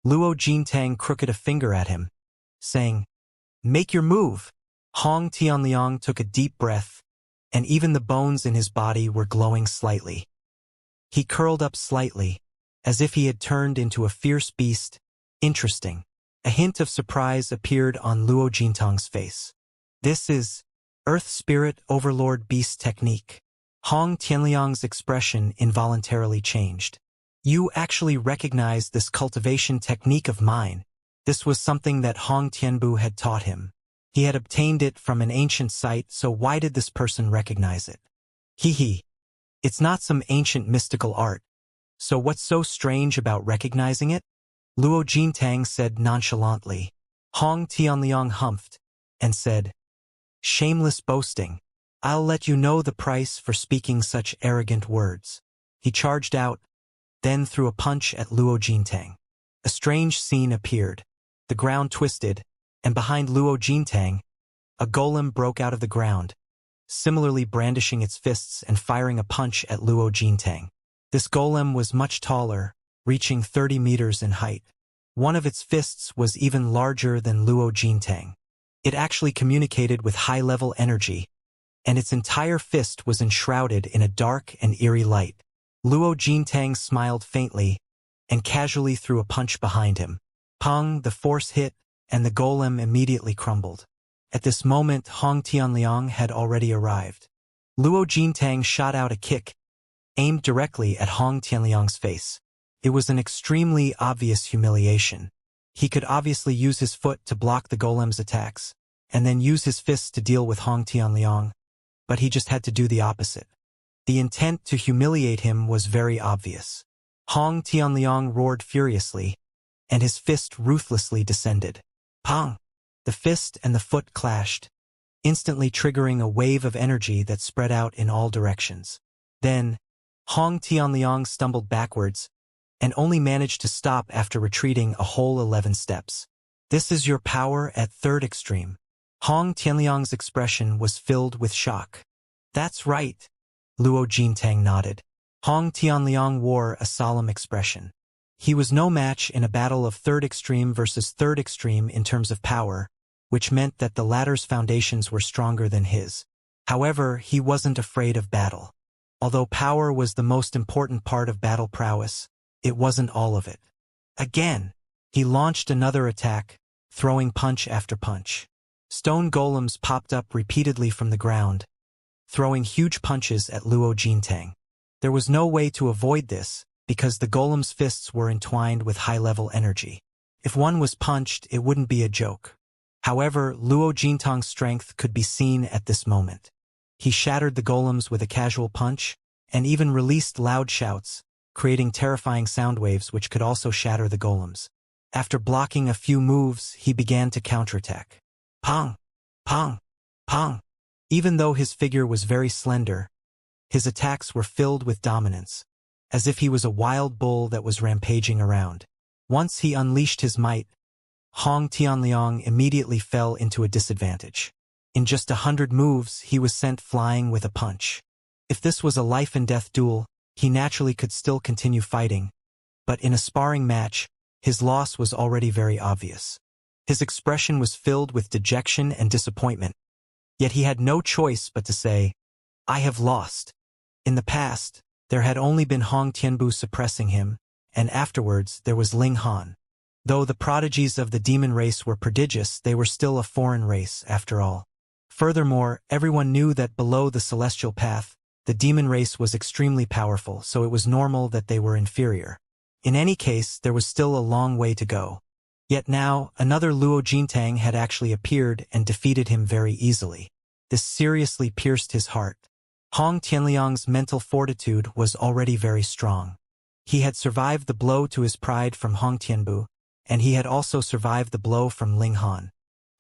Luo Jintang crooked a finger at him, saying, "Make your move." Hong Tianliang took a deep breath, and even the bones in his body were glowing slightly. He curled up slightly, as if he had turned into a fierce beast. Interesting. A hint of surprise appeared on Luo Jintang's face. This is Earth Spirit Overlord Beast Technique. Hong Tianliang's expression involuntarily changed. You actually recognize this cultivation technique of mine. This was something that Hong Tianbu had taught him. He had obtained it from an ancient site, so why did this person recognize it? Hee. It's not some ancient mystical art. So what's so strange about recognizing it? Luo Jintang said nonchalantly. Hong Tianliang humphed and said, "Shameless boasting. I'll let you know the price for speaking such arrogant words." He charged out, then threw a punch at Luo Jintang. A strange scene appeared. The ground twisted, and behind Luo Jintang, a golem broke out of the ground, similarly brandishing its fists and firing a punch at Luo Jintang. This golem was much taller, reaching 30 meters in height. One of its fists was even larger than Luo Jintang. It actually communicated with high-level energy, and its entire fist was enshrouded in a dark and eerie light. Luo Jintang smiled faintly and casually threw a punch behind him. Pong, the force hit, and the golem immediately crumbled. At this moment, Hong Tianliang had already arrived. Luo Jintang shot out a kick, aimed directly at Hong Tianliang's face. It was an extremely obvious humiliation. He could obviously use his foot to block the golem's attacks, and then use his fists to deal with Hong Tianliang, but he just had to do the opposite. The intent to humiliate him was very obvious. Hong Tianliang roared furiously, and his fist ruthlessly descended. Pong! The fist and the foot clashed, instantly triggering a wave of energy that spread out in all directions. Then, Hong Tianliang stumbled backwards, and only managed to stop after retreating a whole 11 steps. This is your power at third extreme. Hong Tianliang's expression was filled with shock. That's right. Luo Jintang nodded. Hong Tianliang wore a solemn expression. He was no match in a battle of third extreme versus third extreme in terms of power, which meant that the latter's foundations were stronger than his. However, he wasn't afraid of battle. Although power was the most important part of battle prowess, it wasn't all of it. Again, he launched another attack, throwing punch after punch. Stone golems popped up repeatedly from the ground, throwing huge punches at Luo Jintang. There was no way to avoid this, because the golem's fists were entwined with high-level energy. If one was punched, it wouldn't be a joke. However, Luo Jintang's strength could be seen at this moment. He shattered the golems with a casual punch, and even released loud shouts, creating terrifying sound waves which could also shatter the golems. After blocking a few moves, he began to counterattack. Pong! Pong! Pong! Even though his figure was very slender, his attacks were filled with dominance, as if he was a wild bull that was rampaging around. Once he unleashed his might, Hong Tianliang immediately fell into a disadvantage. In just 100 moves, he was sent flying with a punch. If this was a life-and-death duel, he naturally could still continue fighting, but in a sparring match, his loss was already very obvious. His expression was filled with dejection and disappointment, yet he had no choice but to say, "I have lost." In the past, there had only been Hong Tianbu suppressing him, and afterwards there was Ling Han. Though the prodigies of the demon race were prodigious, they were still a foreign race, after all. Furthermore, everyone knew that below the celestial path, the demon race was extremely powerful, so it was normal that they were inferior. In any case, there was still a long way to go. Yet now, another Luo Jintang had actually appeared and defeated him very easily. This seriously pierced his heart. Hong Tianliang's mental fortitude was already very strong. He had survived the blow to his pride from Hong Tianbu, and he had also survived the blow from Ling Han.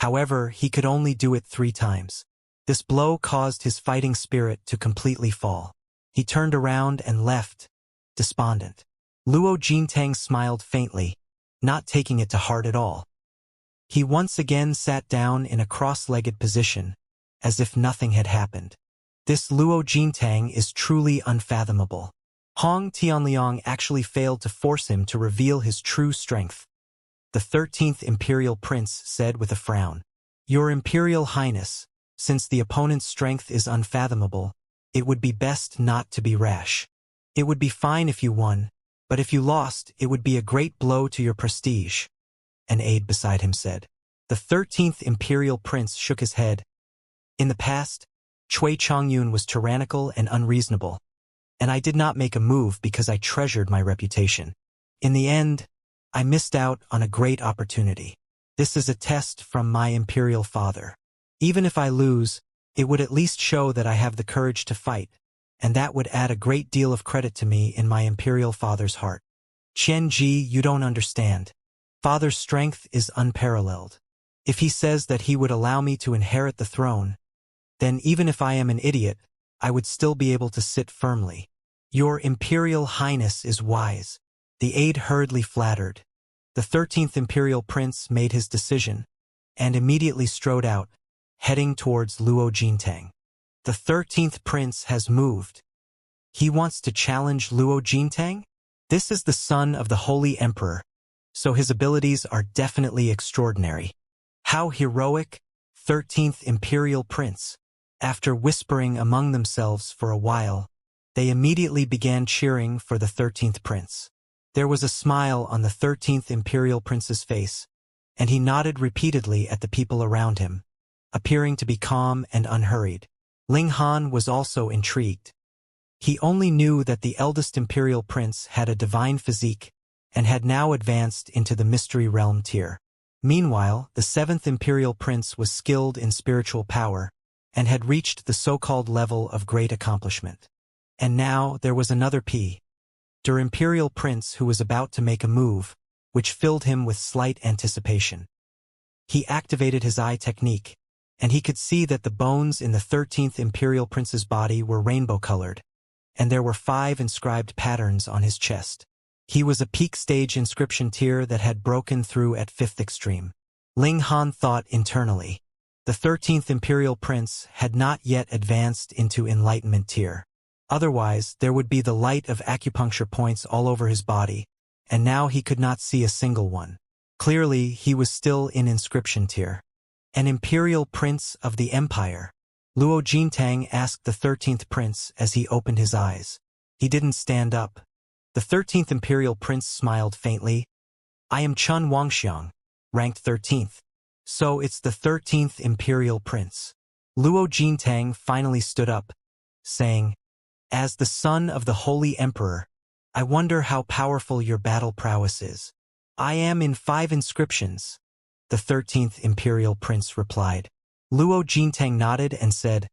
However, he could only do it 3 times. This blow caused his fighting spirit to completely fall. He turned around and left, despondent. Luo Jintang smiled faintly, not taking it to heart at all. He once again sat down in a cross-legged position, as if nothing had happened. This Luo Jintang is truly unfathomable. Hong Tianliang actually failed to force him to reveal his true strength. The 13th Imperial Prince said with a frown. Your Imperial Highness, since the opponent's strength is unfathomable, it would be best not to be rash. It would be fine if you won, but if you lost, it would be a great blow to your prestige, an aide beside him said. The 13th Imperial Prince shook his head. In the past, Cui Chongyun was tyrannical and unreasonable, and I did not make a move because I treasured my reputation. In the end, I missed out on a great opportunity. This is a test from my Imperial Father. Even if I lose, it would at least show that I have the courage to fight, and that would add a great deal of credit to me in my Imperial Father's heart. Qian Ji, you don't understand. Father's strength is unparalleled. If he says that he would allow me to inherit the throne, then even if I am an idiot, I would still be able to sit firmly. Your Imperial Highness is wise. The aide hurriedly flattered. The 13th Imperial Prince made his decision, and immediately strode out, heading towards Luo Jintang. The 13th Prince has moved. He wants to challenge Luo Jintang? This is the son of the Holy Emperor, so his abilities are definitely extraordinary. How heroic, 13th Imperial Prince. After whispering among themselves for a while, they immediately began cheering for the 13th Prince. There was a smile on the 13th Imperial Prince's face, and he nodded repeatedly at the people around him, appearing to be calm and unhurried. Ling Han was also intrigued. He only knew that the eldest Imperial Prince had a divine physique and had now advanced into the Mystery Realm tier. Meanwhile, the 7th Imperial Prince was skilled in spiritual power and had reached the so-called level of great accomplishment. And now there was another Imperial Prince who was about to make a move, which filled him with slight anticipation. He activated his eye technique, and he could see that the bones in the 13th Imperial Prince's body were rainbow-colored, and there were 5 inscribed patterns on his chest. He was a peak stage inscription tier that had broken through at 5th extreme. Ling Han thought internally. The 13th Imperial Prince had not yet advanced into Enlightenment tier. Otherwise, there would be the light of acupuncture points all over his body, and now he could not see a single one. Clearly, he was still in inscription tier. An Imperial Prince of the Empire. Luo Jintang asked the 13th Prince as he opened his eyes. He didn't stand up. The 13th Imperial Prince smiled faintly. I am Chun Wangxiang, ranked 13th. So it's the 13th Imperial Prince. Luo Jintang finally stood up, saying, As the son of the Holy Emperor, I wonder how powerful your battle prowess is. I am in 5 inscriptions, the 13th Imperial Prince replied. Luo Jintang nodded and said,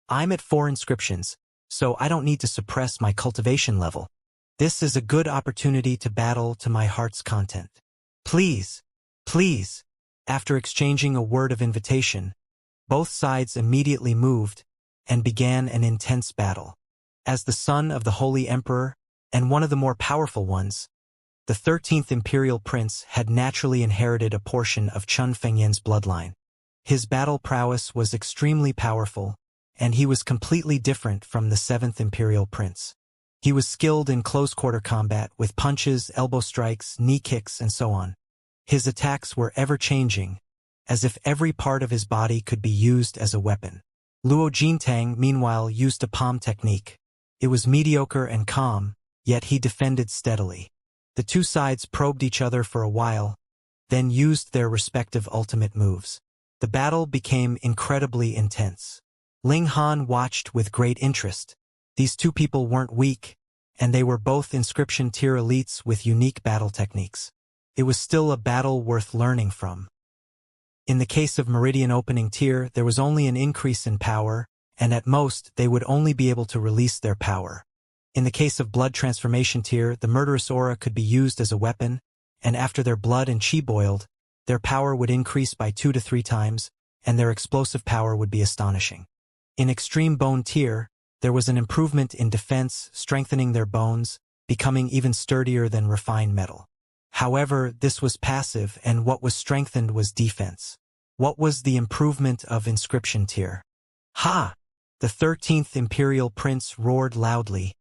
I'm at 4 inscriptions, so I don't need to suppress my cultivation level. This is a good opportunity to battle to my heart's content. Please, please. After exchanging a word of invitation, both sides immediately moved and began an intense battle. As the son of the Holy Emperor, and one of the more powerful ones, the 13th Imperial Prince had naturally inherited a portion of Chun Fengyan's bloodline. His battle prowess was extremely powerful, and he was completely different from the 7th Imperial Prince. He was skilled in close-quarter combat with punches, elbow strikes, knee kicks, and so on. His attacks were ever-changing, as if every part of his body could be used as a weapon. Luo Jintang, meanwhile, used a palm technique. It was mediocre and calm, yet he defended steadily. The two sides probed each other for a while, then used their respective ultimate moves. The battle became incredibly intense. Ling Han watched with great interest. These two people weren't weak, and they were both inscription tier elites with unique battle techniques. It was still a battle worth learning from. In the case of Meridian Opening tier, there was only an increase in power, and at most, they would only be able to release their power. In the case of Blood Transformation tier, the murderous aura could be used as a weapon, and after their blood and chi boiled, their power would increase by 2 to 3 times, and their explosive power would be astonishing. In Extreme Bone tier, there was an improvement in defense, strengthening their bones, becoming even sturdier than refined metal. However, this was passive, and what was strengthened was defense. What was the improvement of Inscription tier? Ha! The 13th Imperial Prince roared loudly,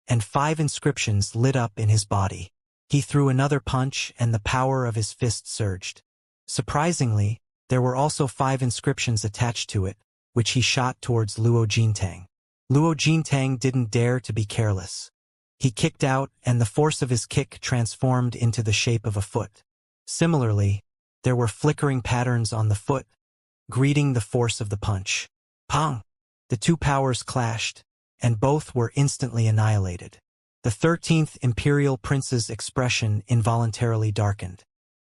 and 5 inscriptions lit up in his body. He threw another punch and the power of his fist surged. Surprisingly, there were also 5 inscriptions attached to it, which he shot towards Luo Jintang. Luo Jintang didn't dare to be careless. He kicked out, and the force of his kick transformed into the shape of a foot. Similarly, there were flickering patterns on the foot, greeting the force of the punch. Pong! The 2 powers clashed, and both were instantly annihilated. The 13th Imperial Prince's expression involuntarily darkened.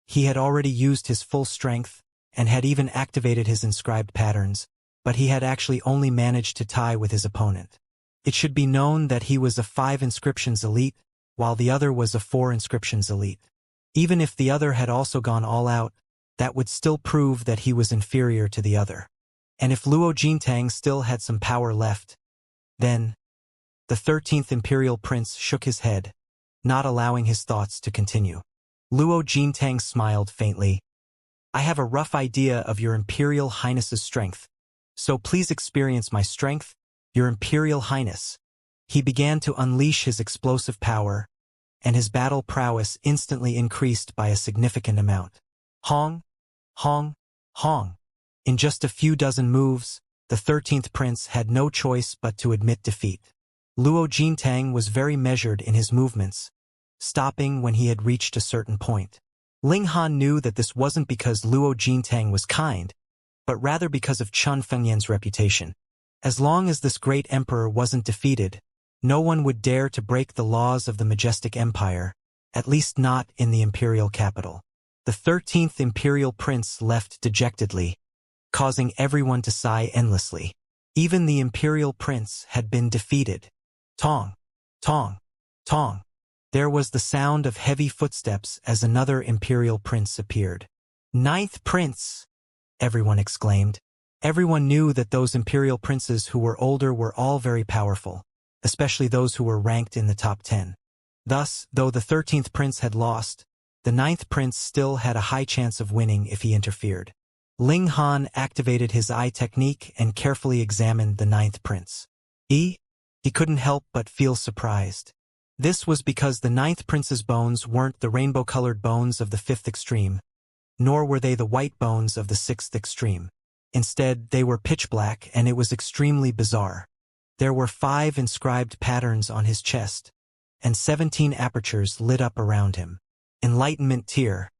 He had already used his full strength, and had even activated his inscribed patterns, but he had actually only managed to tie with his opponent. It should be known that he was a 5 inscriptions elite, while the other was a 4 inscriptions elite. Even if the other had also gone all out, that would still prove that he was inferior to the other. And if Luo Jintang still had some power left, then... The 13th Imperial Prince shook his head, not allowing his thoughts to continue. Luo Jintang smiled faintly. I have a rough idea of your Imperial Highness's strength, so please experience my strength, your Imperial Highness. He began to unleash his explosive power, and his battle prowess instantly increased by a significant amount. Hong, hong, hong. In just a few dozen moves, the 13th Prince had no choice but to admit defeat. Luo Jintang was very measured in his movements, stopping when he had reached a certain point. Ling Han knew that this wasn't because Luo Jintang was kind, but rather because of Chun Fengyan's reputation. As long as this great emperor wasn't defeated, no one would dare to break the laws of the majestic empire, at least not in the imperial capital. The 13th Imperial Prince left dejectedly, causing everyone to sigh endlessly. Even the Imperial Prince had been defeated. Tong, tong, tong. There was the sound of heavy footsteps as another Imperial Prince appeared. 9th Prince! Everyone exclaimed. Everyone knew that those Imperial Princes who were older were all very powerful, especially those who were ranked in the top 10. Thus, though the 13th Prince had lost, the 9th Prince still had a high chance of winning if he interfered. Ling Han activated his eye technique and carefully examined the 9th Prince. He couldn't help but feel surprised. This was because the 9th Prince's bones weren't the rainbow-colored bones of the 5th extreme, nor were they the white bones of the 6th extreme. Instead, they were pitch black, and it was extremely bizarre. There were 5 inscribed patterns on his chest, and 17 apertures lit up around him. Enlightenment tier.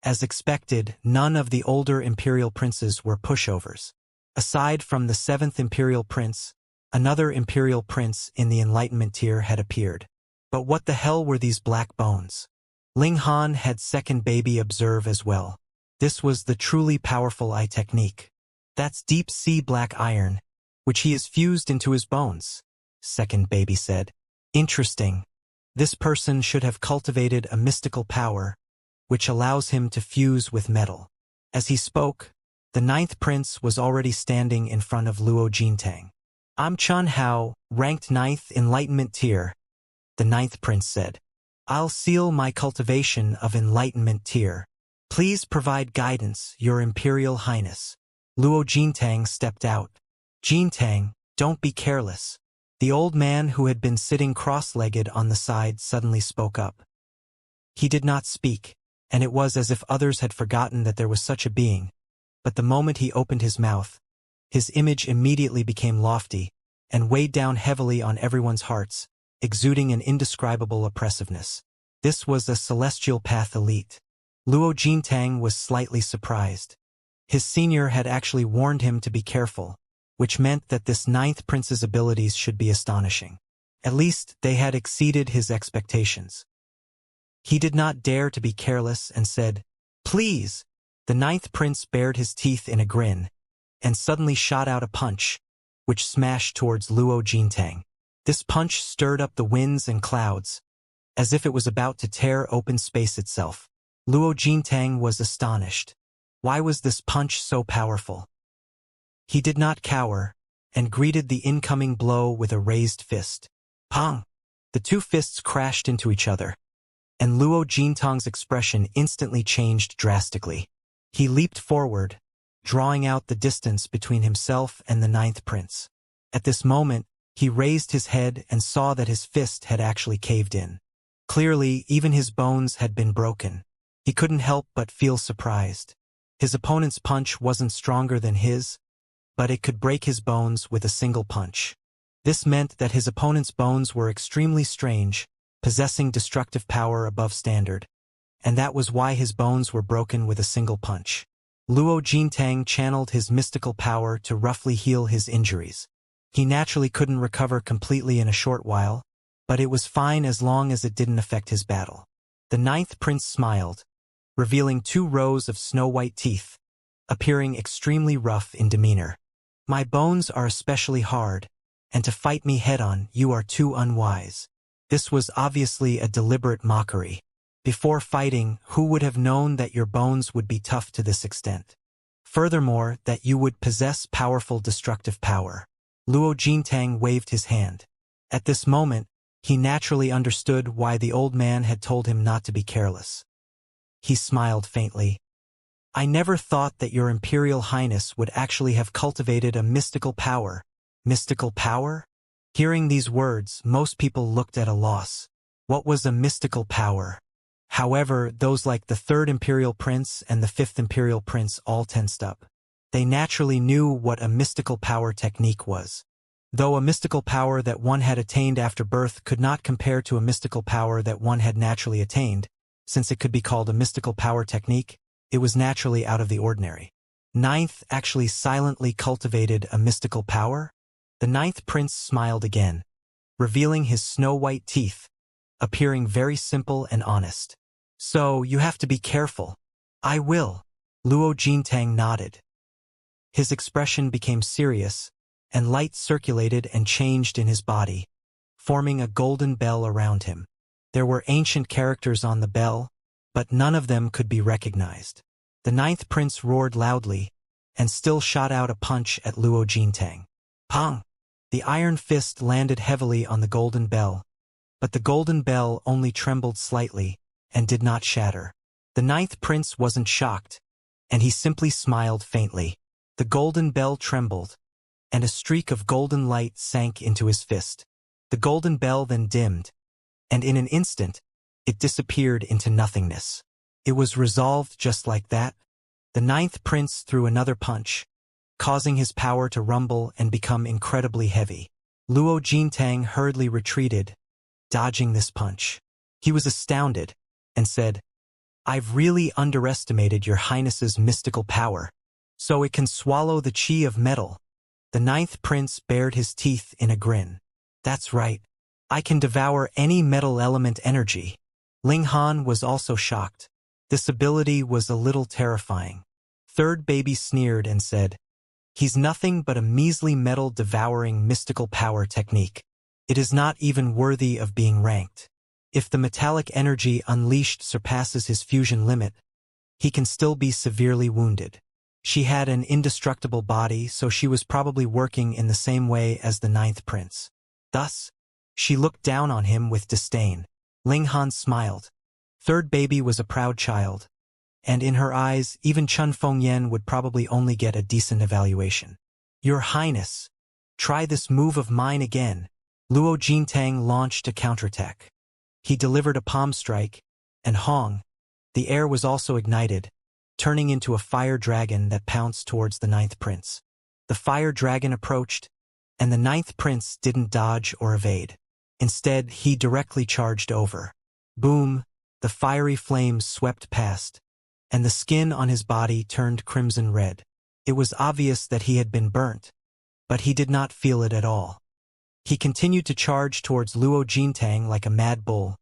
As expected, none of the older Imperial Princes were pushovers. Aside from the 7th Imperial Prince, another Imperial Prince in the Enlightenment tier had appeared. But what the hell were these black bones? Ling Han had Second Baby observe as well. This was the truly powerful eye technique. That's deep sea black iron, which he has fused into his bones, Second Baby said. Interesting. This person should have cultivated a mystical power, which allows him to fuse with metal. As he spoke, the 9th Prince was already standing in front of Luo Jintang. I'm Chun Hao, ranked 9th Enlightenment tier, the 9th Prince said. I'll seal my cultivation of Enlightenment tier. Please provide guidance, Your Imperial Highness. Luo Jintang stepped out. Jintang, don't be careless. The old man who had been sitting cross-legged on the side suddenly spoke up. He did not speak, and it was as if others had forgotten that there was such a being, but the moment he opened his mouth, his image immediately became lofty, and weighed down heavily on everyone's hearts, exuding an indescribable oppressiveness. This was a Celestial Path elite. Luo Jintang was slightly surprised. His senior had actually warned him to be careful, which meant that this 9th Prince's abilities should be astonishing. At least, they had exceeded his expectations. He did not dare to be careless and said, Please! The 9th Prince bared his teeth in a grin, and suddenly shot out a punch, which smashed towards Luo Jintang. This punch stirred up the winds and clouds, as if it was about to tear open space itself. Luo Jintang was astonished. Why was this punch so powerful? He did not cower, and greeted the incoming blow with a raised fist. Pong! The 2 fists crashed into each other, and Luo Jintang's expression instantly changed drastically. He leaped forward, drawing out the distance between himself and the 9th Prince. At this moment, he raised his head and saw that his fist had actually caved in. Clearly, even his bones had been broken. He couldn't help but feel surprised. His opponent's punch wasn't stronger than his, but it could break his bones with a single punch. This meant that his opponent's bones were extremely strange, possessing destructive power above standard, and that was why his bones were broken with a single punch. Luo Jintang channeled his mystical power to roughly heal his injuries. He naturally couldn't recover completely in a short while, but it was fine as long as it didn't affect his battle. The ninth prince smiled, revealing 2 rows of snow-white teeth, appearing extremely rough in demeanor. My bones are especially hard, and to fight me head-on you are too unwise. This was obviously a deliberate mockery. Before fighting, who would have known that your bones would be tough to this extent? Furthermore, that you would possess powerful destructive power. Luo Jintang waved his hand. At this moment, he naturally understood why the old man had told him not to be careless. He smiled faintly. I never thought that your Imperial Highness would actually have cultivated a mystical power. Mystical power? Hearing these words, most people looked at a loss. What was a mystical power? However, those like the 3rd Imperial Prince and the 5th Imperial Prince all tensed up. They naturally knew what a mystical power technique was. Though a mystical power that one had attained after birth could not compare to a mystical power that one had naturally attained, since it could be called a mystical power technique, it was naturally out of the ordinary. Ninth actually silently cultivated a mystical power? The 9th prince smiled again, revealing his snow-white teeth, appearing very simple and honest. So, you have to be careful. I will. Luo Jintang nodded. His expression became serious, and light circulated and changed in his body, forming a golden bell around him. There were ancient characters on the bell, but none of them could be recognized. The 9th prince roared loudly, and still shot out a punch at Luo Jintang. Pong! The iron fist landed heavily on the golden bell, but the golden bell only trembled slightly, and did not shatter. The 9th prince wasn't shocked, and he simply smiled faintly. The golden bell trembled, and a streak of golden light sank into his fist. The golden bell then dimmed, and in an instant, it disappeared into nothingness. It was resolved just like that. The 9th prince threw another punch, causing his power to rumble and become incredibly heavy. Luo Jintang hurriedly retreated, dodging this punch. He was astounded, and said, I've really underestimated your highness's mystical power. So it can swallow the chi of metal. The 9th prince bared his teeth in a grin. That's right. I can devour any metal element energy. Ling Han was also shocked. This ability was a little terrifying. Third baby sneered and said, He's nothing but a measly metal-devouring mystical power technique. It is not even worthy of being ranked. If the metallic energy unleashed surpasses his fusion limit, he can still be severely wounded. She had an indestructible body, so she was probably working in the same way as the 9th prince. Thus, she looked down on him with disdain. Ling Han smiled. Third baby was a proud child, and in her eyes, even Chun Fengyan would probably only get a decent evaluation. Your Highness, try this move of mine again. Luo Jintang launched a counterattack. He delivered a palm strike, and Hong, the air was also ignited, turning into a fire dragon that pounced towards the 9th prince. The fire dragon approached, and the 9th prince didn't dodge or evade. Instead, he directly charged over. Boom! The fiery flames swept past, and the skin on his body turned crimson red. It was obvious that he had been burnt, but he did not feel it at all. He continued to charge towards Luo Jintang like a mad bull,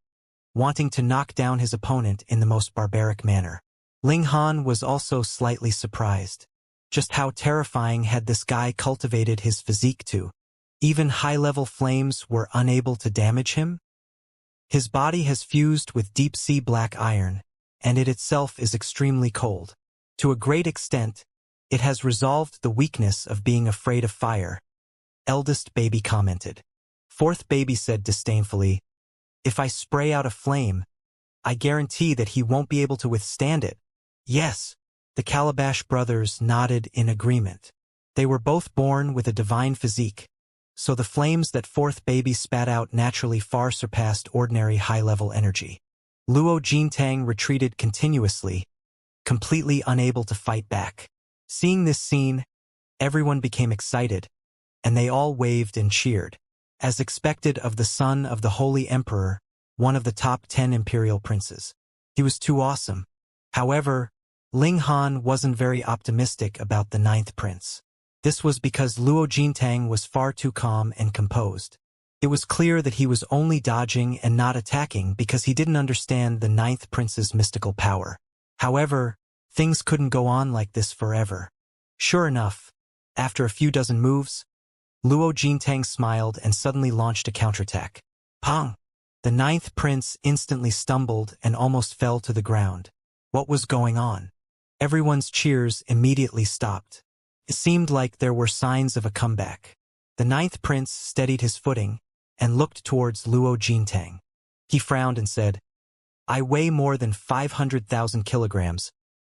wanting to knock down his opponent in the most barbaric manner. Ling Han was also slightly surprised. Just how terrifying had this guy cultivated his physique to? Even high-level flames were unable to damage him? His body has fused with deep-sea black iron, and it itself is extremely cold. To a great extent, it has resolved the weakness of being afraid of fire. Eldest baby commented. Fourth baby said disdainfully, If I spray out a flame, I guarantee that he won't be able to withstand it. Yes, the Calabash brothers nodded in agreement. They were both born with a divine physique, so the flames that fourth baby spat out naturally far surpassed ordinary high-level energy. Luo Jintang retreated continuously, completely unable to fight back. Seeing this scene, everyone became excited, and they all waved and cheered. As expected of the son of the Holy Emperor, one of the top 10 imperial princes. He was too awesome. However, Ling Han wasn't very optimistic about the ninth prince. This was because Luo Jintang was far too calm and composed. It was clear that he was only dodging and not attacking because he didn't understand the ninth prince's mystical power. However, things couldn't go on like this forever. Sure enough, after a few dozen moves, Luo Jintang smiled and suddenly launched a counterattack. Pong! The ninth prince instantly stumbled and almost fell to the ground. What was going on? Everyone's cheers immediately stopped. It seemed like there were signs of a comeback. The ninth prince steadied his footing and looked towards Luo Jintang. He frowned and said, "I weigh more than 500,000 kilograms,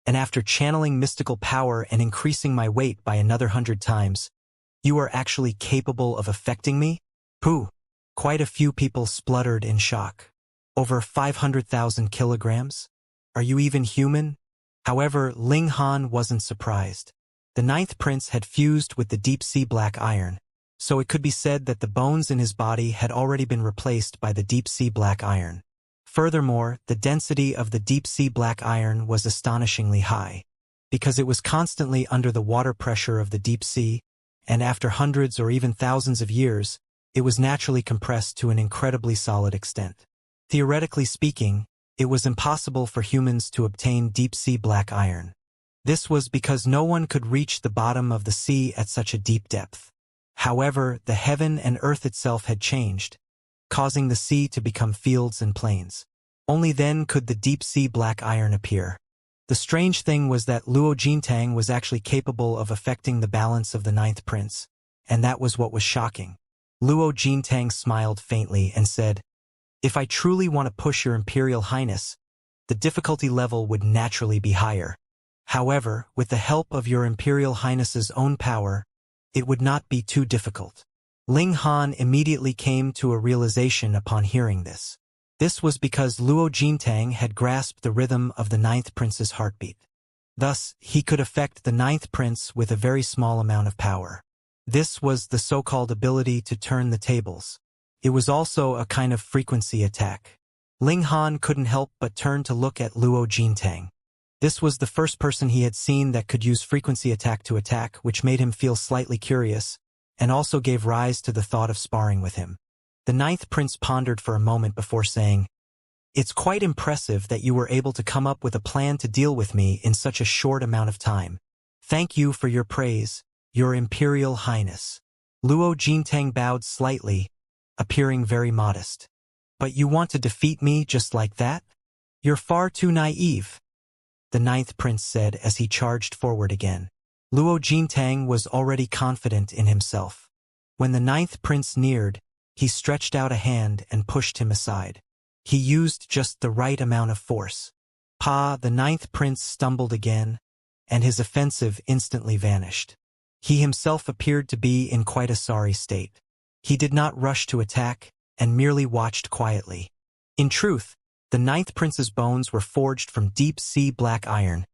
and after channeling mystical power and increasing my weight by another 100 times, you are actually capable of affecting me?" Pooh! Quite a few people spluttered in shock. Over 500,000 kilograms? Are you even human? However, Ling Han wasn't surprised. The ninth prince had fused with the deep-sea black iron, so it could be said that the bones in his body had already been replaced by the deep-sea black iron. Furthermore, the density of the deep-sea black iron was astonishingly high, because it was constantly under the water pressure of the deep sea, and after hundreds or even thousands of years, it was naturally compressed to an incredibly solid extent. Theoretically speaking, it was impossible for humans to obtain deep-sea black iron. This was because no one could reach the bottom of the sea at such a deep depth. However, the heaven and earth itself had changed, causing the sea to become fields and plains. Only then could the deep-sea black iron appear. The strange thing was that Luo Jintang was actually capable of affecting the balance of the ninth prince, and that was what was shocking. Luo Jintang smiled faintly and said, "If I truly want to push your Imperial Highness, the difficulty level would naturally be higher. However, with the help of your Imperial Highness's own power, it would not be too difficult." Ling Han immediately came to a realization upon hearing this. This was because Luo Jintang had grasped the rhythm of the ninth prince's heartbeat. Thus, he could affect the ninth prince with a very small amount of power. This was the so-called ability to turn the tables. It was also a kind of frequency attack. Ling Han couldn't help but turn to look at Luo Jintang. This was the first person he had seen that could use frequency attack to attack, which made him feel slightly curious, and also gave rise to the thought of sparring with him. The ninth prince pondered for a moment before saying, "It's quite impressive that you were able to come up with a plan to deal with me in such a short amount of time. Thank you for your praise, Your Imperial Highness." Luo Jintang bowed slightly, appearing very modest. "But you want to defeat me just like that? You're far too naive," the ninth prince said as he charged forward again. Luo Jintang was already confident in himself. When the ninth prince neared, he stretched out a hand and pushed him aside. He used just the right amount of force. The ninth prince stumbled again, and his offensive instantly vanished. He himself appeared to be in quite a sorry state. He did not rush to attack, and merely watched quietly. In truth, the ninth prince's bones were forged from deep-sea black iron,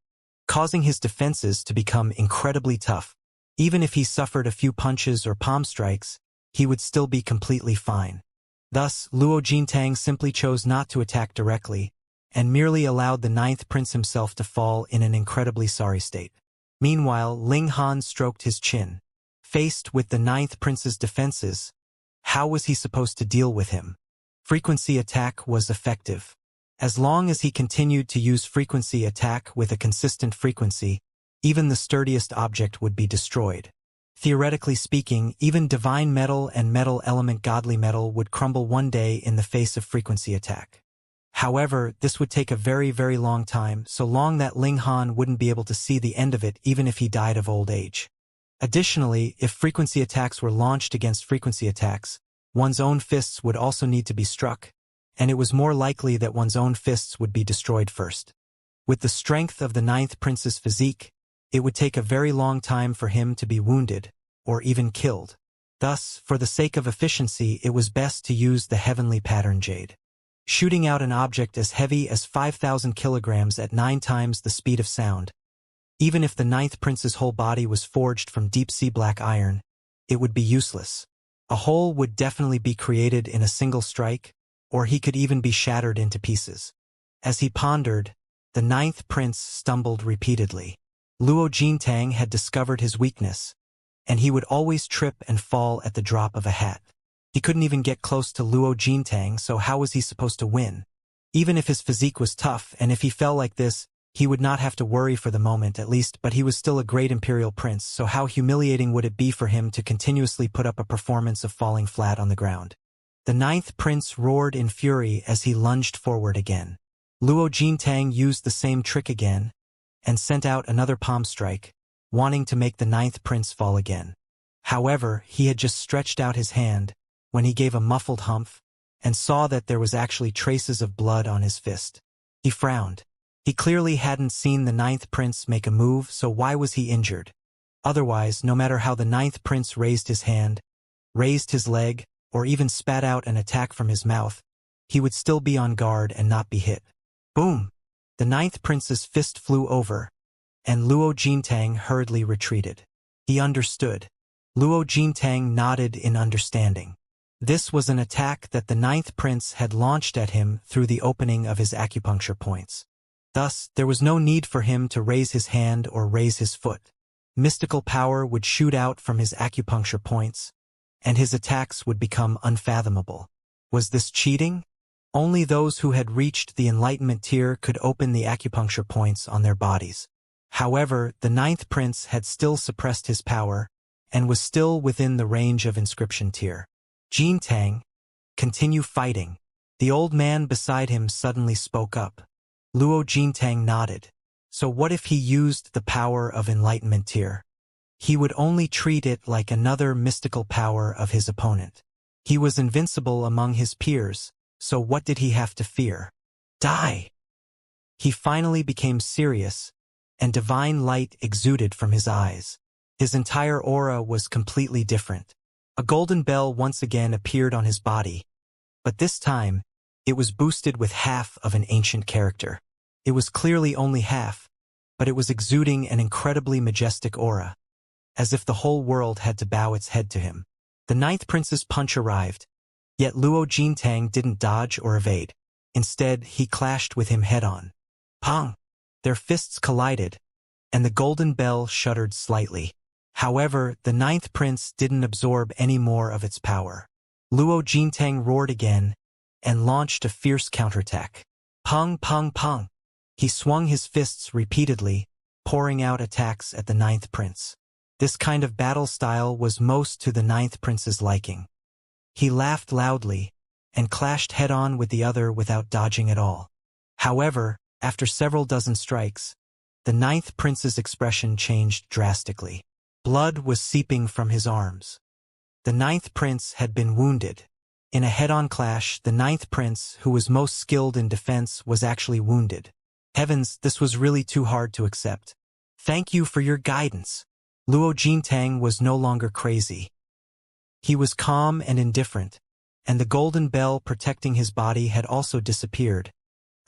causing his defenses to become incredibly tough. Even if he suffered a few punches or palm strikes, he would still be completely fine. Thus, Luo Jintang simply chose not to attack directly, and merely allowed the ninth prince himself to fall in an incredibly sorry state. Meanwhile, Ling Han stroked his chin. Faced with the ninth prince's defenses, how was he supposed to deal with him? Frequency attack was effective. As long as he continued to use frequency attack with a consistent frequency, even the sturdiest object would be destroyed. Theoretically speaking, even divine metal and metal element godly metal would crumble one day in the face of frequency attack. However, this would take a very, very long time, so long that Ling Han wouldn't be able to see the end of it even if he died of old age. Additionally, if frequency attacks were launched against frequency attacks, one's own fists would also need to be struck, and it was more likely that one's own fists would be destroyed first. With the strength of the ninth prince's physique, it would take a very long time for him to be wounded, or even killed. Thus, for the sake of efficiency, it was best to use the heavenly pattern jade. Shooting out an object as heavy as 5,000 kilograms at 9 times the speed of sound. Even if the ninth prince's whole body was forged from deep-sea black iron, it would be useless. A hole would definitely be created in a single strike, or he could even be shattered into pieces. As he pondered, the ninth prince stumbled repeatedly. Luo Jintang had discovered his weakness, and he would always trip and fall at the drop of a hat. He couldn't even get close to Luo Jintang, so how was he supposed to win? Even if his physique was tough, and if he fell like this, he would not have to worry for the moment at least, but he was still a great imperial prince, so how humiliating would it be for him to continuously put up a performance of falling flat on the ground? The ninth prince roared in fury as he lunged forward again. Luo Jintang used the same trick again, and sent out another palm strike, wanting to make the ninth prince fall again. However, he had just stretched out his hand, when he gave a muffled humph, and saw that there was actually traces of blood on his fist. He frowned. He clearly hadn't seen the ninth prince make a move, so why was he injured? Otherwise, no matter how the ninth prince raised his hand, raised his leg, or even spat out an attack from his mouth, he would still be on guard and not be hit. Boom! The ninth prince's fist flew over, and Luo Jintang hurriedly retreated. He understood. Luo Jintang nodded in understanding. This was an attack that the ninth prince had launched at him through the opening of his acupuncture points. Thus, there was no need for him to raise his hand or raise his foot. Mystical power would shoot out from his acupuncture points, and his attacks would become unfathomable. Was this cheating? Only those who had reached the enlightenment tier could open the acupuncture points on their bodies. However, the ninth prince had still suppressed his power, and was still within the range of inscription tier. Jintang, continue fighting. The old man beside him suddenly spoke up. Luo Jintang nodded. So what if he used the power of enlightenment tier? He would only treat it like another mystical power of his opponent. He was invincible among his peers, so what did he have to fear? Die! He finally became serious, and divine light exuded from his eyes. His entire aura was completely different. A golden bell once again appeared on his body, but this time, it was boosted with half of an ancient character. It was clearly only half, but it was exuding an incredibly majestic aura, as if the whole world had to bow its head to him. The ninth prince's punch arrived, yet Luo Jintang didn't dodge or evade. Instead, he clashed with him head-on. Pong! Their fists collided, and the golden bell shuddered slightly. However, the ninth prince didn't absorb any more of its power. Luo Jintang roared again, and launched a fierce counterattack. Pong, pong, pong! He swung his fists repeatedly, pouring out attacks at the ninth prince. This kind of battle style was most to the ninth prince's liking. He laughed loudly, and clashed head-on with the other without dodging at all. However, after several dozen strikes, the ninth prince's expression changed drastically. Blood was seeping from his arms. The ninth prince had been wounded. In a head-on clash, the ninth prince, who was most skilled in defense, was actually wounded. Heavens, this was really too hard to accept. Thank you for your guidance. Luo Jintang was no longer crazy. He was calm and indifferent, and the golden bell protecting his body had also disappeared,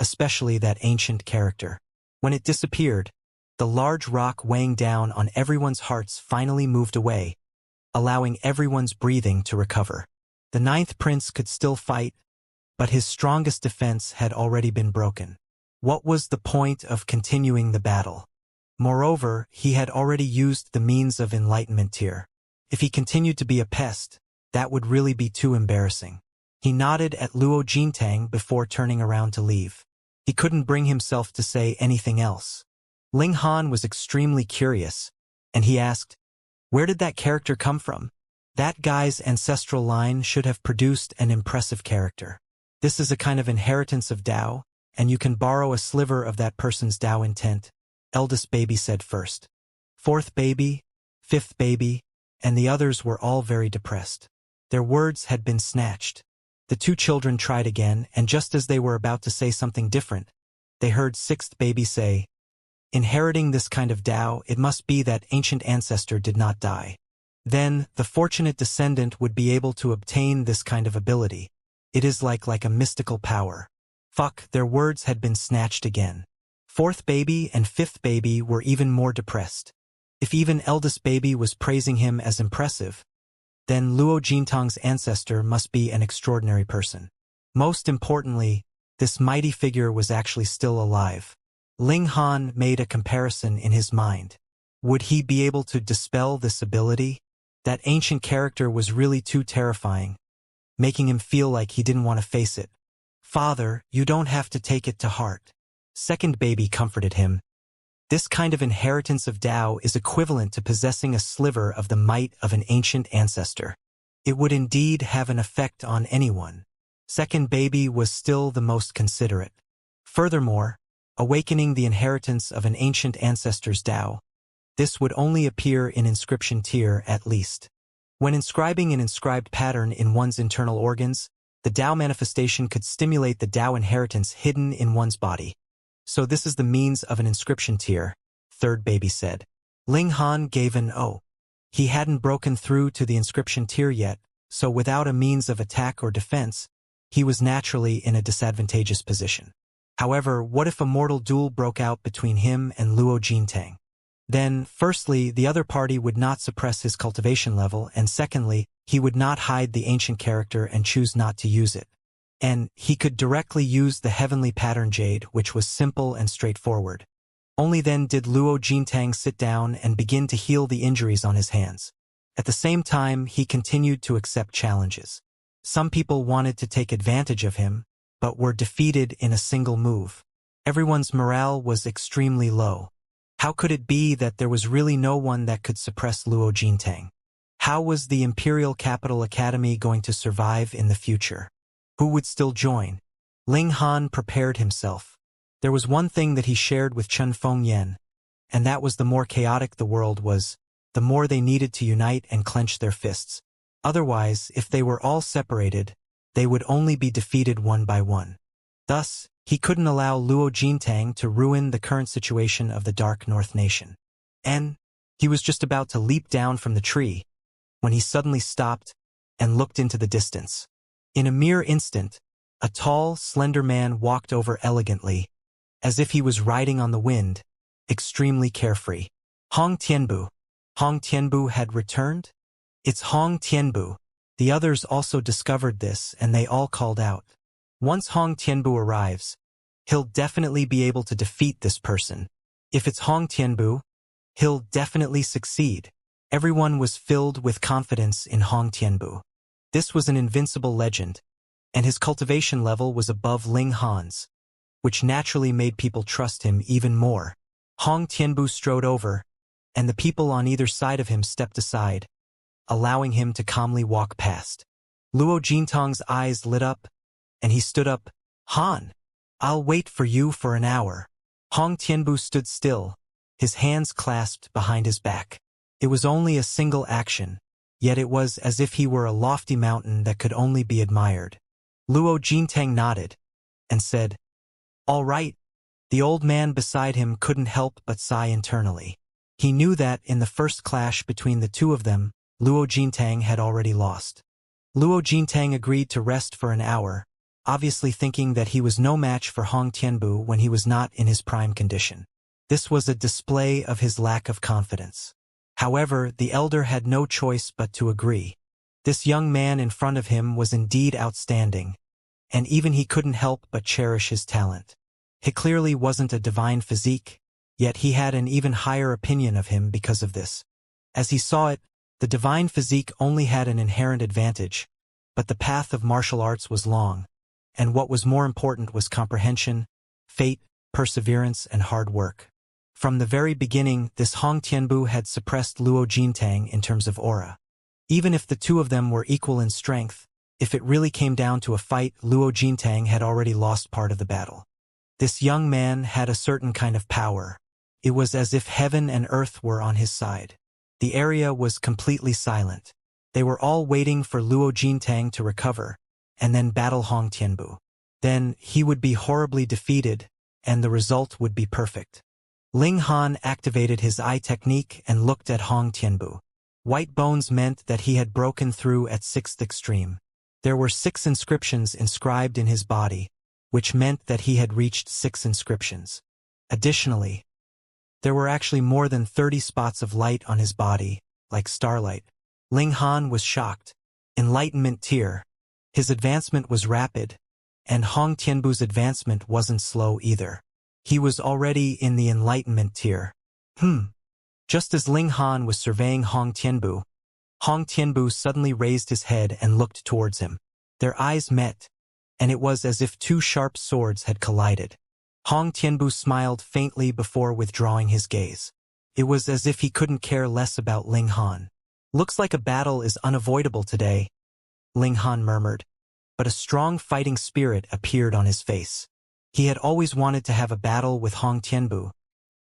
especially that ancient character. When it disappeared, the large rock weighing down on everyone's hearts finally moved away, allowing everyone's breathing to recover. The ninth prince could still fight, but his strongest defense had already been broken. What was the point of continuing the battle? Moreover, he had already used the means of enlightenment tier. If he continued to be a pest, that would really be too embarrassing. He nodded at Luo Jintang before turning around to leave. He couldn't bring himself to say anything else. Ling Han was extremely curious, and he asked, "Where did that character come from? That guy's ancestral line should have produced an impressive character. This is a kind of inheritance of Tao, and you can borrow a sliver of that person's Tao intent," eldest baby said first. Fourth baby, fifth baby, and the others were all very depressed. Their words had been snatched. The two children tried again, and just as they were about to say something different, they heard sixth baby say, "Inheriting this kind of Tao, it must be that ancient ancestor did not die." Then, the fortunate descendant would be able to obtain this kind of ability. It is like a mystical power. Fuck, their words had been snatched again. Fourth baby and fifth baby were even more depressed. If even eldest baby was praising him as impressive, then Luo Jintang's ancestor must be an extraordinary person. Most importantly, this mighty figure was actually still alive. Ling Han made a comparison in his mind. Would he be able to dispel this ability? That ancient character was really too terrifying, making him feel like he didn't want to face it. Father, you don't have to take it to heart. Second baby comforted him. This kind of inheritance of Tao is equivalent to possessing a sliver of the might of an ancient ancestor. It would indeed have an effect on anyone. Second baby was still the most considerate. Furthermore, awakening the inheritance of an ancient ancestor's Tao, this would only appear in inscription tier at least. When inscribing an inscribed pattern in one's internal organs, the Tao manifestation could stimulate the Tao inheritance hidden in one's body. So this is the means of an inscription tier, third baby said. Ling Han gave an "oh." He hadn't broken through to the inscription tier yet, so without a means of attack or defense, he was naturally in a disadvantageous position. However, what if a mortal duel broke out between him and Luo Jintang? Then, firstly, the other party would not suppress his cultivation level, and secondly, he would not hide the ancient character and choose not to use it. And he could directly use the heavenly pattern jade, which was simple and straightforward. Only then did Luo Jintang sit down and begin to heal the injuries on his hands. At the same time, he continued to accept challenges. Some people wanted to take advantage of him, but were defeated in a single move. Everyone's morale was extremely low. How could it be that there was really no one that could suppress Luo Jintang? How was the Imperial Capital Academy going to survive in the future? Who would still join? Ling Han prepared himself. There was one thing that he shared with Chen Fengyan, and that was the more chaotic the world was, the more they needed to unite and clench their fists. Otherwise, if they were all separated, they would only be defeated one by one. Thus, he couldn't allow Luo Jintang to ruin the current situation of the Dark North Nation. And he was just about to leap down from the tree, when he suddenly stopped and looked into the distance. In a mere instant, a tall, slender man walked over elegantly, as if he was riding on the wind, extremely carefree. Hong Tianbu. Hong Tianbu had returned? It's Hong Tianbu. The others also discovered this, and they all called out. Once Hong Tianbu arrives, he'll definitely be able to defeat this person. If it's Hong Tianbu, he'll definitely succeed. Everyone was filled with confidence in Hong Tianbu. This was an invincible legend, and his cultivation level was above Ling Han's, which naturally made people trust him even more. Hong Tianbu strode over, and the people on either side of him stepped aside, allowing him to calmly walk past. Luo Jintang's eyes lit up, and he stood up. Han, I'll wait for you for an hour. Hong Tianbu stood still, his hands clasped behind his back. It was only a single action, yet it was as if he were a lofty mountain that could only be admired. Luo Jintang nodded, and said, "All right." The old man beside him couldn't help but sigh internally. He knew that, in the first clash between the two of them, Luo Jintang had already lost. Luo Jintang agreed to rest for an hour, obviously thinking that he was no match for Hong Tianbu when he was not in his prime condition. This was a display of his lack of confidence. However, the elder had no choice but to agree. This young man in front of him was indeed outstanding, and even he couldn't help but cherish his talent. He clearly wasn't a divine physique, yet he had an even higher opinion of him because of this. As he saw it, the divine physique only had an inherent advantage, but the path of martial arts was long, and what was more important was comprehension, fate, perseverance, and hard work. From the very beginning, this Hong Tianbu had suppressed Luo Jintang in terms of aura. Even if the two of them were equal in strength, if it really came down to a fight, Luo Jintang had already lost part of the battle. This young man had a certain kind of power. It was as if heaven and earth were on his side. The area was completely silent. They were all waiting for Luo Jintang to recover, and then battle Hong Tianbu. Then he would be horribly defeated, and the result would be perfect. Ling Han activated his eye technique and looked at Hong Tianbu. White bones meant that he had broken through at sixth extreme. There were 6 inscriptions inscribed in his body, which meant that he had reached 6 inscriptions. Additionally, there were actually more than 30 spots of light on his body, like starlight. Ling Han was shocked. Enlightenment tier. His advancement was rapid, and Hong Tianbu's advancement wasn't slow either. He was already in the enlightenment tier. Just as Ling Han was surveying Hong Tianbu suddenly raised his head and looked towards him. Their eyes met, and it was as if 2 sharp swords had collided. Hong Tianbu smiled faintly before withdrawing his gaze. It was as if he couldn't care less about Ling Han. "Looks like a battle is unavoidable today," Ling Han murmured, but a strong fighting spirit appeared on his face. He had always wanted to have a battle with Hong Tianbu,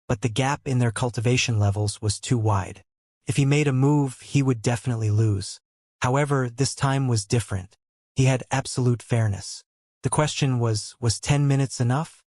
but the gap in their cultivation levels was too wide. If he made a move, he would definitely lose. However, this time was different. He had absolute fairness. The question was 10 minutes enough?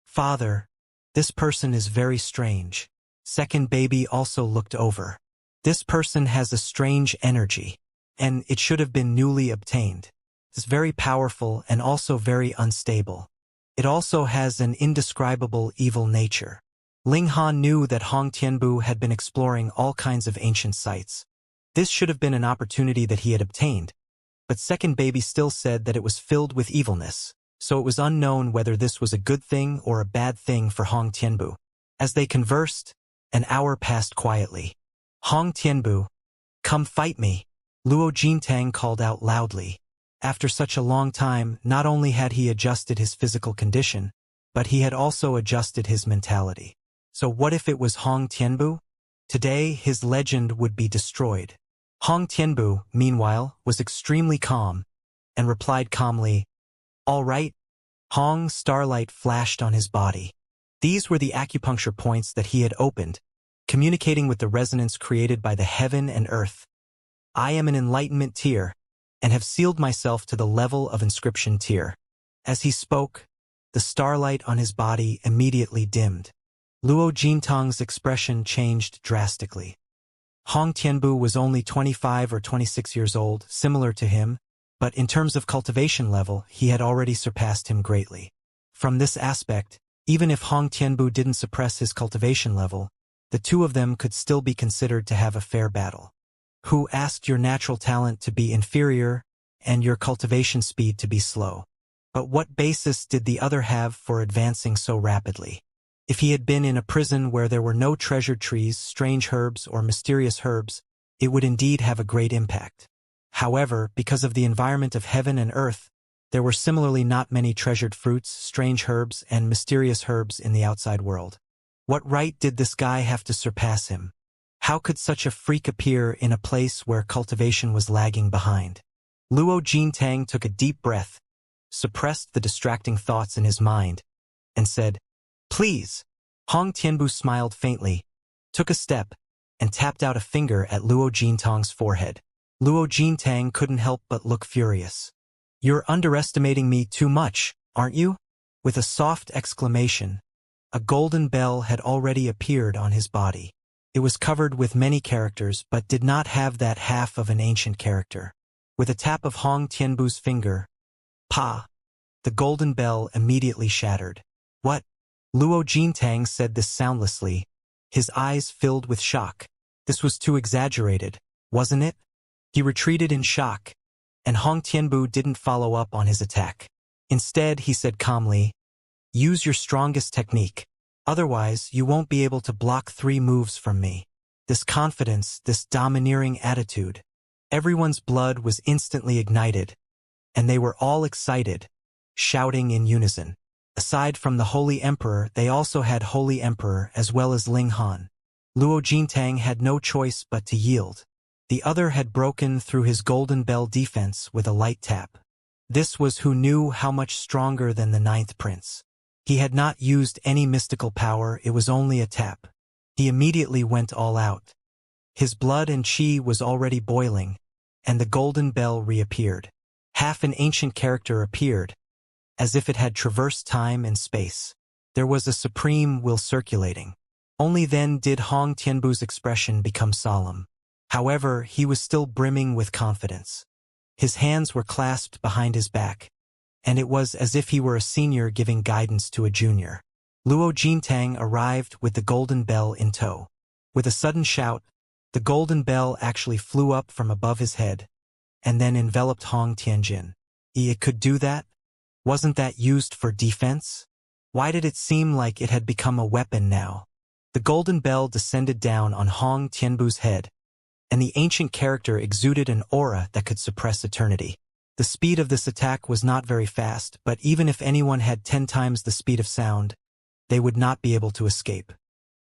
"Father, this person is very strange." Second baby also looked over. "This person has a strange energy, and it should have been newly obtained. It's very powerful and also very unstable. It also has an indescribable evil nature." Ling Han knew that Hong Tianbu had been exploring all kinds of ancient sites. This should have been an opportunity that he had obtained, but second baby still said that it was filled with evilness, so it was unknown whether this was a good thing or a bad thing for Hong Tianbu. As they conversed, an hour passed quietly. "Hong Tianbu, come fight me," Luo Jintang called out loudly. After such a long time, not only had he adjusted his physical condition, but he had also adjusted his mentality. So what if it was Hong Tianbu? Today, his legend would be destroyed. Hong Tianbu, meanwhile, was extremely calm, and replied calmly, "All right." Hong's starlight flashed on his body. These were the acupuncture points that he had opened, communicating with the resonance created by the heaven and earth. "I am an enlightenment tier, and have sealed myself to the level of inscription tier." As he spoke, the starlight on his body immediately dimmed. Luo Jintang's expression changed drastically. Hong Tianbu was only 25 or 26 years old, similar to him, but in terms of cultivation level, he had already surpassed him greatly. From this aspect, even if Hong Tianbu didn't suppress his cultivation level, the two of them could still be considered to have a fair battle. "Who asked your natural talent to be inferior and your cultivation speed to be slow? But what basis did the other have for advancing so rapidly? If he had been in a prison where there were no treasured trees, strange herbs, or mysterious herbs, it would indeed have a great impact. However, because of the environment of heaven and earth, there were similarly not many treasured fruits, strange herbs, and mysterious herbs in the outside world. What right did this guy have to surpass him? How could such a freak appear in a place where cultivation was lagging behind?" Luo Jintang took a deep breath, suppressed the distracting thoughts in his mind, and said, "Please." Hong Tianbu smiled faintly, took a step, and tapped out a finger at Luo Jintang's forehead. Luo Jintang couldn't help but look furious. "You're underestimating me too much, aren't you?" With a soft exclamation, a golden bell had already appeared on his body. It was covered with many characters but did not have that half of an ancient character. With a tap of Hong Tianbu's finger, "Pa!" the golden bell immediately shattered. "What?" Luo Jintang said this soundlessly, his eyes filled with shock. This was too exaggerated, wasn't it? He retreated in shock, and Hong Tianbu didn't follow up on his attack. Instead, he said calmly, "Use your strongest technique. Otherwise, you won't be able to block 3 moves from me." This confidence, this domineering attitude, everyone's blood was instantly ignited, and they were all excited, shouting in unison. Aside from the Holy Emperor, they also had Holy Emperor as well as Ling Han. Luo Jintang had no choice but to yield. The other had broken through his golden bell defense with a light tap. This was who knew how much stronger than the 9th prince. He had not used any mystical power, it was only a tap. He immediately went all out. His blood and chi was already boiling, and the golden bell reappeared. Half an ancient character appeared, as if it had traversed time and space. There was a supreme will circulating. Only then did Hong Tianbu's expression become solemn. However, he was still brimming with confidence. His hands were clasped behind his back, and it was as if he were a senior giving guidance to a junior. Luo Jintang arrived with the golden bell in tow. With a sudden shout, the golden bell actually flew up from above his head, and then enveloped Hong Tianjin. It could do that? Wasn't that used for defense? Why did it seem like it had become a weapon now? The golden bell descended down on Hong Tianbu's head, and the ancient character exuded an aura that could suppress eternity. The speed of this attack was not very fast, but even if anyone had 10 times the speed of sound, they would not be able to escape.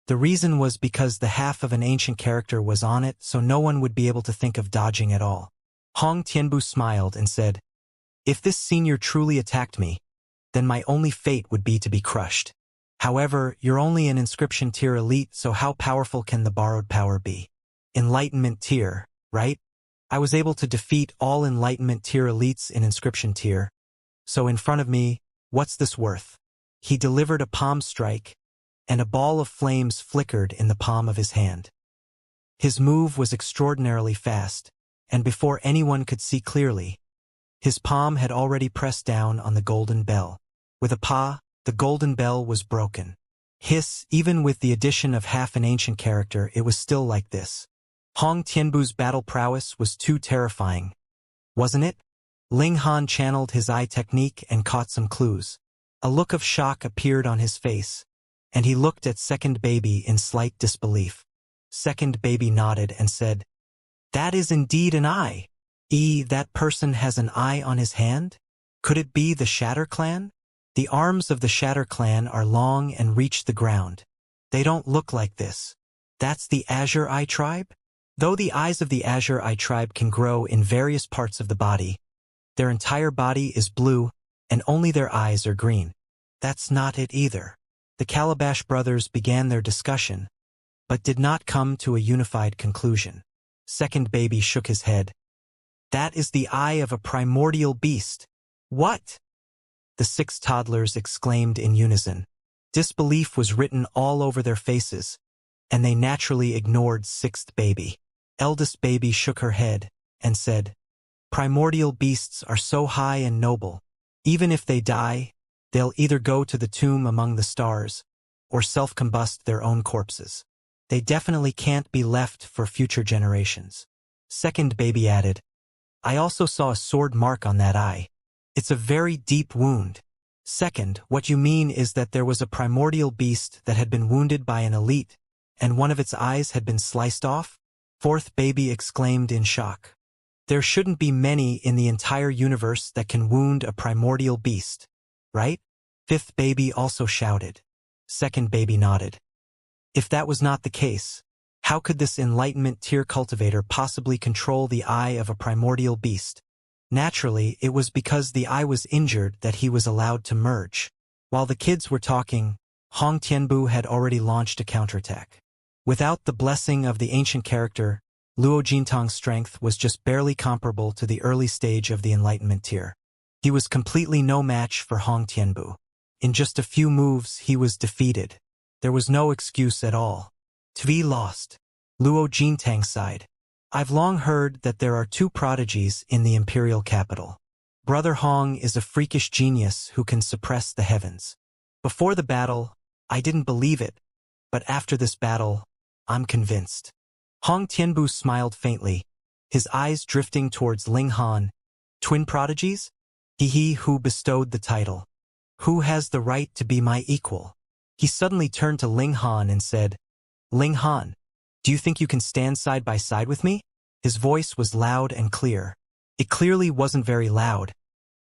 The reason was because the half of an ancient character was on it, so no one would be able to think of dodging at all. Hong Tianbu smiled and said, "If this senior truly attacked me, then my only fate would be to be crushed. However, you're only an inscription tier elite, so how powerful can the borrowed power be? Enlightenment tier, right? I was able to defeat all enlightenment tier elites in inscription tier, so in front of me, what's this worth?" He delivered a palm strike, and a ball of flames flickered in the palm of his hand. His move was extraordinarily fast, and before anyone could see clearly, his palm had already pressed down on the golden bell. With a pa, the golden bell was broken. Hiss, even with the addition of half an ancient character, it was still like this. Hong Tianbu's battle prowess was too terrifying, wasn't it? Ling Han channeled his eye technique and caught some clues. A look of shock appeared on his face, and he looked at Second Baby in slight disbelief. Second Baby nodded and said, "That is indeed an eye. That person has an eye on his hand? Could it be the Shatter Clan? The arms of the Shatter Clan are long and reach the ground. They don't look like this. That's the Azure Eye tribe? Though the eyes of the Azure Eye tribe can grow in various parts of the body, their entire body is blue, and only their eyes are green. That's not it either." The Calabash brothers began their discussion, but did not come to a unified conclusion. Second Baby shook his head. "That is the eye of a primordial beast." "What?" the 6 toddlers exclaimed in unison. Disbelief was written all over their faces, and they naturally ignored Sixth Baby. Eldest Baby shook her head and said, "Primordial beasts are so high and noble. Even if they die, they'll either go to the tomb among the stars or self-combust their own corpses. They definitely can't be left for future generations." Second Baby added, "I also saw a sword mark on that eye. It's a very deep wound." "Second, what you mean is that there was a primordial beast that had been wounded by an elite, and one of its eyes had been sliced off?" Fourth Baby exclaimed in shock. "There shouldn't be many in the entire universe that can wound a primordial beast, right?" Fifth Baby also shouted. Second Baby nodded. "If that was not the case, how could this enlightenment tier cultivator possibly control the eye of a primordial beast? Naturally, it was because the eye was injured that he was allowed to merge." While the kids were talking, Hong Tianbu had already launched a counterattack. Without the blessing of the ancient character, Luo Jintang's strength was just barely comparable to the early stage of the enlightenment tier. He was completely no match for Hong Tianbu. In just a few moves, he was defeated. There was no excuse at all. To be lost. Luo Jintang sighed. "I've long heard that there are 2 prodigies in the imperial capital. Brother Hong is a freakish genius who can suppress the heavens. Before the battle, I didn't believe it, but after this battle, I'm convinced." Hong Tianbu smiled faintly, his eyes drifting towards Ling Han. "Twin prodigies? He who bestowed the title. Who has the right to be my equal?" He suddenly turned to Ling Han and said, "Ling Han, do you think you can stand side by side with me?" His voice was loud and clear. It clearly wasn't very loud,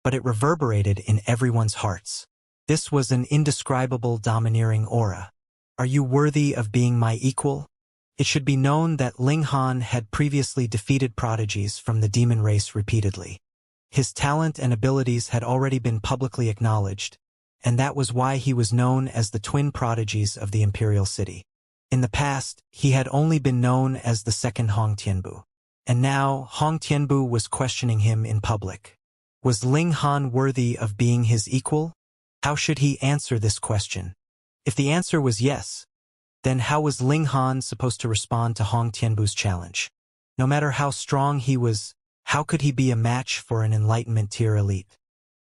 but it reverberated in everyone's hearts. This was an indescribable domineering aura. "Are you worthy of being my equal?" It should be known that Ling Han had previously defeated prodigies from the demon race repeatedly. His talent and abilities had already been publicly acknowledged, and that was why he was known as the twin prodigies of the imperial city. In the past, he had only been known as the second Hong Tianbu. And now, Hong Tianbu was questioning him in public. Was Ling Han worthy of being his equal? How should he answer this question? If the answer was yes, then how was Ling Han supposed to respond to Hong Tianbu's challenge? No matter how strong he was, how could he be a match for an enlightenment tier elite?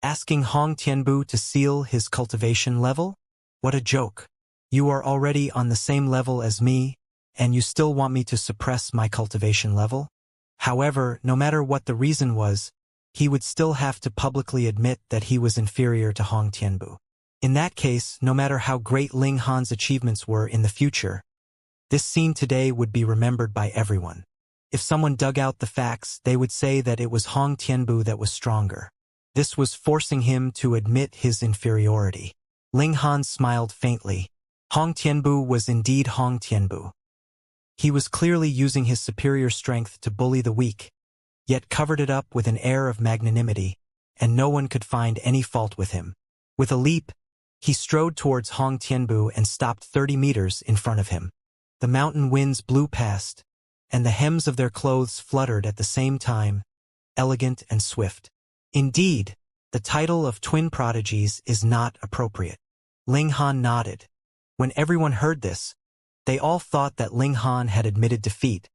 Asking Hong Tianbu to seal his cultivation level? What a joke. You are already on the same level as me, and you still want me to suppress my cultivation level? However, no matter what the reason was, he would still have to publicly admit that he was inferior to Hong Tianbu. In that case, no matter how great Ling Han's achievements were in the future, this scene today would be remembered by everyone. If someone dug out the facts, they would say that it was Hong Tianbu that was stronger. This was forcing him to admit his inferiority. Ling Han smiled faintly. Hong Tianbu was indeed Hong Tianbu. He was clearly using his superior strength to bully the weak, yet covered it up with an air of magnanimity, and no one could find any fault with him. With a leap, he strode towards Hong Tianbu and stopped 30 meters in front of him. The mountain winds blew past, and the hems of their clothes fluttered at the same time, elegant and swift. Indeed, the title of twin prodigies is not appropriate. Ling Han nodded. When everyone heard this, they all thought that Ling Han had admitted defeat,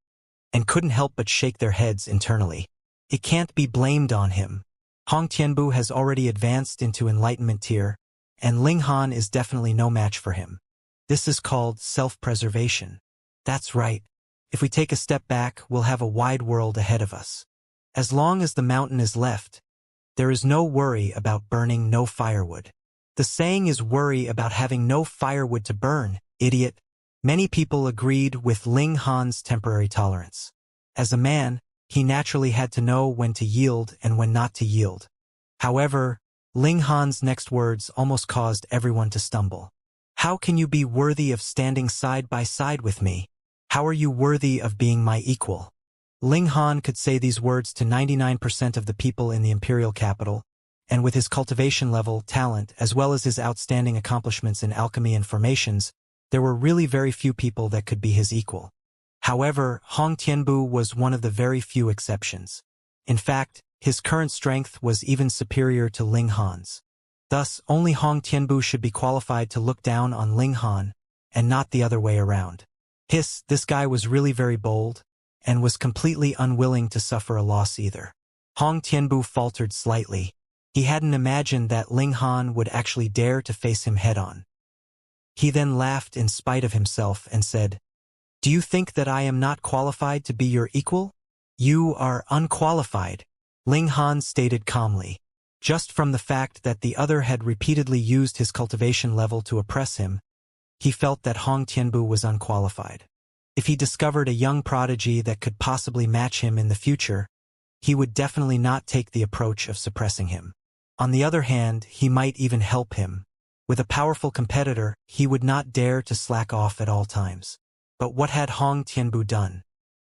and couldn't help but shake their heads internally. It can't be blamed on him. Hong Tianbu has already advanced into enlightenment tier, and Ling Han is definitely no match for him. This is called self-preservation. That's right. If we take a step back, we'll have a wide world ahead of us. As long as the mountain is left, there is no worry about burning no firewood. The saying is worry about having no firewood to burn, idiot. Many people agreed with Ling Han's temporary tolerance. As a man, he naturally had to know when to yield and when not to yield. However, Ling Han's next words almost caused everyone to stumble. How can you be worthy of standing side by side with me? How are you worthy of being my equal? Ling Han could say these words to 99% of the people in the imperial capital, and with his cultivation level, talent, as well as his outstanding accomplishments in alchemy and formations, there were really very few people that could be his equal. However, Hong Tianbu was one of the very few exceptions. In fact, his current strength was even superior to Ling Han's. Thus, only Hong Tianbu should be qualified to look down on Ling Han, and not the other way around. This guy was really very bold, and was completely unwilling to suffer a loss either. Hong Tianbu faltered slightly. He hadn't imagined that Ling Han would actually dare to face him head-on. He then laughed in spite of himself and said, "Do you think that I am not qualified to be your equal? You are unqualified," Ling Han stated calmly. Just from the fact that the other had repeatedly used his cultivation level to oppress him, he felt that Hong Tianbu was unqualified. If he discovered a young prodigy that could possibly match him in the future, he would definitely not take the approach of suppressing him. On the other hand, he might even help him. With a powerful competitor, he would not dare to slack off at all times. But what had Hong Tianbu done?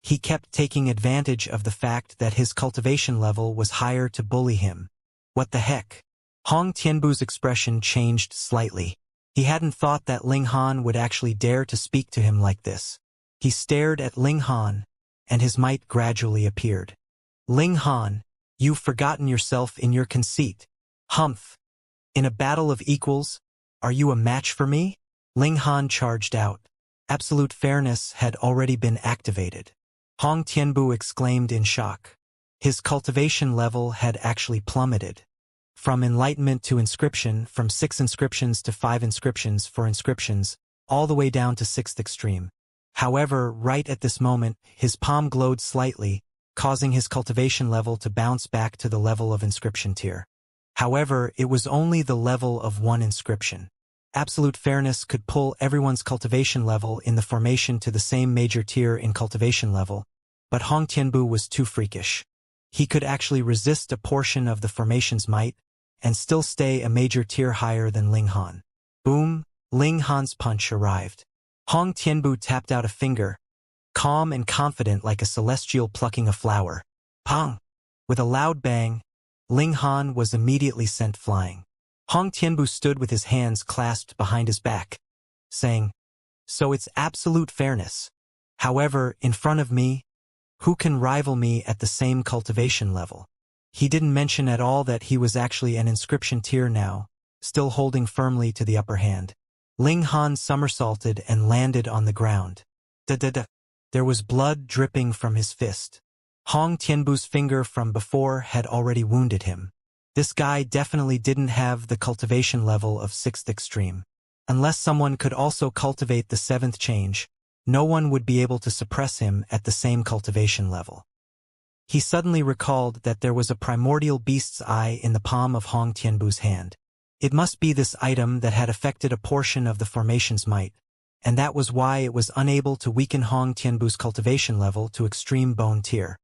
He kept taking advantage of the fact that his cultivation level was higher to bully him. What the heck? Hong Tianbu's expression changed slightly. He hadn't thought that Ling Han would actually dare to speak to him like this. He stared at Ling Han, and his might gradually appeared. Ling Han, you've forgotten yourself in your conceit. Humph. In a battle of equals, are you a match for me? Ling Han charged out. Absolute fairness had already been activated. Hong Tianbu exclaimed in shock. His cultivation level had actually plummeted. From enlightenment to inscription, from 6 inscriptions to 5 inscriptions for inscriptions, all the way down to 6th extreme. However, right at this moment, his palm glowed slightly, causing his cultivation level to bounce back to the level of inscription tier. However, it was only the level of 1 inscription. Absolute fairness could pull everyone's cultivation level in the formation to the same major tier in cultivation level, but Hong Tianbu was too freakish. He could actually resist a portion of the formation's might, and still stay a major tier higher than Ling Han. Boom! Ling Han's punch arrived. Hong Tianbu tapped out a finger, calm and confident like a celestial plucking a flower. Pong! With a loud bang, Ling Han was immediately sent flying. Hong Tianbu stood with his hands clasped behind his back, saying, "So it's absolute fairness. However, in front of me, who can rival me at the same cultivation level?" He didn't mention at all that he was actually an inscription tier now, still holding firmly to the upper hand. Ling Han somersaulted and landed on the ground. Da-da-da. There was blood dripping from his fist. Hong Tianbu's finger from before had already wounded him. This guy definitely didn't have the cultivation level of 6th extreme. Unless someone could also cultivate the 7th change, no one would be able to suppress him at the same cultivation level. He suddenly recalled that there was a primordial beast's eye in the palm of Hong Tianbu's hand. It must be this item that had affected a portion of the formation's might, and that was why it was unable to weaken Hong Tianbu's cultivation level to extreme bone tier.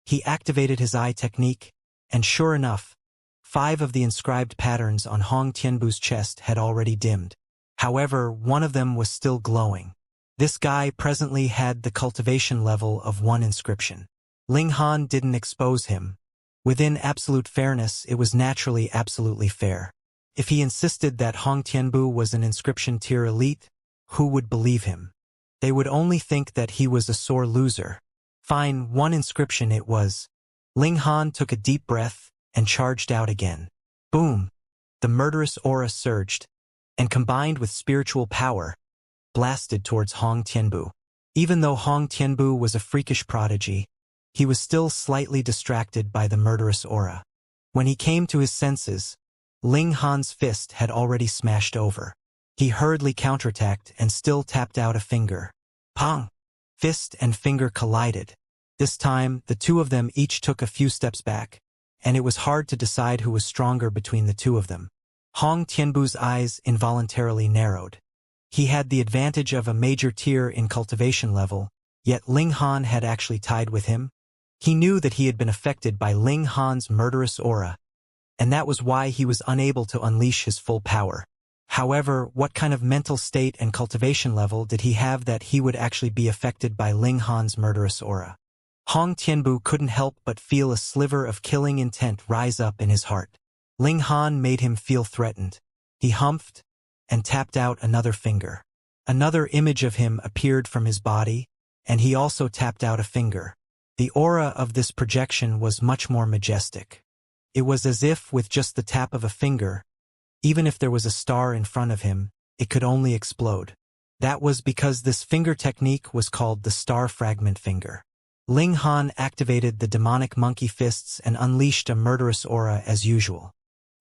He activated his eye technique, and sure enough, 5 of the inscribed patterns on Hong Tianbu's chest had already dimmed. However, one of them was still glowing. This guy presently had the cultivation level of 1 inscription. Ling Han didn't expose him. Within absolute fairness, it was naturally absolutely fair. If he insisted that Hong Tianbu was an inscription tier elite, who would believe him? They would only think that he was a sore loser. Fine, 1 inscription it was. Ling Han took a deep breath and charged out again. Boom! The murderous aura surged, and combined with spiritual power, blasted towards Hong Tianbu. Even though Hong Tianbu was a freakish prodigy, he was still slightly distracted by the murderous aura. When he came to his senses, Ling Han's fist had already smashed over. He hurriedly counterattacked and still tapped out a finger. Pong! Fist and finger collided. This time, the two of them each took a few steps back, and it was hard to decide who was stronger between the two of them. Hong Tianbu's eyes involuntarily narrowed. He had the advantage of a major tier in cultivation level, yet Ling Han had actually tied with him. He knew that he had been affected by Ling Han's murderous aura, and that was why he was unable to unleash his full power. However, what kind of mental state and cultivation level did he have that he would actually be affected by Ling Han's murderous aura? Hong Tianbu couldn't help but feel a sliver of killing intent rise up in his heart. Ling Han made him feel threatened. He humphed and tapped out another finger. Another image of him appeared from his body, and he also tapped out a finger. The aura of this projection was much more majestic. It was as if with just the tap of a finger, even if there was a star in front of him, it could only explode. That was because this finger technique was called the star fragment finger. Ling Han activated the demonic monkey fists and unleashed a murderous aura as usual.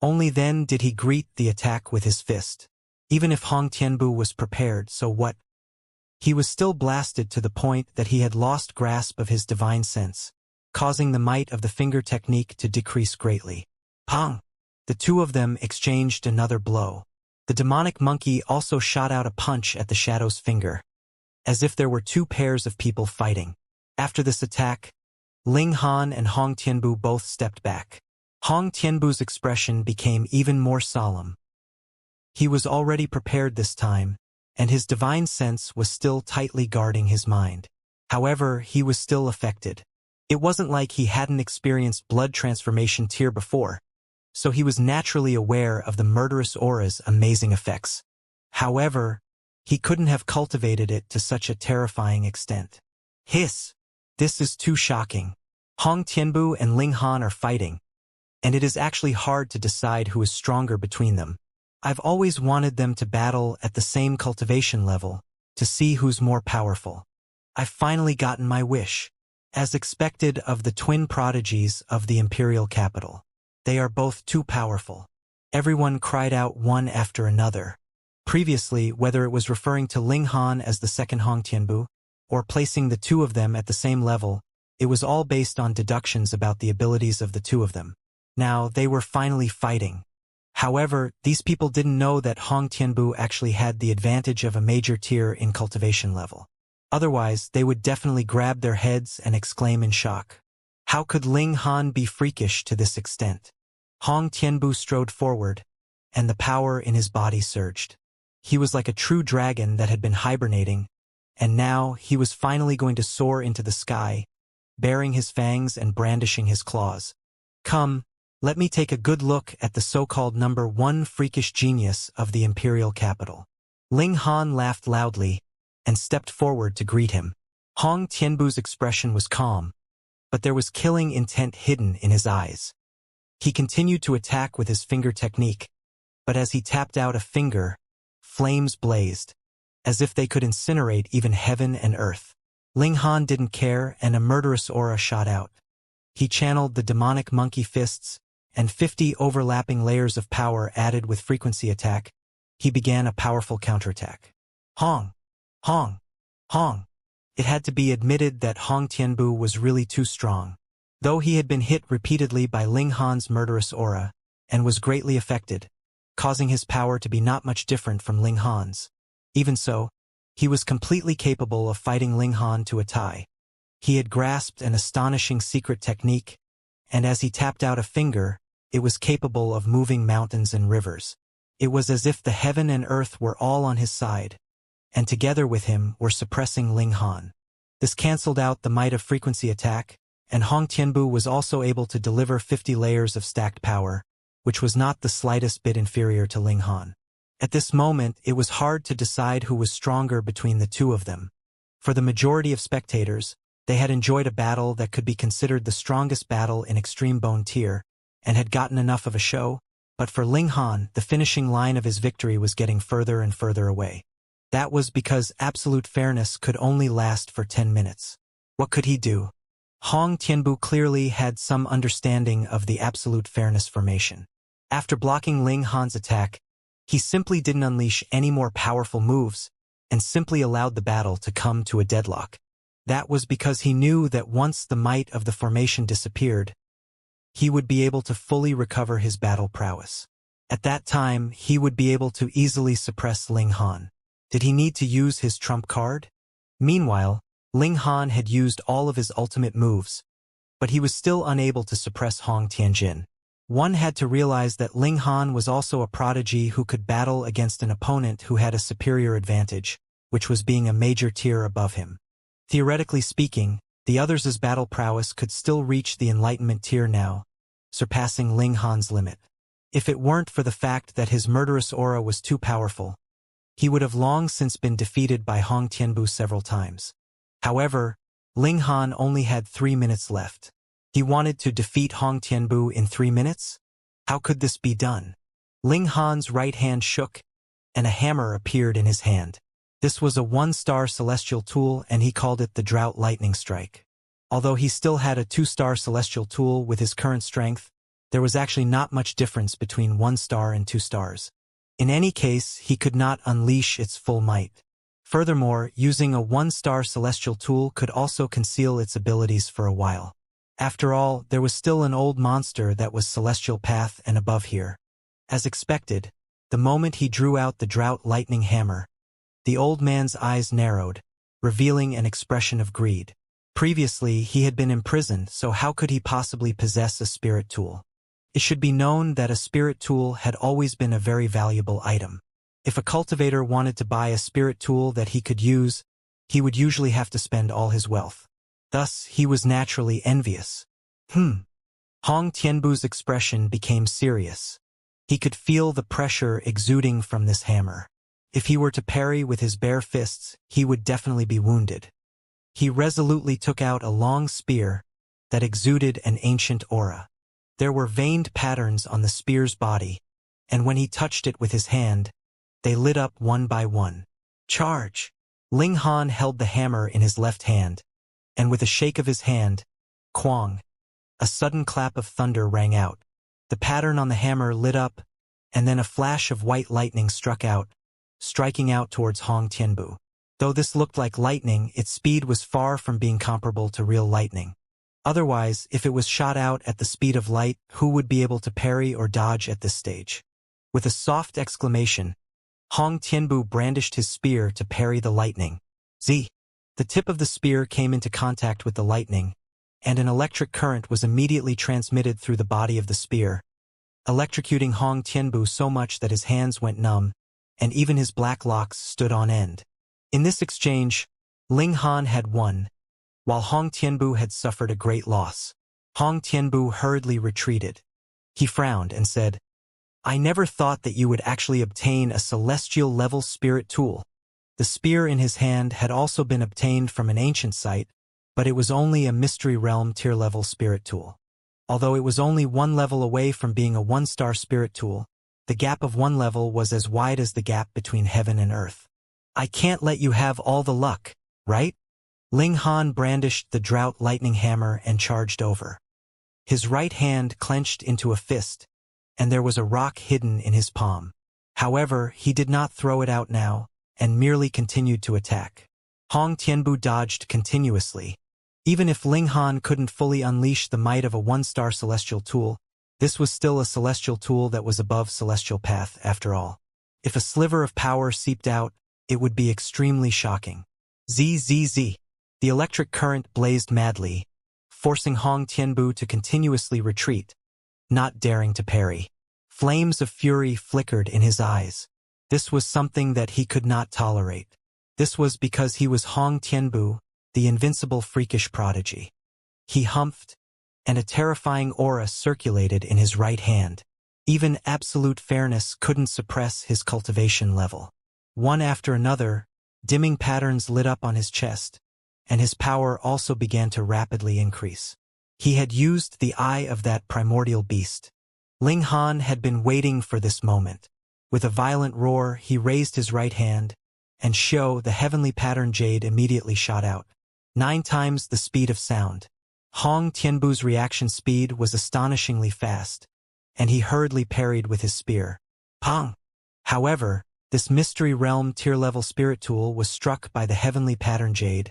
Only then did he greet the attack with his fist. Even if Hong Tianbu was prepared, so what? He was still blasted to the point that he had lost grasp of his divine sense, causing the might of the finger technique to decrease greatly. Pong! The two of them exchanged another blow. The demonic monkey also shot out a punch at the shadow's finger, as if there were 2 pairs of people fighting. After this attack, Ling Han and Hong Tianbu both stepped back. Hong Tianbu's expression became even more solemn. He was already prepared this time, and his divine sense was still tightly guarding his mind. However, he was still affected. It wasn't like he hadn't experienced blood transformation tier before, so he was naturally aware of the murderous aura's amazing effects. However, he couldn't have cultivated it to such a terrifying extent. Hiss! This is too shocking. Hong Tianbu and Ling Han are fighting, and it is actually hard to decide who is stronger between them. I've always wanted them to battle at the same cultivation level, to see who's more powerful. I've finally gotten my wish. As expected of the twin prodigies of the imperial capital. They are both too powerful. Everyone cried out one after another. Previously, whether it was referring to Ling Han as the second Hong Tianbu, or placing the two of them at the same level, it was all based on deductions about the abilities of the two of them. Now, they were finally fighting. However, these people didn't know that Hong Tianbu actually had the advantage of a major tier in cultivation level. Otherwise, they would definitely grab their heads and exclaim in shock. How could Ling Han be freakish to this extent? Hong Tianbu strode forward, and the power in his body surged. He was like a true dragon that had been hibernating, and now he was finally going to soar into the sky, baring his fangs and brandishing his claws. Come, let me take a good look at the so-called number 1 freakish genius of the imperial capital. Ling Han laughed loudly and stepped forward to greet him. Hong Tianbu's expression was calm, but there was killing intent hidden in his eyes. He continued to attack with his finger technique, but as he tapped out a finger, flames blazed, as if they could incinerate even heaven and earth. Ling Han didn't care, and a murderous aura shot out. He channeled the demonic monkey fists, and 50 overlapping layers of power added with frequency attack. He began a powerful counterattack. Hong! Hong! Hong! It had to be admitted that Hong Tianbu was really too strong. Though he had been hit repeatedly by Ling Han's murderous aura, and was greatly affected, causing his power to be not much different from Ling Han's. Even so, he was completely capable of fighting Ling Han to a tie. He had grasped an astonishing secret technique, and as he tapped out a finger, it was capable of moving mountains and rivers. It was as if the heaven and earth were all on his side, and together with him were suppressing Ling Han. This cancelled out the might of frequency attack, and Hong Tianbu was also able to deliver 50 layers of stacked power, which was not the slightest bit inferior to Ling Han. At this moment, it was hard to decide who was stronger between the two of them. For the majority of spectators, they had enjoyed a battle that could be considered the strongest battle in Extreme Bone Tier, and had gotten enough of a show, but for Ling Han, the finishing line of his victory was getting further and further away. That was because absolute fairness could only last for 10 minutes. What could he do? Hong Tianbu clearly had some understanding of the absolute fairness formation. After blocking Ling Han's attack, he simply didn't unleash any more powerful moves, and simply allowed the battle to come to a deadlock. That was because he knew that once the might of the formation disappeared, he would be able to fully recover his battle prowess. At that time, he would be able to easily suppress Ling Han. Did he need to use his trump card? Meanwhile, Ling Han had used all of his ultimate moves, but he was still unable to suppress Hong Tianjin. One had to realize that Ling Han was also a prodigy who could battle against an opponent who had a superior advantage, which was being a major tier above him. Theoretically speaking, the others' battle prowess could still reach the Enlightenment tier now, surpassing Ling Han's limit. If it weren't for the fact that his murderous aura was too powerful, he would have long since been defeated by Hong Tianbu several times. However, Ling Han only had 3 minutes left. He wanted to defeat Hong Tianbu in 3 minutes? How could this be done? Ling Han's right hand shook, and a hammer appeared in his hand. This was a 1-star celestial tool, and he called it the Drought Lightning Strike. Although he still had a 2-star celestial tool with his current strength, there was actually not much difference between 1 star and 2 stars. In any case, he could not unleash its full might. Furthermore, using a 1-star celestial tool could also conceal its abilities for a while. After all, there was still an old monster that was celestial path and above here. As expected, the moment he drew out the Drought Lightning Hammer, the old man's eyes narrowed, revealing an expression of greed. Previously, he had been imprisoned, so how could he possibly possess a spirit tool? It should be known that a spirit tool had always been a very valuable item. If a cultivator wanted to buy a spirit tool that he could use, he would usually have to spend all his wealth. Thus, he was naturally envious. Hong Tianbu's expression became serious. He could feel the pressure exuding from this hammer. If he were to parry with his bare fists, he would definitely be wounded. He resolutely took out a long spear that exuded an ancient aura. There were veined patterns on the spear's body, and when he touched it with his hand, they lit up one by one. Charge! Ling Han held the hammer in his left hand, and with a shake of his hand, Quang! A sudden clap of thunder rang out. The pattern on the hammer lit up, and then a flash of white lightning struck out, striking out towards Hong Tianbu. Though this looked like lightning, its speed was far from being comparable to real lightning. Otherwise, if it was shot out at the speed of light, who would be able to parry or dodge at this stage? With a soft exclamation, Hong Tianbu brandished his spear to parry the lightning. Z! The tip of the spear came into contact with the lightning, and an electric current was immediately transmitted through the body of the spear, electrocuting Hong Tianbu so much that his hands went numb, and even his black locks stood on end. In this exchange, Ling Han had won, while Hong Tianbu had suffered a great loss. Hong Tianbu hurriedly retreated. He frowned and said, "I never thought that you would actually obtain a celestial-level spirit tool." The spear in his hand had also been obtained from an ancient site, but it was only a Mystery Realm tier-level spirit tool. Although it was only 1 level away from being a 1-star spirit tool, the gap of 1 level was as wide as the gap between heaven and earth. "I can't let you have all the luck, right?" Ling Han brandished the drought lightning hammer and charged over. His right hand clenched into a fist, and there was a rock hidden in his palm. However, he did not throw it out now, and merely continued to attack. Hong Tianbu dodged continuously. Even if Ling Han couldn't fully unleash the might of a one-star celestial tool, this was still a celestial tool that was above celestial path after all. If a sliver of power seeped out, it would be extremely shocking. Zzz. The electric current blazed madly, forcing Hong Tianbu to continuously retreat, not daring to parry. Flames of fury flickered in his eyes. This was something that he could not tolerate. This was because he was Hong Tianbu, the invincible freakish prodigy. He humphed, and a terrifying aura circulated in his right hand. Even absolute fairness couldn't suppress his cultivation level. One after another, dimming patterns lit up on his chest, and his power also began to rapidly increase. He had used the eye of that primordial beast. Ling Han had been waiting for this moment. With a violent roar, he raised his right hand, and the heavenly pattern jade immediately shot out. 9 times the speed of sound. Hong Tianbu's reaction speed was astonishingly fast, and he hurriedly parried with his spear. Pong! However, this mystery realm tier-level spirit tool was struck by the heavenly pattern jade,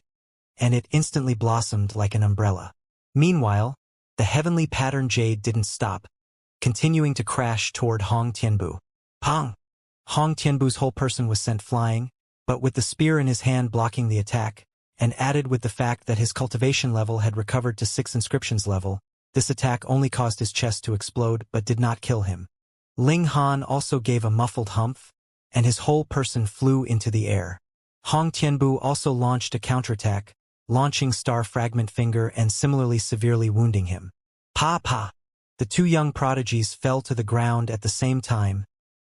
and it instantly blossomed like an umbrella. Meanwhile, the heavenly pattern jade didn't stop, continuing to crash toward Hong Tianbu. Pong! Hong Tianbu's whole person was sent flying, but with the spear in his hand blocking the attack, and added with the fact that his cultivation level had recovered to 6 inscriptions level, this attack only caused his chest to explode but did not kill him. Ling Han also gave a muffled humph, and his whole person flew into the air. Hong Tianbu also launched a counterattack, launching Star Fragment Finger and similarly severely wounding him. Pa! The 2 young prodigies fell to the ground at the same time,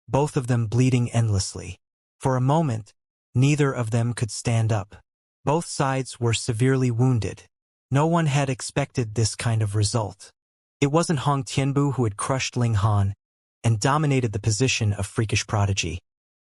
both of them bleeding endlessly. For a moment, neither of them could stand up. Both sides were severely wounded. No one had expected this kind of result. It wasn't Hong Tianbu who had crushed Ling Han and dominated the position of freakish prodigy.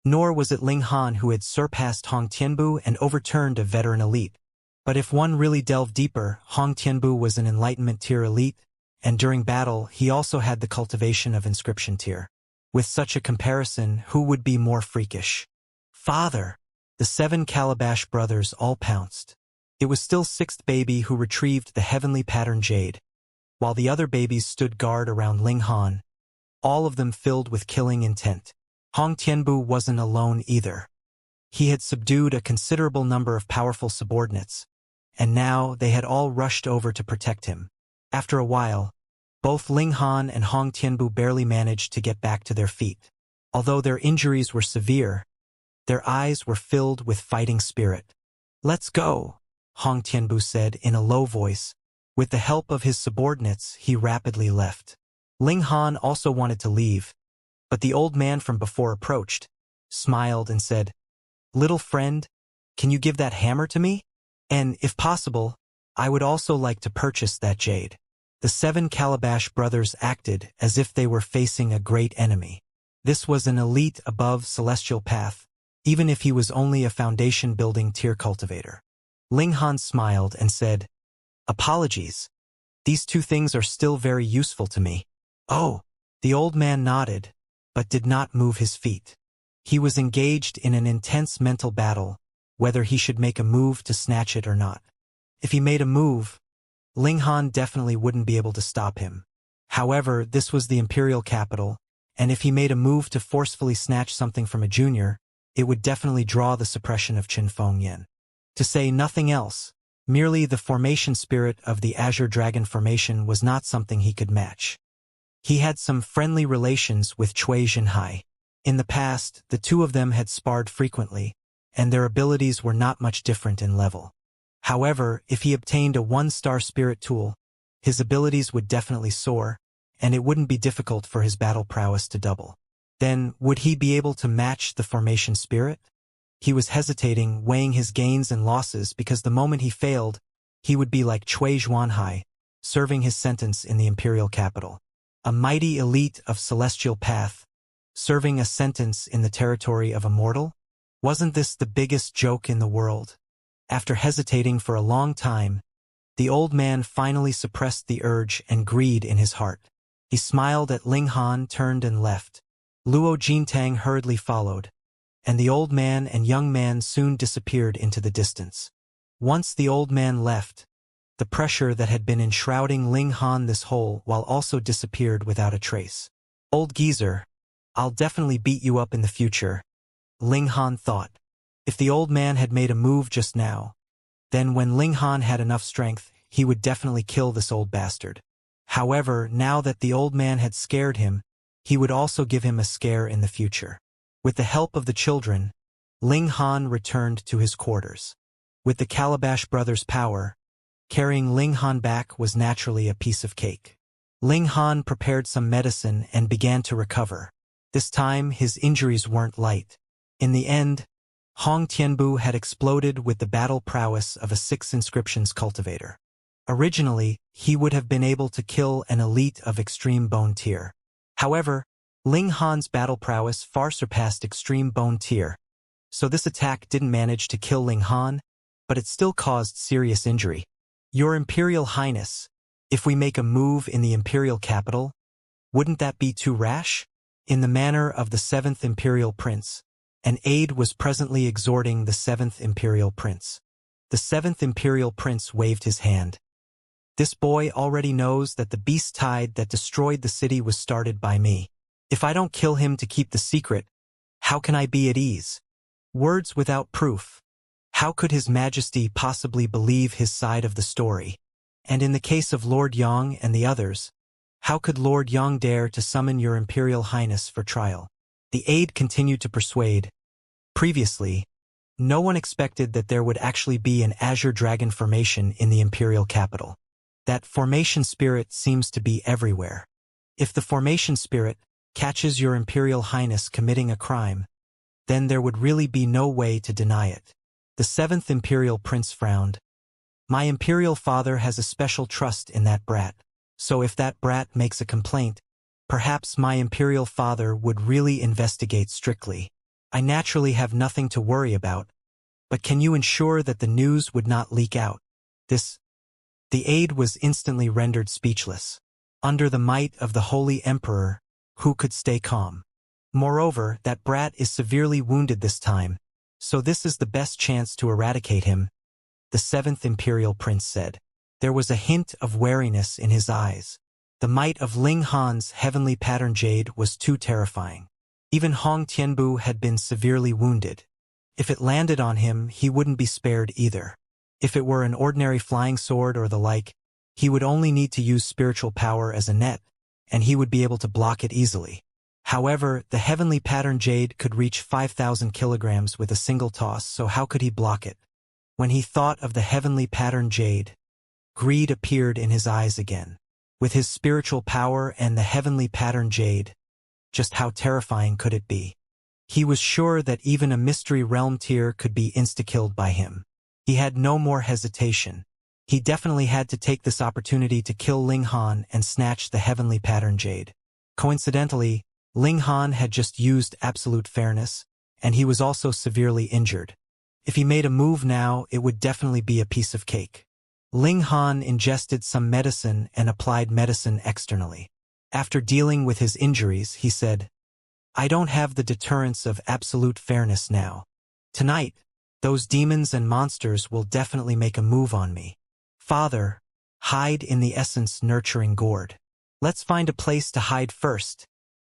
Nor was it Ling Han who had surpassed Hong Tianbu and overturned a veteran elite. But if one really delved deeper, Hong Tianbu was an enlightenment tier elite, and during battle he also had the cultivation of inscription tier. With such a comparison, who would be more freakish? Father! The 7 Calabash brothers all pounced. It was still 6th baby who retrieved the heavenly pattern jade, while the other babies stood guard around Ling Han, all of them filled with killing intent. Hong Tianbu wasn't alone either. He had subdued a considerable number of powerful subordinates, and now they had all rushed over to protect him. After a while, both Ling Han and Hong Tianbu barely managed to get back to their feet. Although their injuries were severe, their eyes were filled with fighting spirit. "Let's go," Hong Tianbu said in a low voice. With the help of his subordinates, he rapidly left. Ling Han also wanted to leave, but the old man from before approached, smiled and said, "Little friend, can you give that hammer to me? And, if possible, I would also like to purchase that jade." The 7 Calabash brothers acted as if they were facing a great enemy. This was an elite above celestial path, even if he was only a foundation-building tier cultivator. Ling Han smiled and said, "Apologies. These 2 things are still very useful to me." "Oh." The old man nodded, but did not move his feet. He was engaged in an intense mental battle, whether he should make a move to snatch it or not. If he made a move, Ling Han definitely wouldn't be able to stop him. However, this was the imperial capital, and if he made a move to forcefully snatch something from a junior, it would definitely draw the suppression of Qin Fengyan. To say nothing else, merely the formation spirit of the Azure Dragon formation was not something he could match. He had some friendly relations with Cui Jinhai. In the past, the 2 of them had sparred frequently, and their abilities were not much different in level. However, if he obtained a 1-star spirit tool, his abilities would definitely soar, and it wouldn't be difficult for his battle prowess to double. Then, would he be able to match the formation spirit? He was hesitating, weighing his gains and losses because the moment he failed, he would be like Cui Zhuanhai, serving his sentence in the imperial capital. A mighty elite of celestial path, serving a sentence in the territory of Immortal? Wasn't this the biggest joke in the world? After hesitating for a long time, the old man finally suppressed the urge and greed in his heart. He smiled at Ling Han, turned and left. Luo Jintang hurriedly followed, and the old man and young man soon disappeared into the distance. Once the old man left, the pressure that had been enshrouding Ling Han this whole while also disappeared without a trace. Old geezer, I'll definitely beat you up in the future, Ling Han thought. If the old man had made a move just now, then when Ling Han had enough strength, he would definitely kill this old bastard. However, now that the old man had scared him, he would also give him a scare in the future. With the help of the children, Ling Han returned to his quarters. With the Calabash brothers' power, carrying Ling Han back was naturally a piece of cake. Ling Han prepared some medicine and began to recover. This time, his injuries weren't light. In the end, Hong Tianbu had exploded with the battle prowess of a 6 inscriptions cultivator. Originally, he would have been able to kill an elite of extreme bone tier. However, Ling Han's battle prowess far surpassed extreme bone tier, so this attack didn't manage to kill Ling Han, but it still caused serious injury. Your Imperial Highness, if we make a move in the Imperial capital, wouldn't that be too rash? In the manner of the 7th Imperial Prince, an aide was presently exhorting the 7th Imperial Prince. The 7th Imperial Prince waved his hand. This boy already knows that the beast tide that destroyed the city was started by me. If I don't kill him to keep the secret, how can I be at ease? Words without proof. How could His Majesty possibly believe his side of the story? And in the case of Lord Yang and the others, how could Lord Yang dare to summon your Imperial Highness for trial? The aide continued to persuade. Previously, no one expected that there would actually be an Azure Dragon formation in the Imperial capital. That formation spirit seems to be everywhere. If the formation spirit catches your Imperial Highness committing a crime, then there would really be no way to deny it. The 7th Imperial Prince frowned. My Imperial Father has a special trust in that brat, so if that brat makes a complaint, perhaps my Imperial Father would really investigate strictly. I naturally have nothing to worry about, but can you ensure that the news would not leak out? The aide was instantly rendered speechless. Under the might of the Holy Emperor, who could stay calm? Moreover, that brat is severely wounded this time, so this is the best chance to eradicate him, the 7th Imperial Prince said. There was a hint of wariness in his eyes. The might of Ling Han's heavenly pattern jade was too terrifying. Even Hong Tianbu had been severely wounded. If it landed on him, he wouldn't be spared either. If it were an ordinary flying sword or the like, he would only need to use spiritual power as a net, and he would be able to block it easily. However, the heavenly pattern jade could reach 5,000 kilograms with a single toss, so how could he block it? When he thought of the heavenly pattern jade, greed appeared in his eyes again. With his spiritual power and the heavenly pattern jade, just how terrifying could it be? He was sure that even a mystery realm tier could be insta-killed by him. He had no more hesitation. He definitely had to take this opportunity to kill Ling Han and snatch the heavenly pattern jade. Coincidentally, Ling Han had just used absolute fairness, and he was also severely injured. If he made a move now, it would definitely be a piece of cake. Ling Han ingested some medicine and applied medicine externally. After dealing with his injuries, he said, I don't have the deterrence of absolute fairness now. Tonight, those demons and monsters will definitely make a move on me. Father, hide in the essence nurturing gourd. Let's find a place to hide first,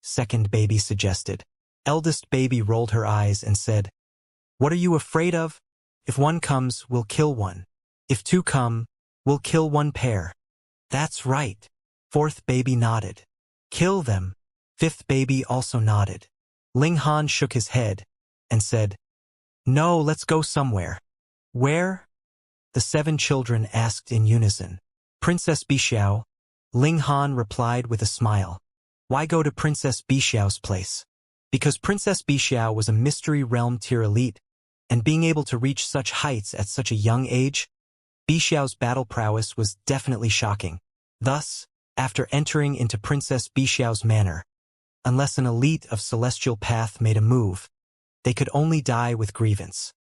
second baby suggested. Eldest baby rolled her eyes and said, What are you afraid of? If one comes, we'll kill one. If two come, we'll kill one pair. That's right. Fourth baby nodded. Kill them. Fifth baby also nodded. Ling Han shook his head and said, No, let's go somewhere. Where? The 7 children asked in unison. Princess Bixiao, Ling Han replied with a smile. Why go to Princess Bixiao's place? Because Princess Bixiao was a mystery realm tier elite, and being able to reach such heights at such a young age, Bixiao's battle prowess was definitely shocking. Thus, after entering into Princess Bixiao's manor, unless an elite of Celestial Path made a move, they could only die with grievance.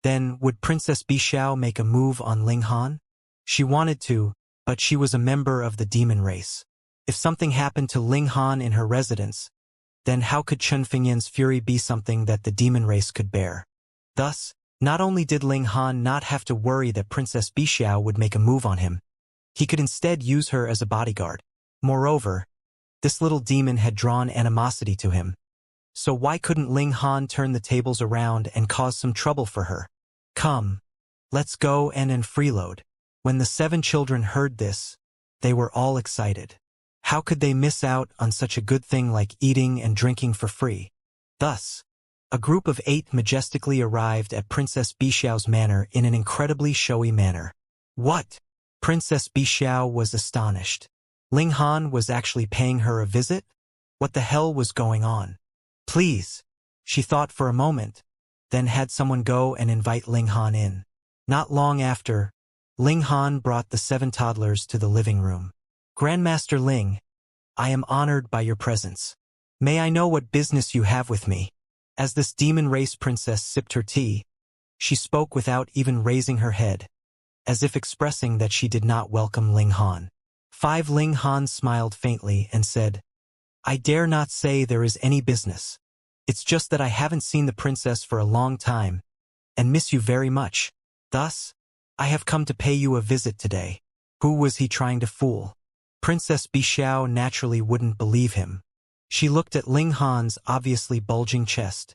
Then, would Princess Bixiao make a move on Ling Han? She wanted to, but she was a member of the demon race. If something happened to Ling Han in her residence, then how could Chen Fingyan's fury be something that the demon race could bear? Thus, not only did Ling Han not have to worry that Princess Bixiao would make a move on him, he could instead use her as a bodyguard. Moreover, this little demon had drawn animosity to him. So why couldn't Ling Han turn the tables around and cause some trouble for her? Come, let's go and freeload. When the 7 children heard this, they were all excited. How could they miss out on such a good thing like eating and drinking for free? Thus, a group of 8 majestically arrived at Princess Bixiao's manor in an incredibly showy manner. What? Princess Bixiao was astonished. Ling Han was actually paying her a visit? What the hell was going on? Please, she thought for a moment, then had someone go and invite Ling Han in. Not long after, Ling Han brought the 7 toddlers to the living room. Grandmaster Ling, I am honored by your presence. May I know what business you have with me? As this demon race princess sipped her tea, she spoke without even raising her head, as if expressing that she did not welcome Ling Han. Ling Han smiled faintly and said, I dare not say there is any business. It's just that I haven't seen the princess for a long time, and miss you very much. Thus, I have come to pay you a visit today. Who was he trying to fool? Princess Bixiao naturally wouldn't believe him. She looked at Ling Han's obviously bulging chest,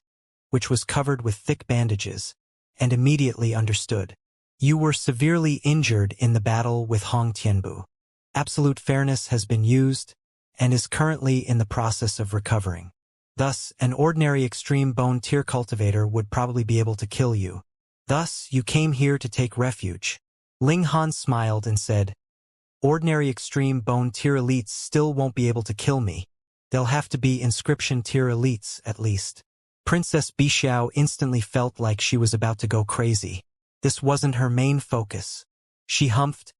which was covered with thick bandages, and immediately understood. You were severely injured in the battle with Hong Tianbu. Absolute fairness has been used, and is currently in the process of recovering. Thus, an ordinary extreme bone tier cultivator would probably be able to kill you. Thus, you came here to take refuge. Ling Han smiled and said, Ordinary extreme bone tier elites still won't be able to kill me. They'll have to be inscription tier elites at least. Princess Bixiao instantly felt like she was about to go crazy. This wasn't her main focus. She humphed.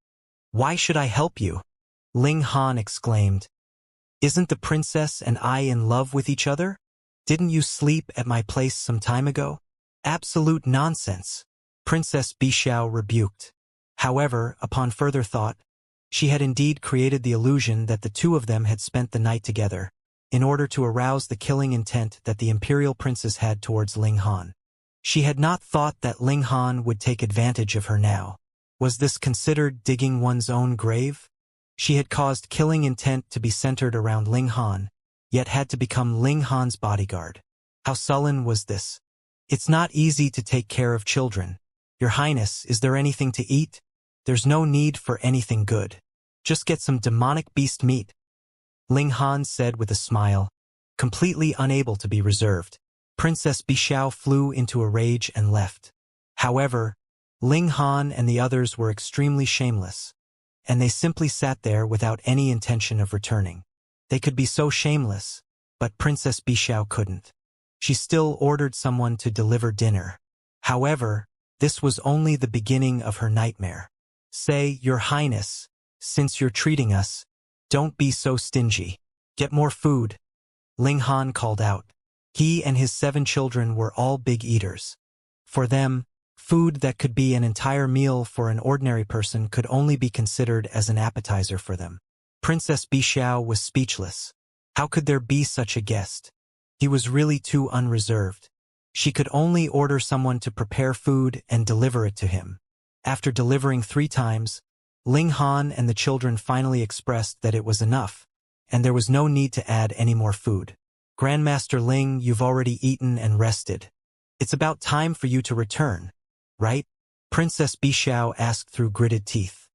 Why should I help you? Ling Han exclaimed. Isn't the princess and I in love with each other? Didn't you sleep at my place some time ago? Absolute nonsense. Princess Bixiao rebuked. However, upon further thought, she had indeed created the illusion that the 2 of them had spent the night together, in order to arouse the killing intent that the imperial princess had towards Ling Han. She had not thought that Ling Han would take advantage of her now. Was this considered digging one's own grave? She had caused killing intent to be centered around Ling Han, yet had to become Ling Han's bodyguard. How sullen was this? It's not easy to take care of children. Your Highness, is there anything to eat? There's no need for anything good. Just get some demonic beast meat. Ling Han said with a smile, completely unable to be reserved. Princess Bixiao flew into a rage and left. However, Ling Han and the others were extremely shameless, and they simply sat there without any intention of returning. They could be so shameless, but Princess Bixiao couldn't. She still ordered someone to deliver dinner. However, this was only the beginning of her nightmare. Say, Your Highness, since you're treating us, don't be so stingy. Get more food. Ling Han called out. He and his 7 children were all big eaters. For them, food that could be an entire meal for an ordinary person could only be considered as an appetizer for them. Princess Bixiao was speechless. How could there be such a guest? He was really too unreserved. She could only order someone to prepare food and deliver it to him. After delivering 3 times, Ling Han and the children finally expressed that it was enough, and there was no need to add any more food. Grandmaster Ling, you've already eaten and rested. It's about time for you to return, right? Princess Bixiao asked through gritted teeth.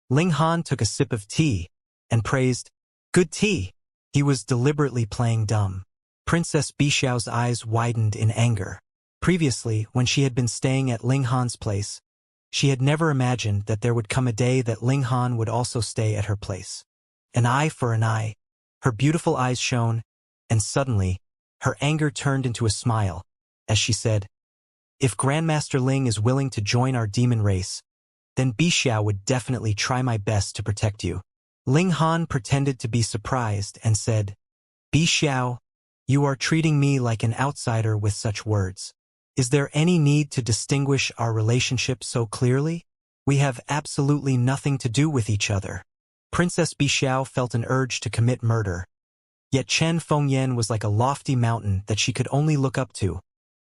Ling Han took a sip of tea and praised, Good tea. He was deliberately playing dumb. Princess Bixiao's eyes widened in anger. Previously, when she had been staying at Ling Han's place, she had never imagined that there would come a day that Ling Han would also stay at her place. An eye for an eye. Her beautiful eyes shone, and suddenly, her anger turned into a smile, as she said, If Grandmaster Ling is willing to join our demon race, then Bixiao would definitely try my best to protect you. Ling Han pretended to be surprised and said, Bixiao, you are treating me like an outsider with such words. Is there any need to distinguish our relationship so clearly? We have absolutely nothing to do with each other. Princess Bixiao felt an urge to commit murder. Yet Chen Fengyan was like a lofty mountain that she could only look up to,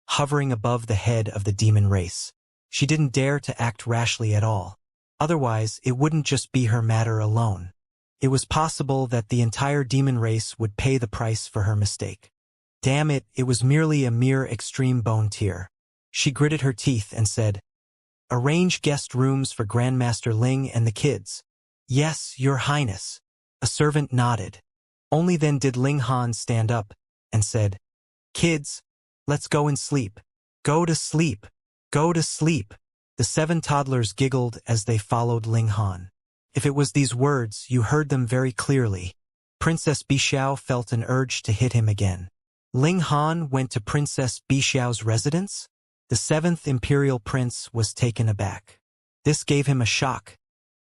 hovering above the head of the demon race. She didn't dare to act rashly at all. Otherwise, it wouldn't just be her matter alone. It was possible that the entire demon race would pay the price for her mistake. Damn it, it was merely a mere extreme bone tear. She gritted her teeth and said, "Arrange guest rooms for Grandmaster Ling and the kids." "Yes, Your Highness." A servant nodded. Only then did Ling Han stand up and said, "Kids, let's go and sleep. Go to sleep. Go to sleep." The 7 toddlers giggled as they followed Ling Han. If it was these words, you heard them very clearly. Princess Bixiao felt an urge to hit him again. Ling Han went to Princess Bixiao's residence? The 7th Imperial Prince was taken aback. This gave him a shock,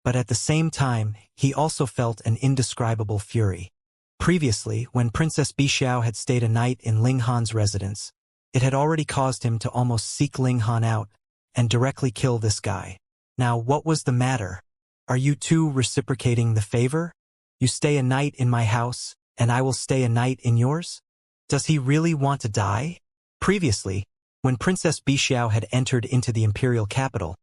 but at the same time, he also felt an indescribable fury. Previously, when Princess Bixiao had stayed a night in Ling Han's residence, it had already caused him to almost seek Ling Han out and directly kill this guy. Now, what was the matter? Are you two reciprocating the favor? You stay a night in my house, and I will stay a night in yours? Does he really want to die? Previously, when Princess Bixiao had entered into the imperial capital,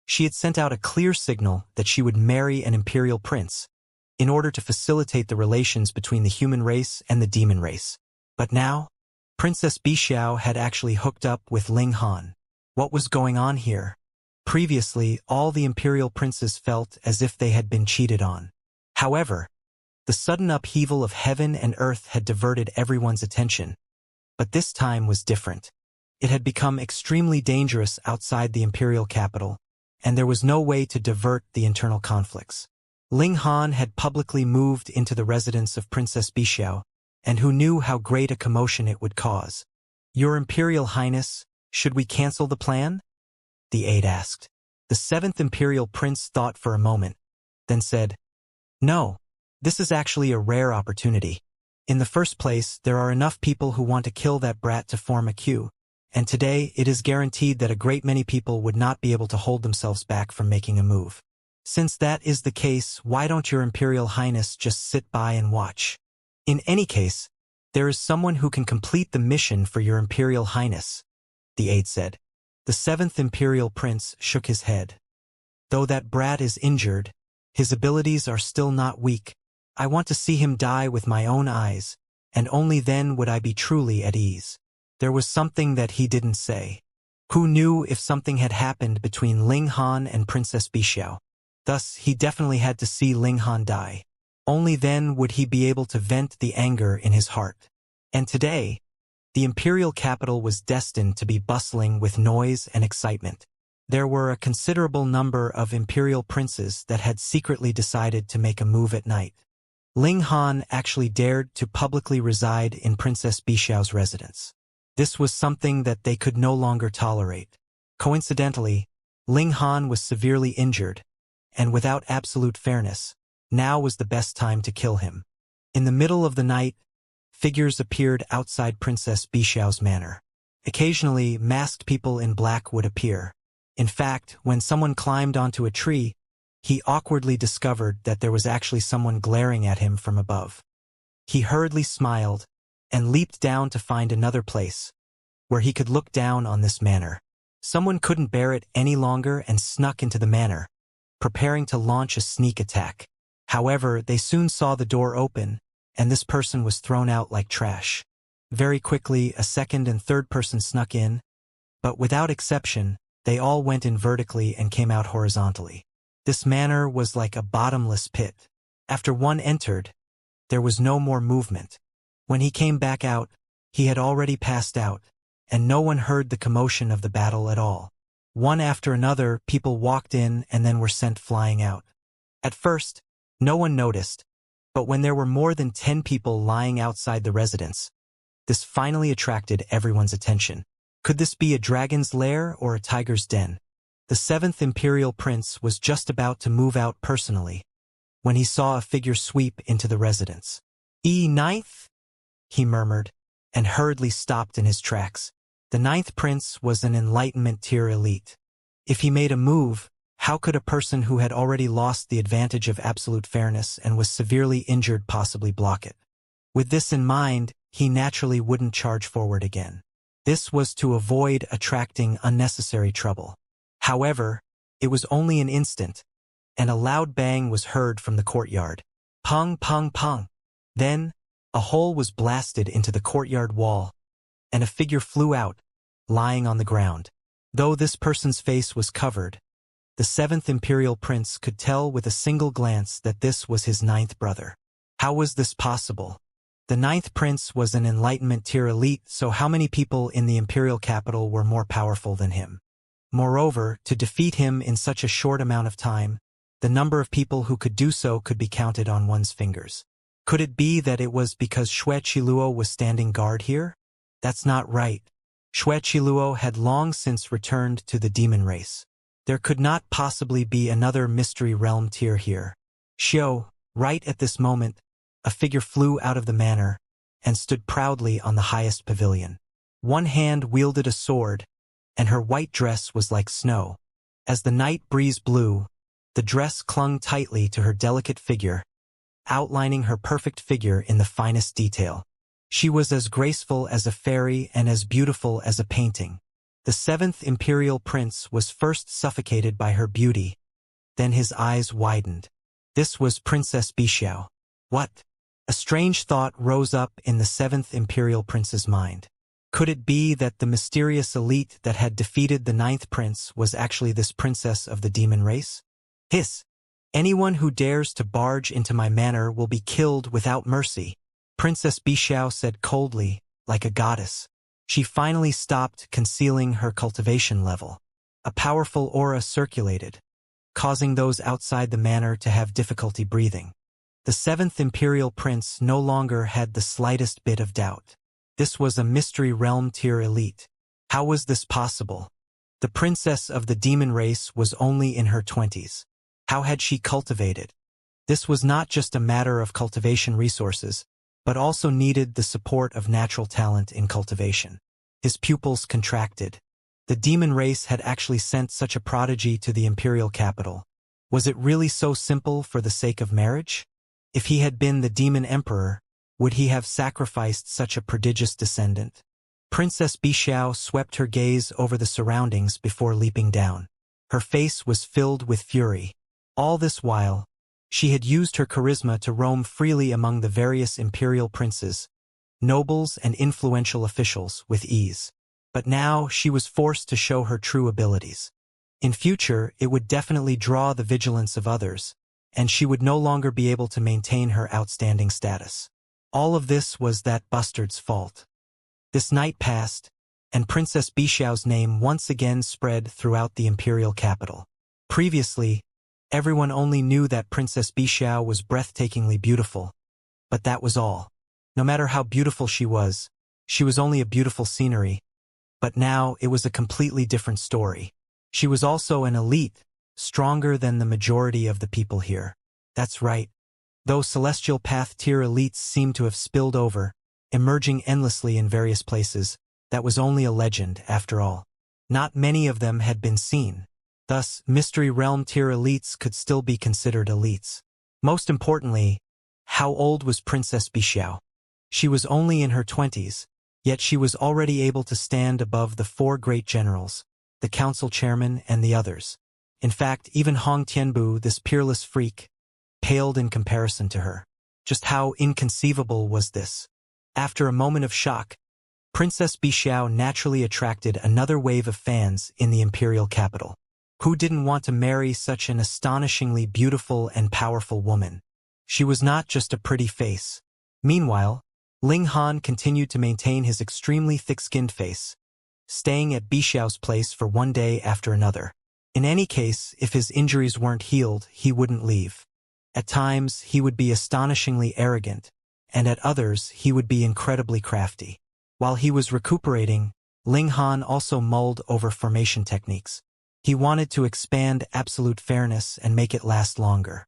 she had sent out a clear signal that she would marry an imperial prince, in order to facilitate the relations between the human race and the demon race. But now, Princess Bixiao had actually hooked up with Ling Han. What was going on here? Previously, all the imperial princes felt as if they had been cheated on. However, the sudden upheaval of heaven and earth had diverted everyone's attention. But this time was different. It had become extremely dangerous outside the imperial capital, and there was no way to divert the internal conflicts. Ling Han had publicly moved into the residence of Princess Bixiao, and who knew how great a commotion it would cause. "Your Imperial Highness, should we cancel the plan?" the aide asked. The 7th Imperial Prince thought for a moment, then said, "No, this is actually a rare opportunity. In the first place, there are enough people who want to kill that brat to form a queue, and today it is guaranteed that a great many people would not be able to hold themselves back from making a move. Since that is the case, why don't your Imperial Highness just sit by and watch? In any case, there is someone who can complete the mission for your Imperial Highness," the aide said. The 7th Imperial Prince shook his head. "Though that brat is injured, his abilities are still not weak. I want to see him die with my own eyes, and only then would I be truly at ease." There was something that he didn't say. Who knew if something had happened between Ling Han and Princess Bixiao? Thus, he definitely had to see Ling Han die. Only then would he be able to vent the anger in his heart. And today, the imperial capital was destined to be bustling with noise and excitement. There were a considerable number of imperial princes that had secretly decided to make a move at night. Ling Han actually dared to publicly reside in Princess Bixiao's residence. This was something that they could no longer tolerate. Coincidentally, Ling Han was severely injured, and without absolute fairness, now was the best time to kill him. In the middle of the night, figures appeared outside Princess Bixiao's manor. Occasionally, masked people in black would appear. In fact, when someone climbed onto a tree, he awkwardly discovered that there was actually someone glaring at him from above. He hurriedly smiled and leaped down to find another place where he could look down on this manor. Someone couldn't bear it any longer and snuck into the manor, preparing to launch a sneak attack. However, they soon saw the door open, and this person was thrown out like trash. Very quickly, a second and third person snuck in, but without exception, they all went in vertically and came out horizontally. This manor was like a bottomless pit. After one entered, there was no more movement. When he came back out, he had already passed out, and no one heard the commotion of the battle at all. One after another, people walked in and then were sent flying out. At first, no one noticed, but when there were more than 10 people lying outside the residence, this finally attracted everyone's attention. Could this be a dragon's lair or a tiger's den? The 7th Imperial Prince was just about to move out personally, when he saw a figure sweep into the residence. "9th?" he murmured, and hurriedly stopped in his tracks. The ninth prince was an enlightenment tier elite. If he made a move, how could a person who had already lost the advantage of absolute fairness and was severely injured possibly block it? With this in mind, he naturally wouldn't charge forward again. This was to avoid attracting unnecessary trouble. However, it was only an instant, and a loud bang was heard from the courtyard. Pong, pong, pong. Then, a hole was blasted into the courtyard wall, and a figure flew out, lying on the ground. Though this person's face was covered, the seventh imperial prince could tell with a single glance that this was his ninth brother. How was this possible? The ninth prince was an enlightenment tier elite, so how many people in the imperial capital were more powerful than him? Moreover, to defeat him in such a short amount of time, the number of people who could do so could be counted on one's fingers. Could it be that it was because Xue Qiluo was standing guard here? That's not right. Xue Qiluo had long since returned to the demon race. There could not possibly be another mystery realm tier here. Xiao, right at this moment, a figure flew out of the manor and stood proudly on the highest pavilion. One hand wielded a sword, and her white dress was like snow. As the night breeze blew, the dress clung tightly to her delicate figure, outlining her perfect figure in the finest detail. She was as graceful as a fairy and as beautiful as a painting. The seventh imperial prince was first suffocated by her beauty, then his eyes widened. This was Princess Bixiao. What? A strange thought rose up in the seventh imperial prince's mind. Could it be that the mysterious elite that had defeated the ninth prince was actually this princess of the demon race? Hiss! Anyone who dares to barge into my manor will be killed without mercy, Princess Bixiao said coldly, like a goddess. She finally stopped concealing her cultivation level. A powerful aura circulated, causing those outside the manor to have difficulty breathing. The seventh imperial prince no longer had the slightest bit of doubt. This was a mystery realm tier elite. How was this possible? The princess of the demon race was only in her 20s. How had she cultivated? This was not just a matter of cultivation resources, but also needed the support of natural talent in cultivation. His pupils contracted. The demon race had actually sent such a prodigy to the imperial capital. Was it really so simple for the sake of marriage? If he had been the demon emperor, would he have sacrificed such a prodigious descendant? Princess Bixiao swept her gaze over the surroundings before leaping down. Her face was filled with fury. All this while, she had used her charisma to roam freely among the various imperial princes, nobles and influential officials with ease. But now she was forced to show her true abilities. In future, it would definitely draw the vigilance of others, and she would no longer be able to maintain her outstanding status. All of this was that bastard's fault. This night passed, and Princess Bixiao's name once again spread throughout the imperial capital. Previously, everyone only knew that Princess Bixiao was breathtakingly beautiful, but that was all. No matter how beautiful she was only a beautiful scenery. But now it was a completely different story. She was also an elite, stronger than the majority of the people here. That's right. Though celestial path tier elites seemed to have spilled over, emerging endlessly in various places, that was only a legend after all. Not many of them had been seen. Thus, mystery realm tier elites could still be considered elites. Most importantly, how old was Princess Bixiao? She was only in her 20s, yet she was already able to stand above the four great generals, the council chairman and the others. In fact, even Hong Tianbu, this peerless freak, paled in comparison to her. Just how inconceivable was this? After a moment of shock, Princess Bixiao naturally attracted another wave of fans in the imperial capital. Who didn't want to marry such an astonishingly beautiful and powerful woman? She was not just a pretty face. Meanwhile, Ling Han continued to maintain his extremely thick-skinned face, staying at Bixiao's place for one day after another. In any case, if his injuries weren't healed, he wouldn't leave. At times, he would be astonishingly arrogant, and at others, he would be incredibly crafty. While he was recuperating, Ling Han also mulled over formation techniques. He wanted to expand absolute fairness and make it last longer.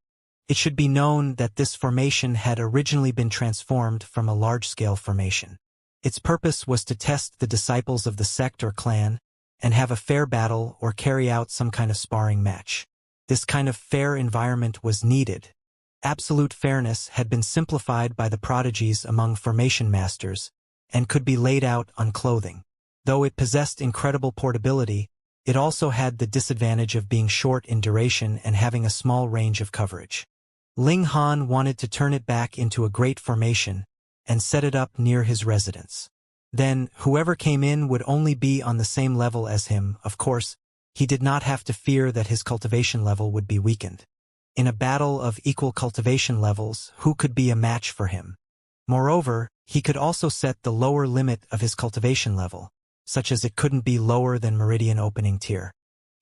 It should be known that this formation had originally been transformed from a large-scale formation. Its purpose was to test the disciples of the sect or clan, and have a fair battle or carry out some kind of sparring match. This kind of fair environment was needed. Absolute fairness had been simplified by the prodigies among formation masters, and could be laid out on clothing. Though it possessed incredible portability, it also had the disadvantage of being short in duration and having a small range of coverage. Ling Han wanted to turn it back into a great formation, and set it up near his residence. Then, whoever came in would only be on the same level as him. Of course, he did not have to fear that his cultivation level would be weakened. In a battle of equal cultivation levels, who could be a match for him? Moreover, he could also set the lower limit of his cultivation level, such as it couldn't be lower than Meridian Opening Tier.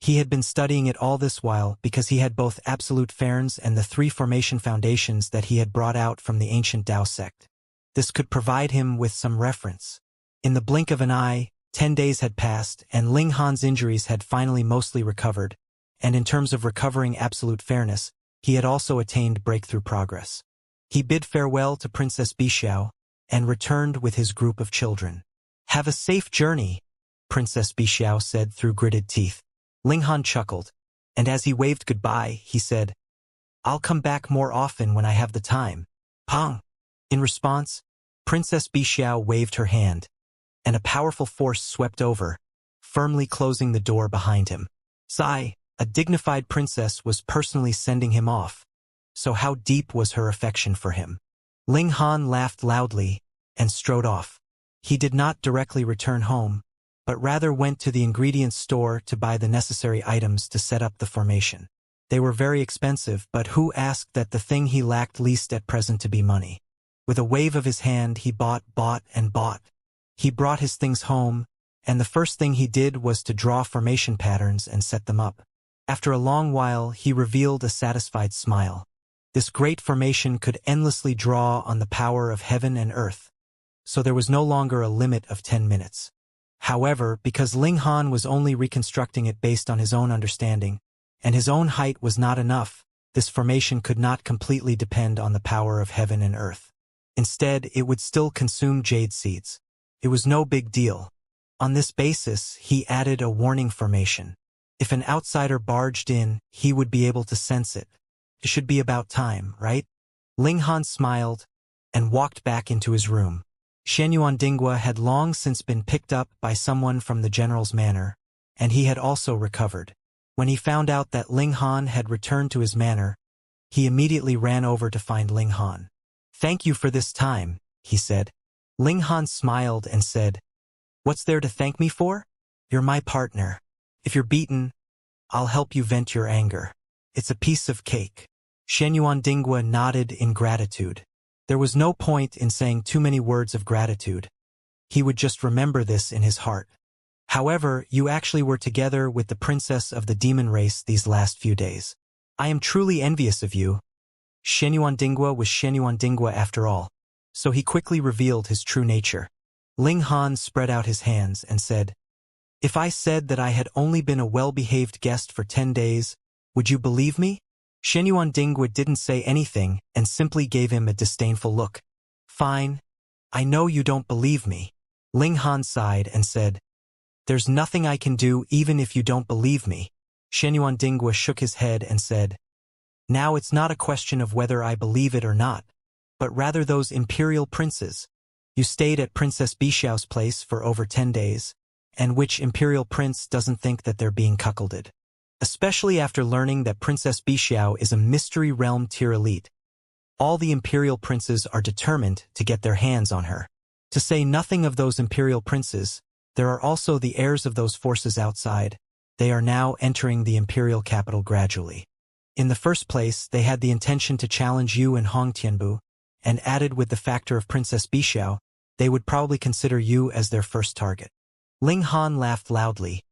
He had been studying it all this while because he had both absolute fairness and the 3 formation foundations that he had brought out from the ancient Tao sect. This could provide him with some reference. In the blink of an eye, 10 days had passed, and Ling Han's injuries had finally mostly recovered, and in terms of recovering absolute fairness, he had also attained breakthrough progress. He bid farewell to Princess Bixiao, and returned with his group of children. "Have a safe journey," Princess Bixiao said through gritted teeth. Ling Han chuckled, and as he waved goodbye, he said, "I'll come back more often when I have the time." Pong! In response, Princess Bixiao waved her hand, and a powerful force swept over, firmly closing the door behind him. Sai, a dignified princess, was personally sending him off, so how deep was her affection for him? Ling Han laughed loudly and strode off. He did not directly return home, but rather went to the ingredients store to buy the necessary items to set up the formation. They were very expensive, but who asked that the thing he lacked least at present to be money? With a wave of his hand, he bought, and bought. He brought his things home, and the first thing he did was to draw formation patterns and set them up. After a long while, he revealed a satisfied smile. This great formation could endlessly draw on the power of heaven and earth, so there was no longer a limit of 10 minutes. However, because Ling Han was only reconstructing it based on his own understanding, and his own height was not enough, this formation could not completely depend on the power of heaven and earth. Instead, it would still consume jade seeds. It was no big deal. On this basis, he added a warning formation. If an outsider barged in, he would be able to sense it. It should be about time, right? Ling Han smiled and walked back into his room. Xianxia had long since been picked up by someone from the general's manor, and he had also recovered. When he found out that Ling Han had returned to his manor, he immediately ran over to find Ling Han. "Thank you for this time," he said. Ling Han smiled and said, "What's there to thank me for? You're my partner. If you're beaten, I'll help you vent your anger. It's a piece of cake." Xianxia nodded in gratitude. There was no point in saying too many words of gratitude. He would just remember this in his heart. "However, you actually were together with the princess of the demon race these last few days. I am truly envious of you." Xianxia was Xianxia after all, so he quickly revealed his true nature. Ling Han spread out his hands and said, "If I said that I had only been a well-behaved guest for 10 days, would you believe me?" Xianxia didn't say anything and simply gave him a disdainful look. "Fine. I know you don't believe me." Ling Han sighed and said, "There's nothing I can do even if you don't believe me." Xianxia shook his head and said, "Now it's not a question of whether I believe it or not, but rather those imperial princes. You stayed at Princess Bixiao's place for over 10 days, and which imperial prince doesn't think that they're being cuckolded? Especially after learning that Princess Bixiao is a mystery realm tier elite. All the imperial princes are determined to get their hands on her. To say nothing of those imperial princes, there are also the heirs of those forces outside. They are now entering the imperial capital gradually. In the first place, they had the intention to challenge you and Hong Tianbu, and added with the factor of Princess Bixiao, they would probably consider you as their first target." Ling Han laughed loudly,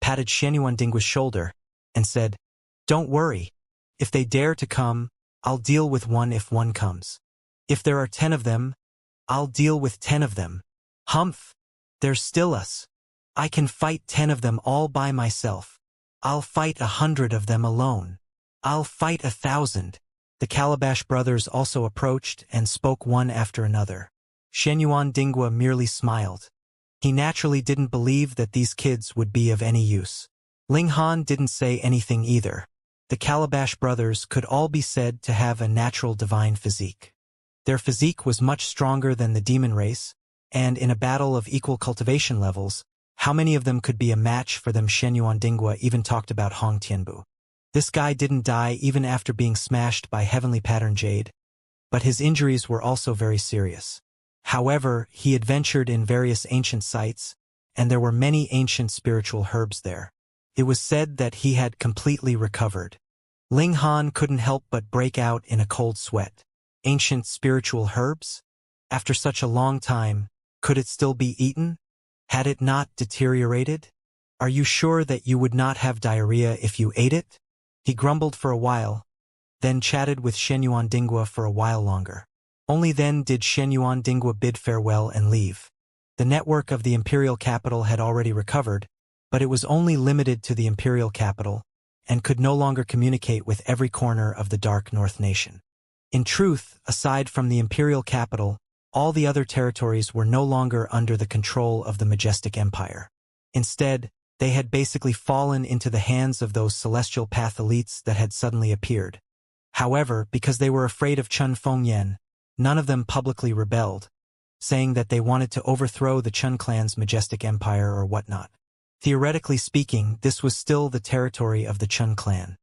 patted Xianxuan's shoulder, and said, "Don't worry. If they dare to come, I'll deal with one if one comes. If there are 10 of them, I'll deal with 10 of them. Humph! There's still us. I can fight 10 of them all by myself. I'll fight 100 of them alone. I'll fight 1,000. The Calabash brothers also approached and spoke one after another. Shenyuan Dingwa merely smiled. He naturally didn't believe that these kids would be of any use. Ling Han didn't say anything either. The Calabash brothers could all be said to have a natural divine physique. Their physique was much stronger than the demon race, and in a battle of equal cultivation levels, how many of them could be a match for them? Shenyuan Dingwa even talked about Hong Tianbu. This guy didn't die even after being smashed by heavenly pattern jade, but his injuries were also very serious. However, he adventured in various ancient sites, and there were many ancient spiritual herbs there. It was said that he had completely recovered. Ling Han couldn't help but break out in a cold sweat. Ancient spiritual herbs? After such a long time, could it still be eaten? Had it not deteriorated? Are you sure that you would not have diarrhea if you ate it? He grumbled for a while, then chatted with Shenyuan Dingwa for a while longer. Only then did Shenyuan Dingwa bid farewell and leave. The network of the imperial capital had already recovered, but it was only limited to the imperial capital, and could no longer communicate with every corner of the Dark North Nation. In truth, aside from the imperial capital, all the other territories were no longer under the control of the majestic empire. Instead, they had basically fallen into the hands of those celestial path elites that had suddenly appeared. However, because they were afraid of Chun Fengyan, none of them publicly rebelled, saying that they wanted to overthrow the Chun clan's majestic empire or whatnot. Theoretically speaking, this was still the territory of the Chun clan.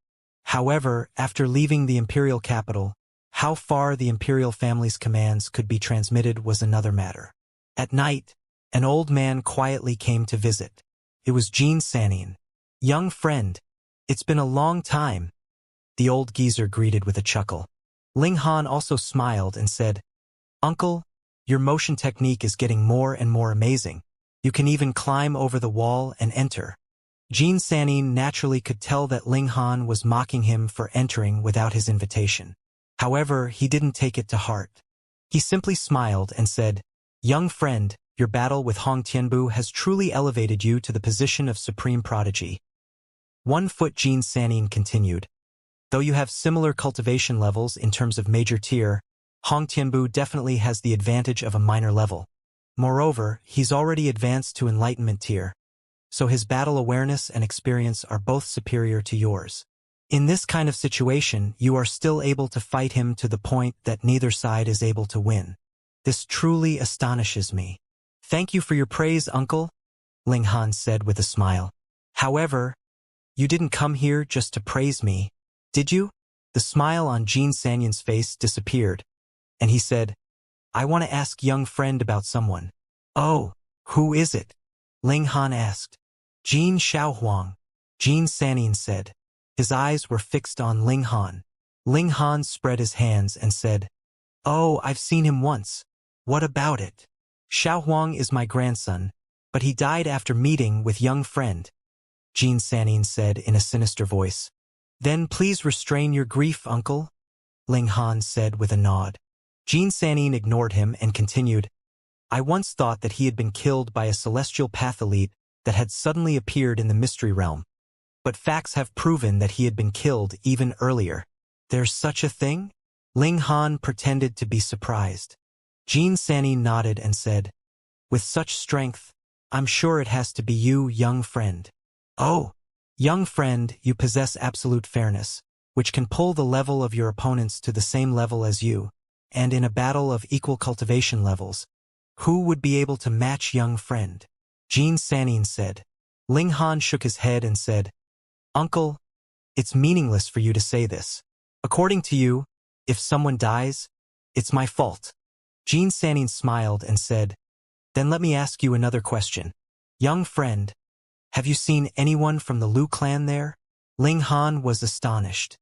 However, after leaving the imperial capital, how far the imperial family's commands could be transmitted was another matter. At night, an old man quietly came to visit. It was Jean Sanin. "Young friend, it's been a long time," the old geezer greeted with a chuckle. Ling Han also smiled and said, "Uncle, your motion technique is getting more and more amazing. You can even climb over the wall and enter." Jean Sanin naturally could tell that Ling Han was mocking him for entering without his invitation. However, he didn't take it to heart. He simply smiled and said, "Young friend, your battle with Hong Tianbu has truly elevated you to the position of supreme prodigy." 1 foot Jean Sanin continued. "Though you have similar cultivation levels in terms of major tier, Hong Tianbu definitely has the advantage of a minor level. Moreover, he's already advanced to enlightenment tier, so his battle awareness and experience are both superior to yours. In this kind of situation, you are still able to fight him to the point that neither side is able to win. This truly astonishes me." "Thank you for your praise, uncle," Ling Han said with a smile. "However, you didn't come here just to praise me, did you?" The smile on Jean Sanin's face disappeared, and he said, "I want to ask young friend about someone." "Oh, who is it?" Ling Han asked. "Jean Xiaohuang," Jean Sanin said. His eyes were fixed on Ling Han. Ling Han spread his hands and said, "Oh, I've seen him once. What about it?" "Xiaohuang is my grandson, but he died after meeting with young friend," Jean Sanin said in a sinister voice. "Then please restrain your grief, uncle," Ling Han said with a nod. Jean Sanin ignored him and continued, "I once thought that he had been killed by a celestial path elite that had suddenly appeared in the mystery realm. But facts have proven that he had been killed even earlier." "There's such a thing?" Ling Han pretended to be surprised. Jean Sanin nodded and said, "With such strength, I'm sure it has to be you, young friend." "Oh, young friend, you possess absolute fairness, which can pull the level of your opponents to the same level as you, and in a battle of equal cultivation levels, who would be able to match young friend?" Jean Sanin said. Ling Han shook his head and said, "Uncle, it's meaningless for you to say this. According to you, if someone dies, it's my fault." Jean Sanin smiled and said, "Then let me ask you another question. Young friend, have you seen anyone from the Liu clan there?" Ling Han was astonished.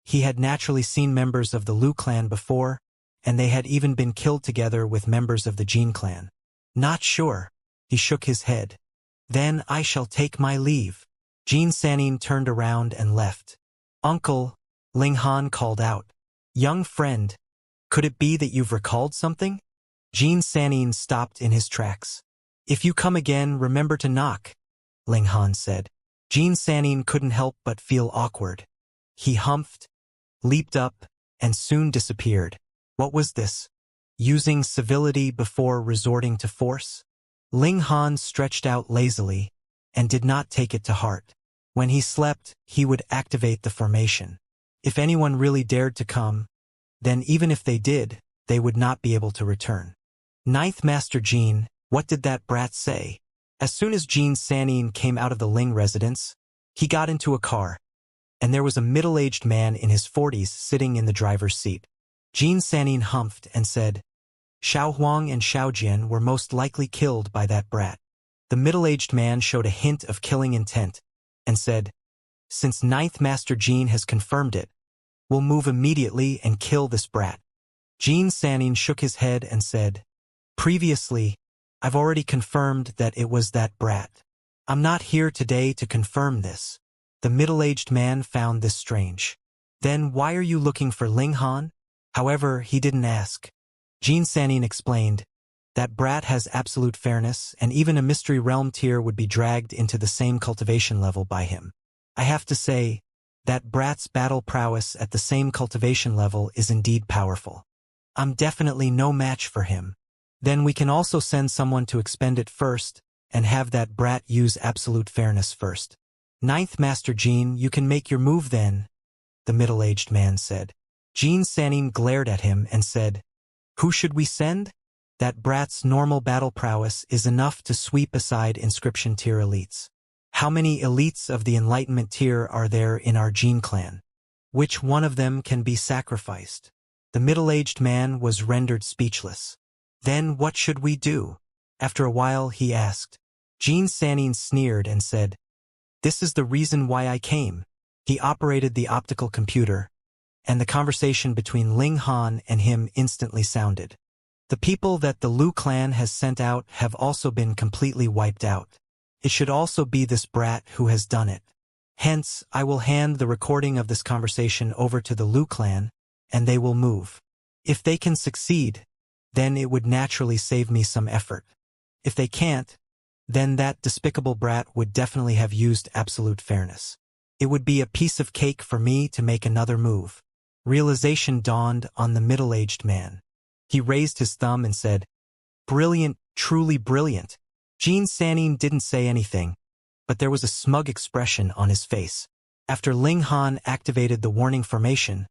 He had naturally seen members of the Liu clan before, and they had even been killed together with members of the Jin clan. "Not sure." He shook his head. "Then I shall take my leave." Jean Sanin turned around and left. "Uncle," Ling Han called out. "Young friend, could it be that you've recalled something?" Jean Sanin stopped in his tracks. "If you come again, remember to knock," Ling Han said. Jean Sanin couldn't help but feel awkward. He humphed, leaped up, and soon disappeared. What was this? using civility before resorting to force? Ling Han stretched out lazily and did not take it to heart. When he slept, he would activate the formation. If anyone really dared to come, then even if they did, they would not be able to return. Ninth Master Jean, what did that brat say? As soon as Jean Sanin came out of the Ling residence, he got into a car, and there was a middle-aged man in his 40s sitting in the driver's seat. Jean Sanin humphed and said, Xiao Huang and Xiao Jian were most likely killed by that brat. The middle-aged man showed a hint of killing intent and said, Since Ninth Master Jean has confirmed it, we'll move immediately and kill this brat. Jean Sanin shook his head and said, Previously, I've already confirmed that it was that brat. I'm not here today to confirm this. The middle-aged man found this strange. Then why are you looking for Ling Han? However, he didn't ask. Jean Sanin explained, that brat has absolute fairness, and even a Mystery Realm tier would be dragged into the same cultivation level by him. I have to say, that brat's battle prowess at the same cultivation level is indeed powerful. I'm definitely no match for him. Then we can also send someone to expend it first, and have that brat use absolute fairness first. Ninth Master Jean, you can make your move then, the middle-aged man said. Jean Sanin glared at him and said, Who should we send? That brat's normal battle prowess is enough to sweep aside inscription tier elites. How many elites of the Enlightenment tier are there in our Jean clan? Which one of them can be sacrificed? The middle-aged man was rendered speechless. Then what should we do? After a while he asked. Jean Sanin sneered and said, This is the reason why I came. He operated the optical computer, and the conversation between Ling Han and him instantly sounded. The people that the Lu clan has sent out have also been completely wiped out. It should also be this brat who has done it. Hence, I will hand the recording of this conversation over to the Lu clan, and they will move. If they can succeed, then it would naturally save me some effort. If they can't, then that despicable brat would definitely have used absolute fairness. It would be a piece of cake for me to make another move. Realization dawned on the middle-aged man. He raised his thumb and said, Brilliant, truly brilliant. Jean Sanin didn't say anything, but there was a smug expression on his face. After Ling Han activated the warning formation,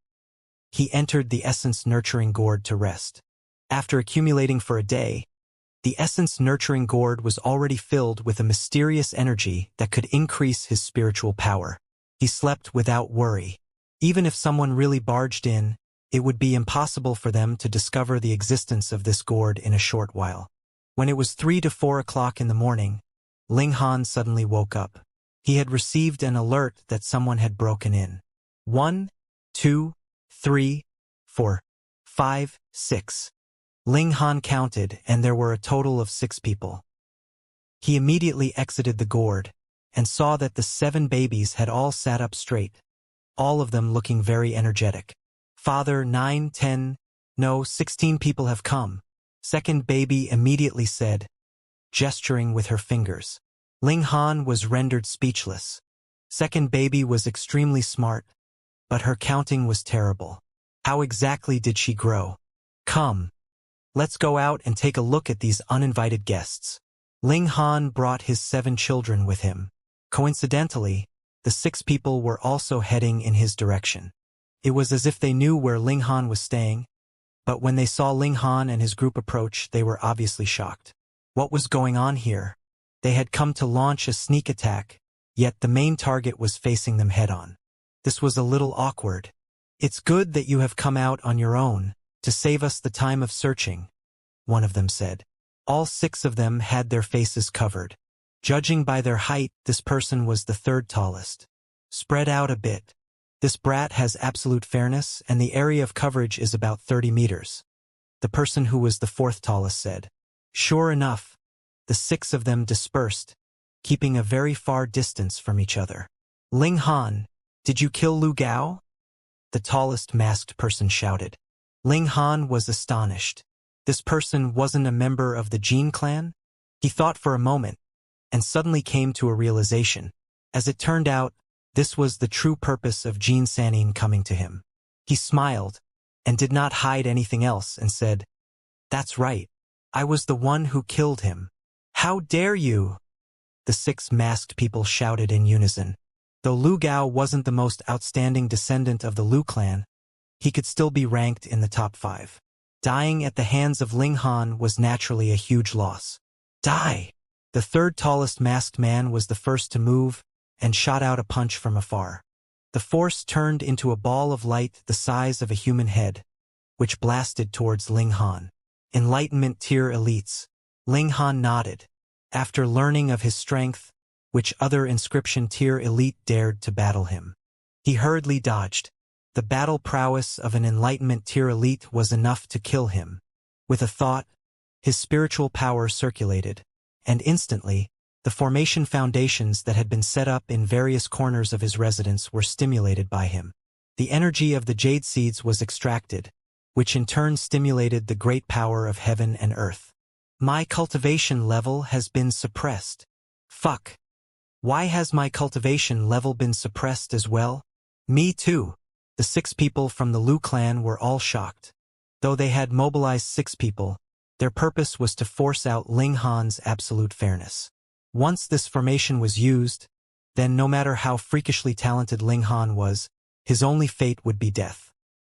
he entered the essence nurturing gourd to rest. After accumulating for a day, the essence nurturing gourd was already filled with a mysterious energy that could increase his spiritual power. He slept without worry. Even if someone really barged in, it would be impossible for them to discover the existence of this gourd in a short while. When it was 3 to 4 o'clock in the morning, Ling Han suddenly woke up. He had received an alert that someone had broken in. 1, 2, 3, 4, 5, 6. Ling Han counted, and there were a total of 6 people. He immediately exited the gourd, and saw that the 7 babies had all sat up straight, all of them looking very energetic. Father, 9, 10, no, 16 people have come. Second baby immediately said, gesturing with her fingers. Ling Han was rendered speechless. Second baby was extremely smart, but her counting was terrible. How exactly did she grow? Come. Let's go out and take a look at these uninvited guests. Ling Han brought his 7 children with him. Coincidentally, the 6 people were also heading in his direction. It was as if they knew where Ling Han was staying, but when they saw Ling Han and his group approach, they were obviously shocked. What was going on here? They had come to launch a sneak attack, yet the main target was facing them head-on. This was a little awkward. It's good that you have come out on your own, to save us the time of searching, one of them said. All 6 of them had their faces covered. Judging by their height, this person was the 3rd tallest. Spread out a bit. This brat has absolute fairness, and the area of coverage is about 30 meters. The person who was the 4th tallest said. Sure enough, the 6 of them dispersed, keeping a very far distance from each other. Ling Han, did you kill Lu Gao? The tallest masked person shouted. Ling Han was astonished. This person wasn't a member of the Jin clan? He thought for a moment, and suddenly came to a realization. As it turned out, this was the true purpose of Jean Sanin coming to him. He smiled, and did not hide anything else, and said, That's right. I was the one who killed him. How dare you? The 6 masked people shouted in unison. Though Lu Gao wasn't the most outstanding descendant of the Lu clan, he could still be ranked in the top 5. Dying at the hands of Ling Han was naturally a huge loss. Die! The 3rd tallest masked man was the first to move and shot out a punch from afar. The force turned into a ball of light the size of a human head, which blasted towards Ling Han. Enlightenment tier elites. Ling Han nodded. After learning of his strength, which other inscription tier elite dared to battle him? He hurriedly dodged. The battle prowess of an Enlightenment tier elite was enough to kill him. With a thought, his spiritual power circulated, and instantly, the formation foundations that had been set up in various corners of his residence were stimulated by him. The energy of the jade seeds was extracted, which in turn stimulated the great power of heaven and earth. My cultivation level has been suppressed. Fuck. Why has my cultivation level been suppressed as well? Me too. The 6 people from the Lu clan were all shocked. Though they had mobilized 6 people, their purpose was to force out Ling Han's absolute fairness. Once this formation was used, then no matter how freakishly talented Ling Han was, his only fate would be death.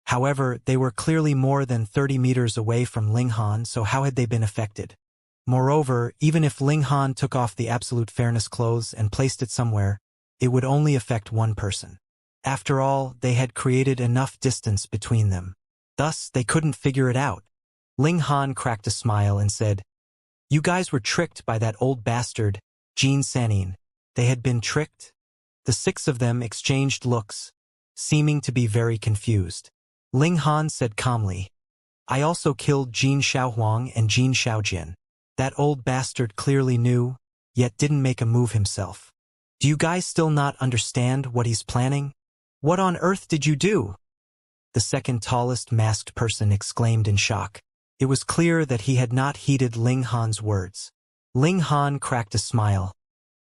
However, they were clearly more than 30 meters away from Ling Han, so how had they been affected? Moreover, even if Ling Han took off the absolute fairness clothes and placed it somewhere, it would only affect one person. After all, they had created enough distance between them. Thus, they couldn't figure it out. Ling Han cracked a smile and said, "You guys were tricked by that old bastard, Jin Sanin." They had been tricked? The 6 of them exchanged looks, seeming to be very confused. Ling Han said calmly, "I also killed Jin Xiaohuang and Jin Xiaojin. That old bastard clearly knew, yet didn't make a move himself. Do you guys still not understand what he's planning? What on earth did you do?" The 2nd tallest masked person exclaimed in shock. It was clear that he had not heeded Ling Han's words. Ling Han cracked a smile.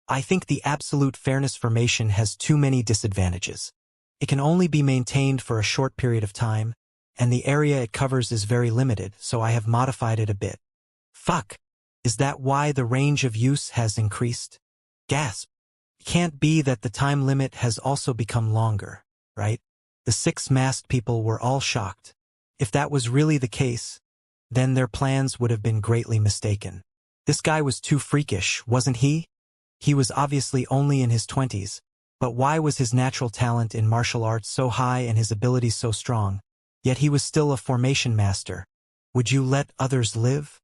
"I think the absolute fairness formation has too many disadvantages. It can only be maintained for a short period of time, and the area it covers is very limited, so I have modified it a bit." Fuck! Is that why the range of use has increased? Gasp! It can't be that the time limit has also become longer, right? The 6 masked people were all shocked. If that was really the case, then their plans would have been greatly mistaken. This guy was too freakish, wasn't he? He was obviously only in his 20s, but why was his natural talent in martial arts so high and his abilities so strong? Yet he was still a formation master. Would you let others live?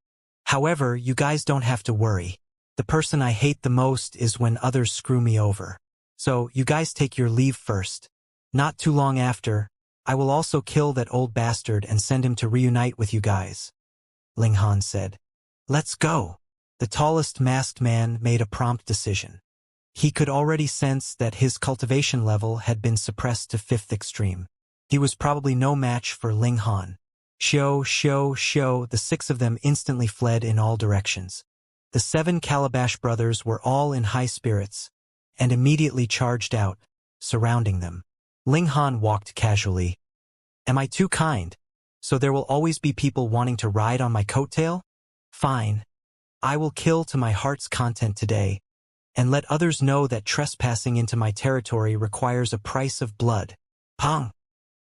However, you guys don't have to worry. The person I hate the most is when others screw me over. So, you guys take your leave first. Not too long after, I will also kill that old bastard and send him to reunite with you guys. Ling Han said. Let's go. The tallest masked man made a prompt decision. He could already sense that his cultivation level had been suppressed to 5th extreme. He was probably no match for Ling Han. The 6 of them instantly fled in all directions. The 7 Calabash brothers were all in high spirits, and immediately charged out, surrounding them. Ling Han walked casually. Am I too kind? So there will always be people wanting to ride on my coattail? Fine. I will kill to my heart's content today, and let others know that trespassing into my territory requires a price of blood. Pong!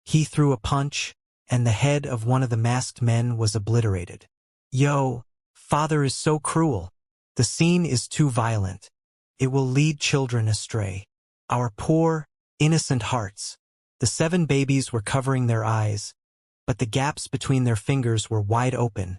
He threw a punch, and the head of one of the masked men was obliterated. Yo, father is so cruel. The scene is too violent. It will lead children astray. Our poor, innocent hearts. The 7 babies were covering their eyes, but the gaps between their fingers were wide open,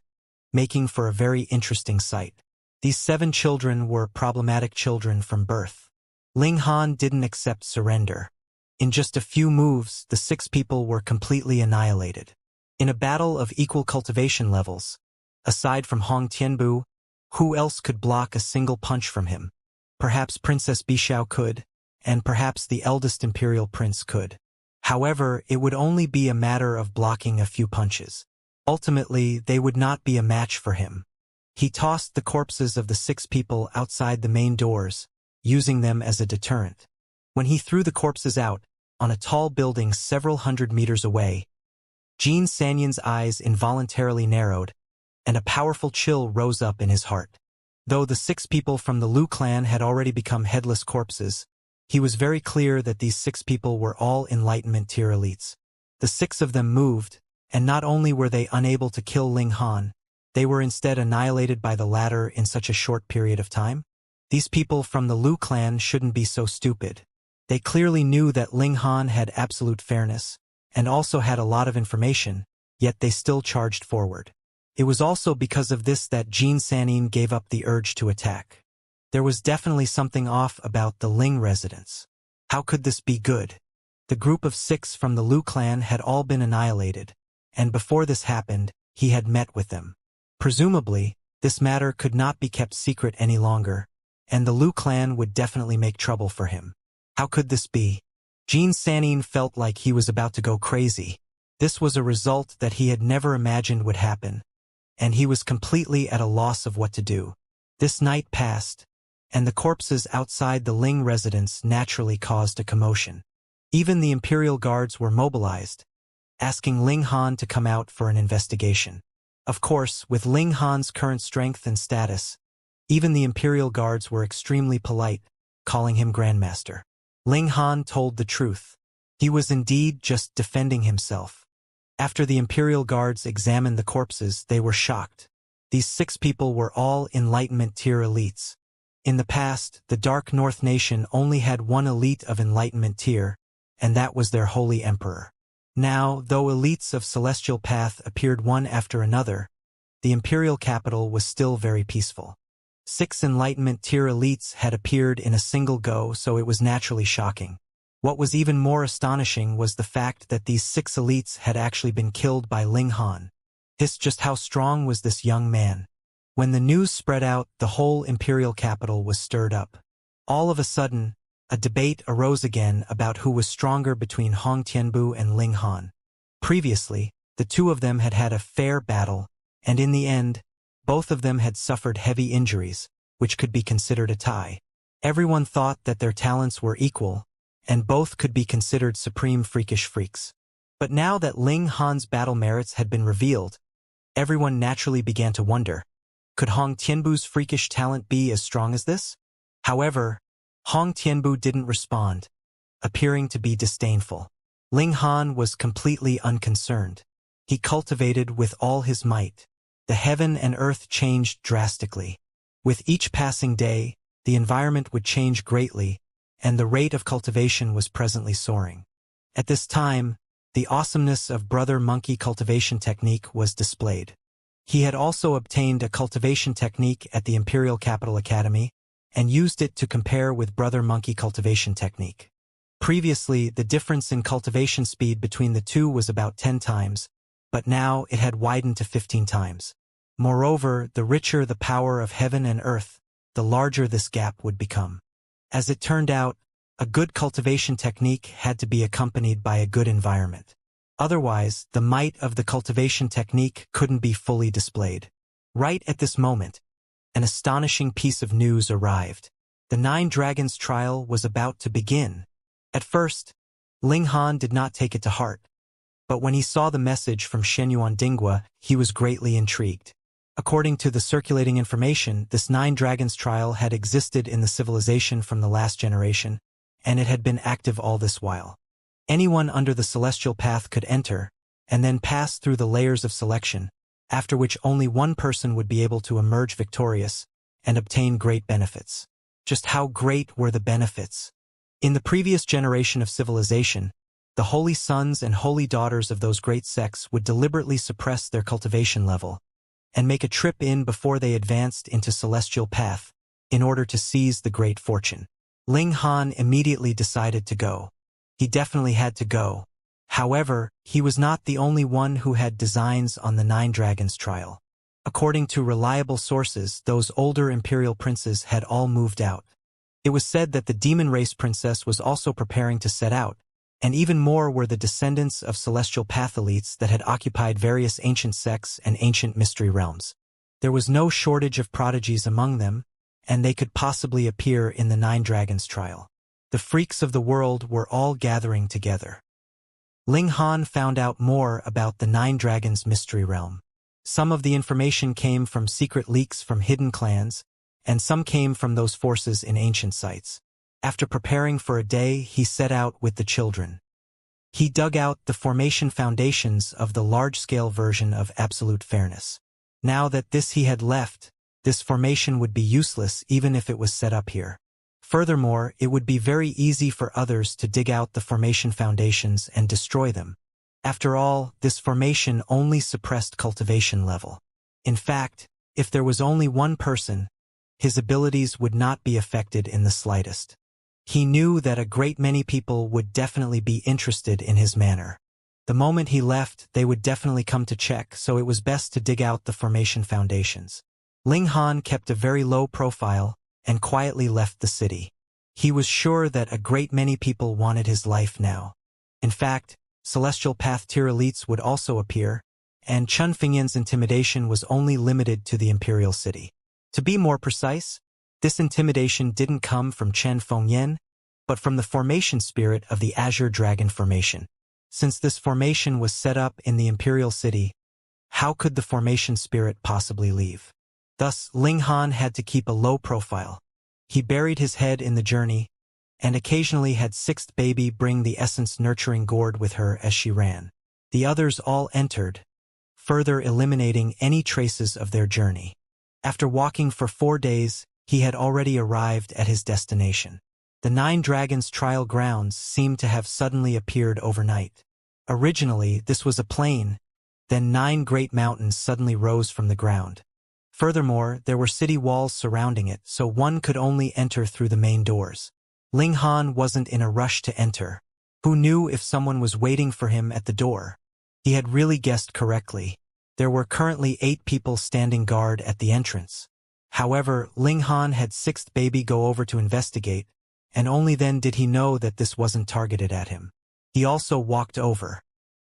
making for a very interesting sight. These 7 children were problematic children from birth. Ling Han didn't accept surrender. In just a few moves, the 6 people were completely annihilated. In a battle of equal cultivation levels, aside from Hong Tianbu, who else could block a single punch from him? Perhaps Princess Bishao could, and perhaps the eldest imperial prince could. However, it would only be a matter of blocking a few punches. Ultimately, they would not be a match for him. He tossed the corpses of the 6 people outside the main doors, using them as a deterrent. When he threw the corpses out, on a tall building several hundred meters away, Jin Sanyan's eyes involuntarily narrowed, and a powerful chill rose up in his heart. Though the 6 people from the Liu clan had already become headless corpses, he was very clear that these 6 people were all Enlightenment tier elites. The 6 of them moved, and not only were they unable to kill Ling Han, they were instead annihilated by the latter in such a short period of time. These people from the Liu clan shouldn't be so stupid. They clearly knew that Ling Han had absolute fairness, and also had a lot of information, yet they still charged forward. It was also because of this that Jin Sanin gave up the urge to attack. There was definitely something off about the Ling residents. How could this be good? The group of 6 from the Liu clan had all been annihilated, and before this happened, he had met with them. Presumably, this matter could not be kept secret any longer, and the Liu clan would definitely make trouble for him. How could this be? Jin Sanin felt like he was about to go crazy. This was a result that he had never imagined would happen, and he was completely at a loss of what to do. This night passed, and the corpses outside the Ling residence naturally caused a commotion. Even the Imperial Guards were mobilized, asking Ling Han to come out for an investigation. Of course, with Ling Han's current strength and status, even the Imperial Guards were extremely polite, calling him Grandmaster. Ling Han told the truth. He was indeed just defending himself. After the Imperial Guards examined the corpses, they were shocked. These 6 people were all Enlightenment tier elites. In the past, the Dark North Nation only had one elite of Enlightenment tier, and that was their Holy Emperor. Now, though elites of Celestial Path appeared one after another, the Imperial capital was still very peaceful. 6 Enlightenment tier elites had appeared in a single go, so it was naturally shocking. What was even more astonishing was the fact that these 6 elites had actually been killed by Ling Han. Just how strong was this young man? When the news spread out, the whole Imperial capital was stirred up. All of a sudden, a debate arose again about who was stronger between Hong Tianbu and Ling Han. Previously, the 2 of them had had a fair battle, and in the end, both of them had suffered heavy injuries, which could be considered a tie. Everyone thought that their talents were equal, and both could be considered supreme freakish freaks. But now that Ling Han's battle merits had been revealed, everyone naturally began to wonder, could Hong Tianbu's freakish talent be as strong as this? However, Hong Tianbu didn't respond, appearing to be disdainful. Ling Han was completely unconcerned. He cultivated with all his might. The heaven and earth changed drastically. With each passing day, the environment would change greatly, and the rate of cultivation was presently soaring. At this time, the awesomeness of Brother Monkey cultivation technique was displayed. He had also obtained a cultivation technique at the Imperial Capital Academy, and used it to compare with Brother Monkey cultivation technique. Previously, the difference in cultivation speed between the 2 was about 10 times, but now it had widened to 15 times. Moreover, the richer the power of heaven and earth, the larger this gap would become. As it turned out, a good cultivation technique had to be accompanied by a good environment. Otherwise, the might of the cultivation technique couldn't be fully displayed. Right at this moment, an astonishing piece of news arrived. The 9 Dragons trial was about to begin. At first, Ling Han did not take it to heart, but when he saw the message from Shenyuan Dingwa, he was greatly intrigued. According to the circulating information, this 9 Dragons trial had existed in the civilization from the last generation, and it had been active all this while. Anyone under the Celestial Path could enter, and then pass through the layers of selection, after which only one person would be able to emerge victorious and obtain great benefits. Just how great were the benefits? In the previous generation of civilization, the holy sons and holy daughters of those great sects would deliberately suppress their cultivation level, and make a trip in before they advanced into Celestial Path, in order to seize the great fortune. Ling Han immediately decided to go. He definitely had to go. However, he was not the only one who had designs on the 9 Dragons trial. According to reliable sources, those older imperial princes had all moved out. It was said that the demon race princess was also preparing to set out, and even more were the descendants of Celestial Path elites that had occupied various ancient sects and ancient mystery realms. There was no shortage of prodigies among them, and they could possibly appear in the 9 Dragons trial. The freaks of the world were all gathering together. Ling Han found out more about the 9 Dragons mystery realm. Some of the information came from secret leaks from hidden clans, and some came from those forces in ancient sites. After preparing for a day, he set out with the children. He dug out the formation foundations of the large-scale version of absolute fairness. Now that he had left, this formation would be useless even if it was set up here. Furthermore, it would be very easy for others to dig out the formation foundations and destroy them. After all, this formation only suppressed cultivation level. In fact, if there was only one person, his abilities would not be affected in the slightest. He knew that a great many people would definitely be interested in his manner. The moment he left, they would definitely come to check, so it was best to dig out the formation foundations. Ling Han kept a very low profile and quietly left the city. He was sure that a great many people wanted his life now. In fact, Celestial Path tier elites would also appear, and Chun Fingyan's intimidation was only limited to the Imperial City. To be more precise, this intimidation didn't come from Chen Fengyan, but from the formation spirit of the Azure Dragon formation. Since this formation was set up in the Imperial City, how could the formation spirit possibly leave? Thus, Ling Han had to keep a low profile. He buried his head in the journey, and occasionally had Sixth Baby bring the essence nurturing gourd with her as she ran. The others all entered, further eliminating any traces of their journey. After walking for 4 days, he had already arrived at his destination. The 9 Dragons trial grounds seemed to have suddenly appeared overnight. Originally, this was a plain, then 9 great mountains suddenly rose from the ground. Furthermore, there were city walls surrounding it, so one could only enter through the main doors. Ling Han wasn't in a rush to enter. Who knew if someone was waiting for him at the door? He had really guessed correctly. There were currently 8 people standing guard at the entrance. However, Ling Han had Sixth Baby go over to investigate, and only then did he know that this wasn't targeted at him. He also walked over.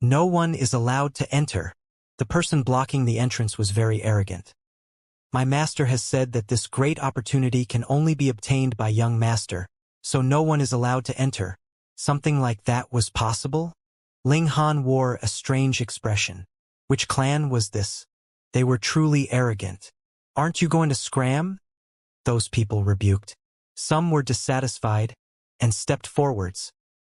No one is allowed to enter. The person blocking the entrance was very arrogant. My master has said that this great opportunity can only be obtained by young master, so no one is allowed to enter. Something like that was possible? Ling Han wore a strange expression. Which clan was this? They were truly arrogant. Aren't you going to scram? Those people rebuked. Some were dissatisfied and stepped forwards,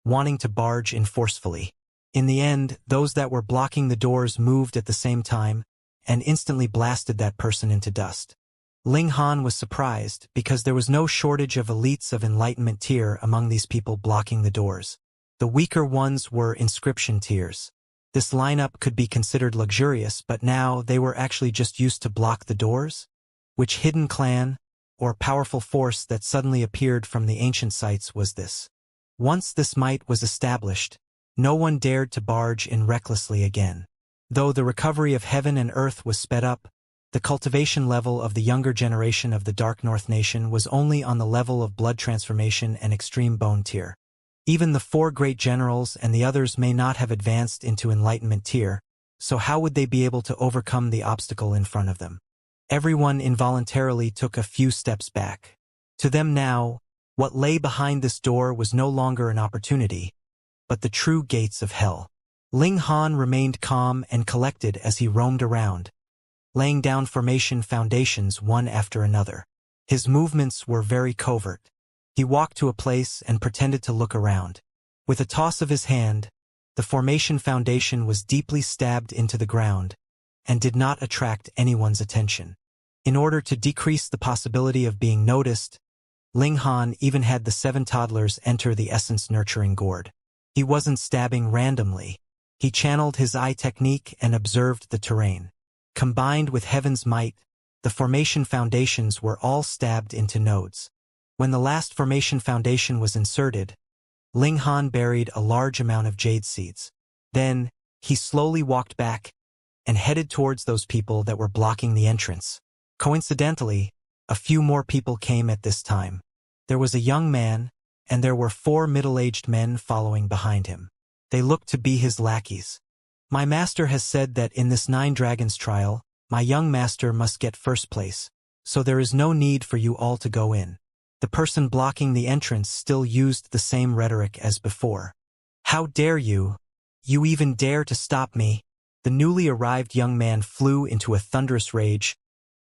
wanting to barge in forcefully. In the end, those that were blocking the doors moved at the same time and instantly blasted that person into dust. Ling Han was surprised because there was no shortage of elites of enlightenment tier among these people blocking the doors. The weaker ones were inscription tiers. This lineup could be considered luxurious, but now they were actually just used to block the doors? Which hidden clan or powerful force that suddenly appeared from the ancient sites was this? Once this might was established, no one dared to barge in recklessly again. Though the recovery of heaven and earth was sped up, the cultivation level of the younger generation of the Dark North Nation was only on the level of blood transformation and extreme bone tier. Even the 4 great generals and the others may not have advanced into enlightenment tier, so how would they be able to overcome the obstacle in front of them? Everyone involuntarily took a few steps back. To them now, what lay behind this door was no longer an opportunity, but the true gates of hell. Ling Han remained calm and collected as he roamed around, laying down formation foundations one after another. His movements were very covert. He walked to a place and pretended to look around. With a toss of his hand, the formation foundation was deeply stabbed into the ground and did not attract anyone's attention. In order to decrease the possibility of being noticed, Ling Han even had the 7 toddlers enter the essence nurturing gourd. He wasn't stabbing randomly. He channeled his eye technique and observed the terrain. Combined with heaven's might, the formation foundations were all stabbed into nodes. When the last formation foundation was inserted, Ling Han buried a large amount of jade seeds. Then, he slowly walked back and headed towards those people that were blocking the entrance. Coincidentally, a few more people came at this time. There was a young man, and there were 4 middle-aged men following behind him. They looked to be his lackeys. My master has said that in this 9 Dragons trial, my young master must get first place, so there is no need for you all to go in. The person blocking the entrance still used the same rhetoric as before. How dare you? You even dare to stop me? The newly arrived young man flew into a thunderous rage.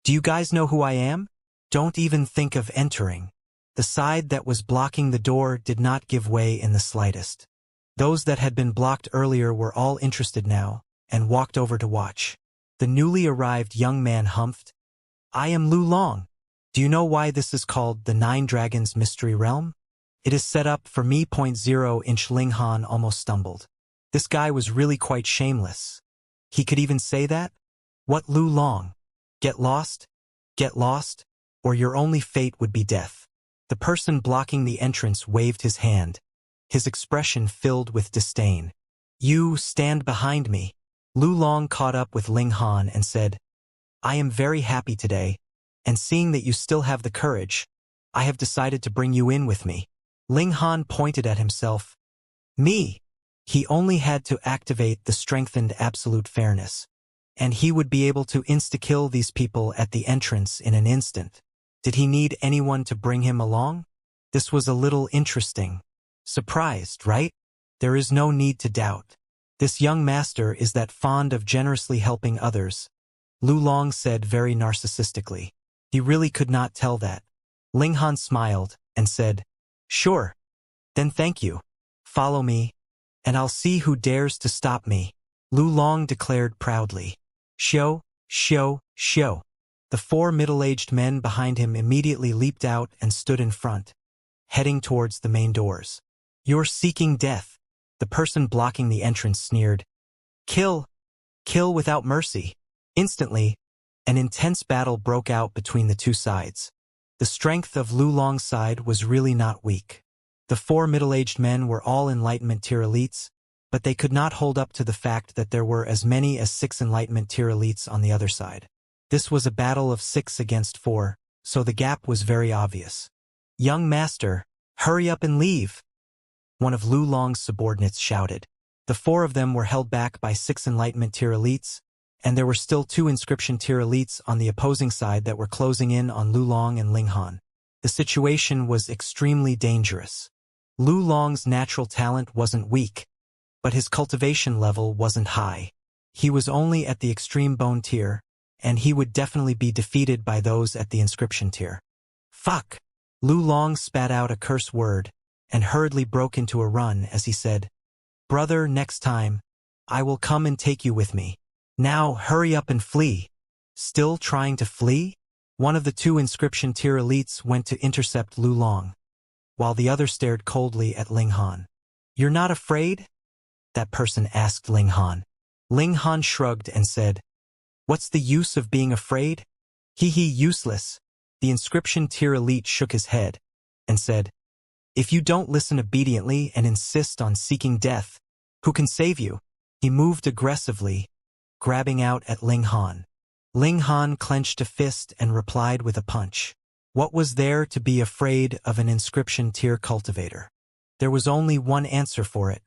Do you guys know who I am? Don't even think of entering. The side that was blocking the door did not give way in the slightest. Those that had been blocked earlier were all interested now, and walked over to watch. The newly arrived young man humphed. I am Lu Long. Do you know why this is called the Nine Dragons Mystery Realm? It is set up for me. 0-inch Ling Han almost stumbled. This guy was really quite shameless. He could even say that? What, Lu Long? Get lost? Get lost? Or your only fate would be death. The person blocking the entrance waved his hand, his expression filled with disdain. You stand behind me. Lu Long caught up with Ling Han and said, I am very happy today, and seeing that you still have the courage, I have decided to bring you in with me. Ling Han pointed at himself. Me? He only had to activate the strengthened absolute fairness, and he would be able to insta-kill these people at the entrance in an instant. Did he need anyone to bring him along? This was a little interesting. Surprised, right? There is no need to doubt. This young master is that fond of generously helping others, Lu Long said very narcissistically. He really could not tell that. Ling Han smiled and said, Sure. Then thank you. Follow me, and I'll see who dares to stop me, Lu Long declared proudly. Show, show, show. The four middle-aged men behind him immediately leaped out and stood in front, heading towards the main doors. You're seeking death, the person blocking the entrance sneered. Kill, kill without mercy. Instantly, an intense battle broke out between the two sides. The strength of Lu Long's side was really not weak. The four middle-aged men were all Enlightenment tier elites, but they could not hold up to the fact that there were as many as 6 Enlightenment tier elites on the other side. This was a battle of 6 against 4, so the gap was very obvious. Young master, hurry up and leave, one of Lu Long's subordinates shouted. The 4 of them were held back by 6 Enlightenment tier elites, and there were still 2 Inscription tier elites on the opposing side that were closing in on Lu Long and Ling Han. The situation was extremely dangerous. Lu Long's natural talent wasn't weak, but his cultivation level wasn't high. He was only at the extreme bone tier, and he would definitely be defeated by those at the inscription tier. Fuck! Lu Long spat out a curse word, and hurriedly broke into a run as he said, Brother, next time, I will come and take you with me. Now hurry up and flee. Still trying to flee? One of the 2 inscription tier elites went to intercept Lu Long, while the other stared coldly at Ling Han. You're not afraid? That person asked Ling Han. Ling Han shrugged and said, What's the use of being afraid? Hee hee, useless. The inscription tier elite shook his head and said, If you don't listen obediently and insist on seeking death, who can save you? He moved aggressively, grabbing out at Ling Han. Ling Han clenched a fist and replied with a punch. What was there to be afraid of an inscription tier cultivator? There was only one answer for it.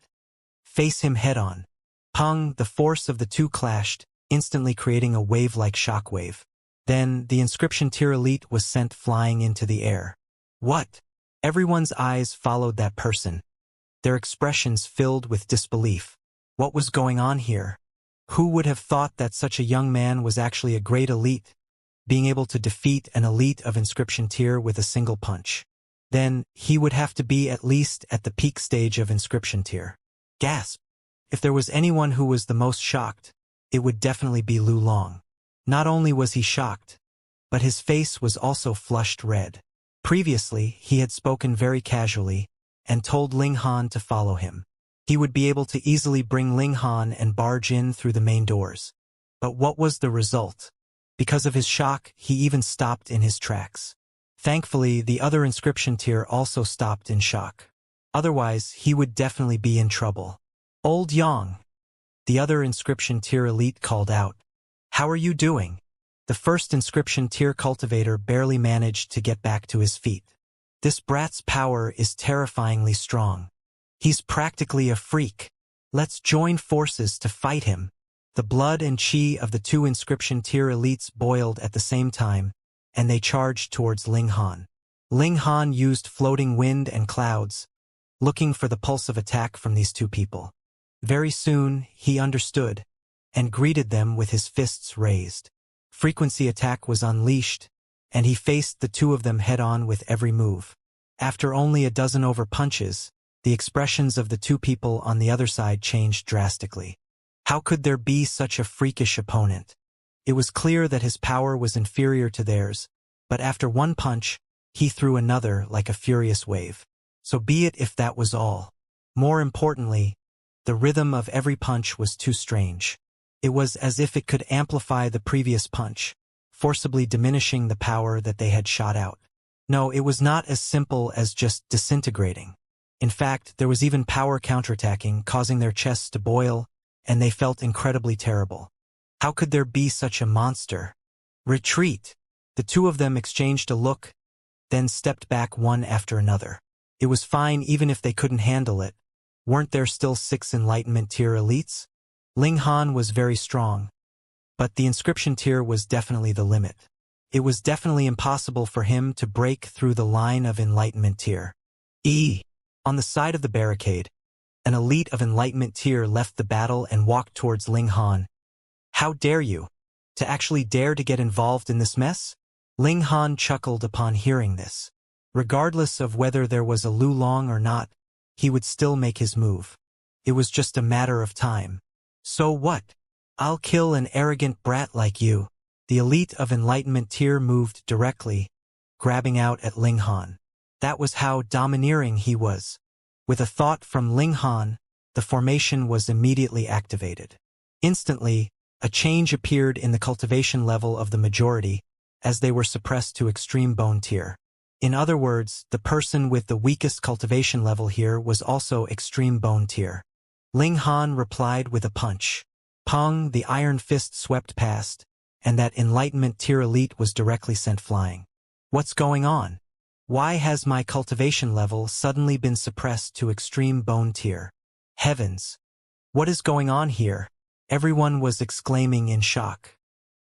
Face him head-on. Pung, the force of the 2 clashed, instantly creating a wave-like shockwave. Then, the inscription tier elite was sent flying into the air. What? Everyone's eyes followed that person, their expressions filled with disbelief. What was going on here? Who would have thought that such a young man was actually a great elite, being able to defeat an elite of inscription tier with a single punch? Then, he would have to be at least at the peak stage of inscription tier. Gasp! If there was anyone who was the most shocked, it would definitely be Lu Long. Not only was he shocked, but his face was also flushed red. Previously, he had spoken very casually and told Ling Han to follow him. He would be able to easily bring Ling Han and barge in through the main doors. But what was the result? Because of his shock, he even stopped in his tracks. Thankfully, the other inscription tier also stopped in shock. Otherwise, he would definitely be in trouble. Old Yang, the other inscription tier elite called out. How are you doing? The first inscription tier cultivator barely managed to get back to his feet. This brat's power is terrifyingly strong. He's practically a freak. Let's join forces to fight him. The blood and chi of the 2 inscription tier elites boiled at the same time, and they charged towards Ling Han. Ling Han used floating wind and clouds, looking for the pulse of attack from these 2 people. Very soon, he understood. and greeted them with his fists raised. Frequency attack was unleashed, and he faced the two of them head-on with every move. After only a dozen over punches, the expressions of the two people on the other side changed drastically. How could there be such a freakish opponent? It was clear that his power was inferior to theirs, but after one punch, he threw another like a furious wave. So be it if that was all. More importantly, the rhythm of every punch was too strange. It was as if it could amplify the previous punch, forcibly diminishing the power that they had shot out. No, it was not as simple as just disintegrating. In fact, there was even power counterattacking, causing their chests to boil, and they felt incredibly terrible. How could there be such a monster? Retreat! The two of them exchanged a look, then stepped back one after another. It was fine even if they couldn't handle it. Weren't there still 6 Enlightenment tier elites? Ling Han was very strong, but the inscription tier was definitely the limit. It was definitely impossible for him to break through the line of Enlightenment tier. On the side of the barricade, an elite of Enlightenment tier left the battle and walked towards Ling Han. How dare you? To actually dare to get involved in this mess? Ling Han chuckled upon hearing this. Regardless of whether there was a Lu Long or not, he would still make his move. It was just a matter of time. So what? I'll kill an arrogant brat like you. The elite of Enlightenment tier moved directly, grabbing out at Ling Han. That was how domineering he was. With a thought from Ling Han, the formation was immediately activated. Instantly, a change appeared in the cultivation level of the majority, as they were suppressed to extreme bone tier. In other words, the person with the weakest cultivation level here was also extreme bone tier. Ling Han replied with a punch. Pong, the iron fist swept past, and that Enlightenment tier elite was directly sent flying. What's going on? Why has my cultivation level suddenly been suppressed to extreme bone tier? Heavens! What is going on here? Everyone was exclaiming in shock.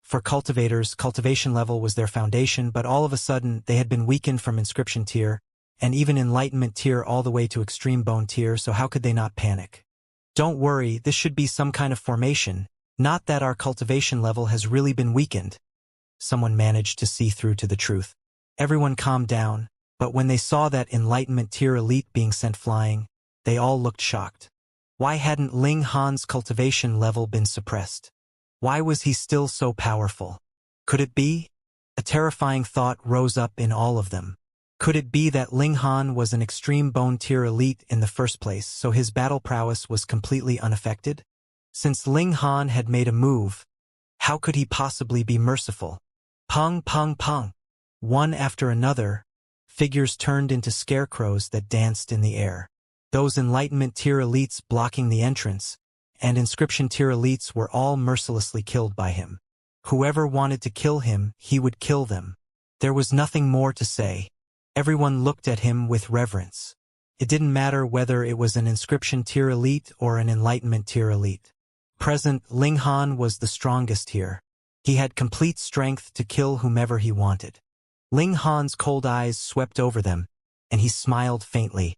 For cultivators, cultivation level was their foundation, but all of a sudden they had been weakened from inscription tier, and even Enlightenment tier all the way to extreme bone tier, so how could they not panic? Don't worry, this should be some kind of formation, not that our cultivation level has really been weakened. Someone managed to see through to the truth. Everyone calmed down, but when they saw that Enlightenment tier elite being sent flying, they all looked shocked. Why hadn't Ling Han's cultivation level been suppressed? Why was he still so powerful? Could it be? A terrifying thought rose up in all of them. Could it be that Ling Han was an extreme bone tier elite in the first place, so his battle prowess was completely unaffected? Since Ling Han had made a move, how could he possibly be merciful? Pong, pong, pong. One after another, figures turned into scarecrows that danced in the air. Those Enlightenment tier elites blocking the entrance, and inscription tier elites were all mercilessly killed by him. Whoever wanted to kill him, he would kill them. There was nothing more to say. Everyone looked at him with reverence. It didn't matter whether it was an inscription tier elite or an Enlightenment tier elite. Present, Ling Han was the strongest here. He had complete strength to kill whomever he wanted. Ling Han's cold eyes swept over them, and he smiled faintly.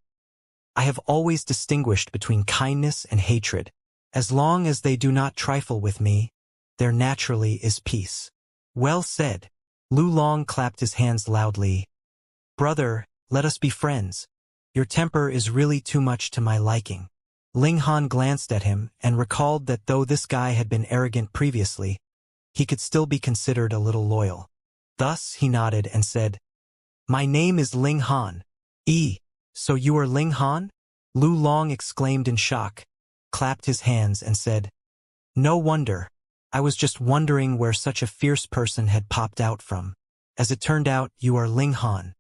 I have always distinguished between kindness and hatred. As long as they do not trifle with me, there naturally is peace. Well said. Lu Long clapped his hands loudly. Brother, let us be friends. Your temper is really too much to my liking. Ling Han glanced at him and recalled that though this guy had been arrogant previously, he could still be considered a little loyal. Thus he nodded and said, My name is Ling Han. So you are Ling Han? Lu Long exclaimed in shock, clapped his hands and said, No wonder. I was just wondering where such a fierce person had popped out from. As it turned out, you are Ling Han.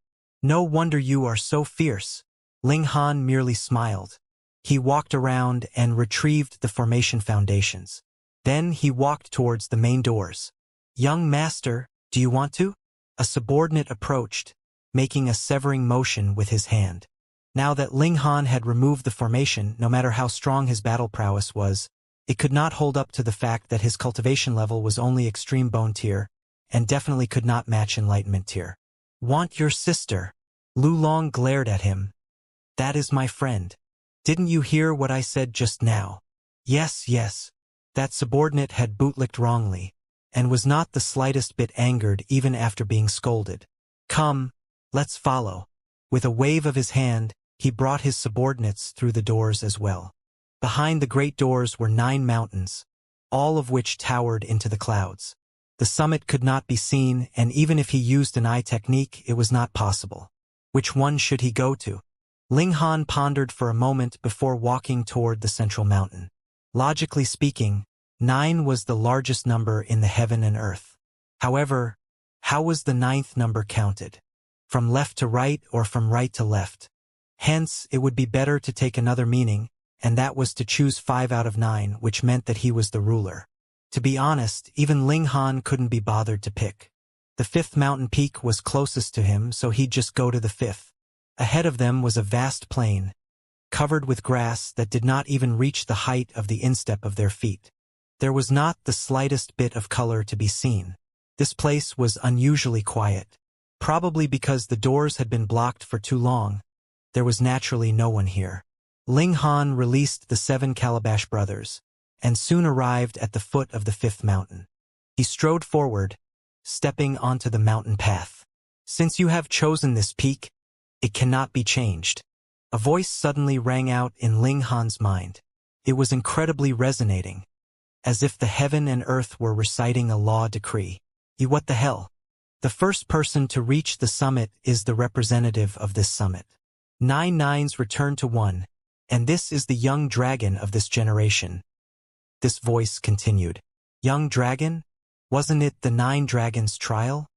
No wonder you are so fierce. Ling Han merely smiled. He walked around and retrieved the formation foundations. Then he walked towards the main doors. Young master, do you want to? A subordinate approached, making a severing motion with his hand. Now that Ling Han had removed the formation, no matter how strong his battle prowess was, it could not hold up to the fact that his cultivation level was only extreme bone tier, and definitely could not match Enlightenment tier. Want your sister? Lu Long glared at him. That is my friend. Didn't you hear what I said just now? Yes. That subordinate had bootlicked wrongly, and was not the slightest bit angered even after being scolded. "Come, let's follow." With a wave of his hand, he brought his subordinates through the doors as well. Behind the great doors were 9 mountains, all of which towered into the clouds. The summit could not be seen, and even if he used an eye technique, it was not possible. Which one should he go to? Ling Han pondered for a moment before walking toward the central mountain. Logically speaking, 9 was the largest number in the heaven and earth. However, how was the 9th number counted? From left to right or from right to left? Hence, it would be better to take another meaning, and that was to choose 5 out of 9, which meant that he was the ruler. To be honest, even Ling Han couldn't be bothered to pick. The 5th mountain peak was closest to him, so he'd just go to the 5th. Ahead of them was a vast plain, covered with grass that did not even reach the height of the instep of their feet. There was not the slightest bit of color to be seen. This place was unusually quiet. Probably because the doors had been blocked for too long, there was naturally no one here. Ling Han released the 7 Calabash brothers, and soon arrived at the foot of the 5th mountain. He strode forward, stepping onto the mountain path. "Since you have chosen this peak, it cannot be changed." A voice suddenly rang out in Ling Han's mind. It was incredibly resonating, as if the heaven and earth were reciting a law decree. What the hell? The first person to reach the summit is the representative of this summit. 9 nines return to 1, and this is the young dragon of this generation. This voice continued. Young dragon? Wasn't it the 9 dragons trial?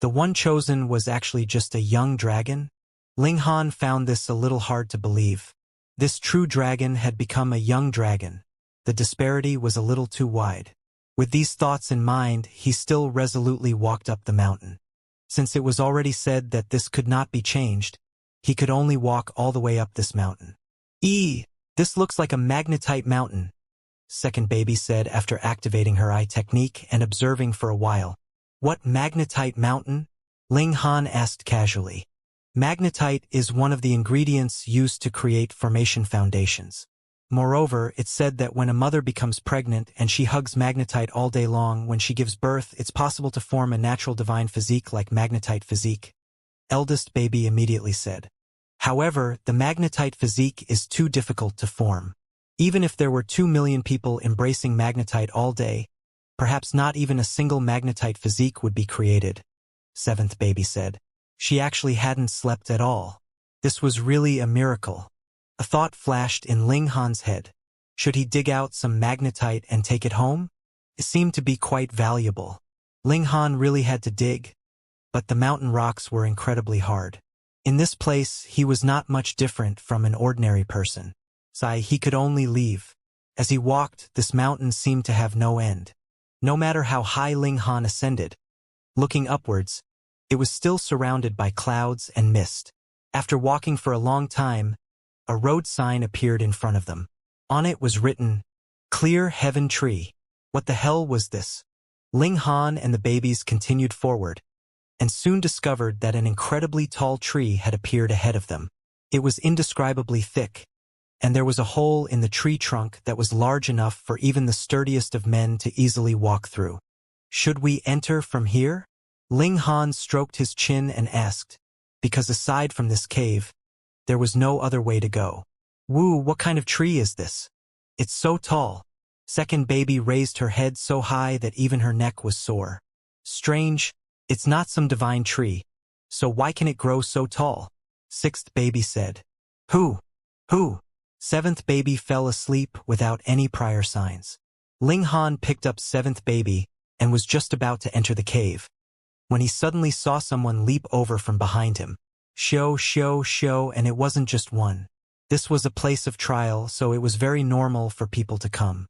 The one chosen was actually just a young dragon? Ling Han found this a little hard to believe. This true dragon had become a young dragon. The disparity was a little too wide. With these thoughts in mind, he still resolutely walked up the mountain. Since it was already said that this could not be changed, he could only walk all the way up this mountain. This looks like a magnetite mountain, second baby said after activating her eye technique and observing for a while. What magnetite mountain? Ling Han asked casually. Magnetite is one of the ingredients used to create formation foundations. Moreover, it's said that when a mother becomes pregnant and she hugs magnetite all day long, when she gives birth, it's possible to form a natural divine physique like magnetite physique. Eldest baby immediately said. However, the magnetite physique is too difficult to form. Even if there were 2 million people embracing magnetite all day, perhaps not even a single magnetite physique would be created. 7th baby said. She actually hadn't slept at all. This was really a miracle. A thought flashed in Ling Han's head. Should he dig out some magnetite and take it home? It seemed to be quite valuable. Ling Han really had to dig, but the mountain rocks were incredibly hard. In this place, he was not much different from an ordinary person. He could only leave. As he walked, this mountain seemed to have no end. No matter how high Ling Han ascended, looking upwards, it was still surrounded by clouds and mist. After walking for a long time, a road sign appeared in front of them. On it was written, Clear Heaven Tree. What the hell was this? Ling Han and the babies continued forward, and soon discovered that an incredibly tall tree had appeared ahead of them. It was indescribably thick, and there was a hole in the tree trunk that was large enough for even the sturdiest of men to easily walk through. Should we enter from here? Ling Han stroked his chin and asked, because aside from this cave, there was no other way to go. Woo, what kind of tree is this? It's so tall. Second baby raised her head so high that even her neck was sore. Strange, it's not some divine tree. So why can it grow so tall? 6th baby said. Who? 7th baby fell asleep without any prior signs. Ling Han picked up 7th baby and was just about to enter the cave, when he suddenly saw someone leap over from behind him. Show, and it wasn't just one. This was a place of trial, so it was very normal for people to come.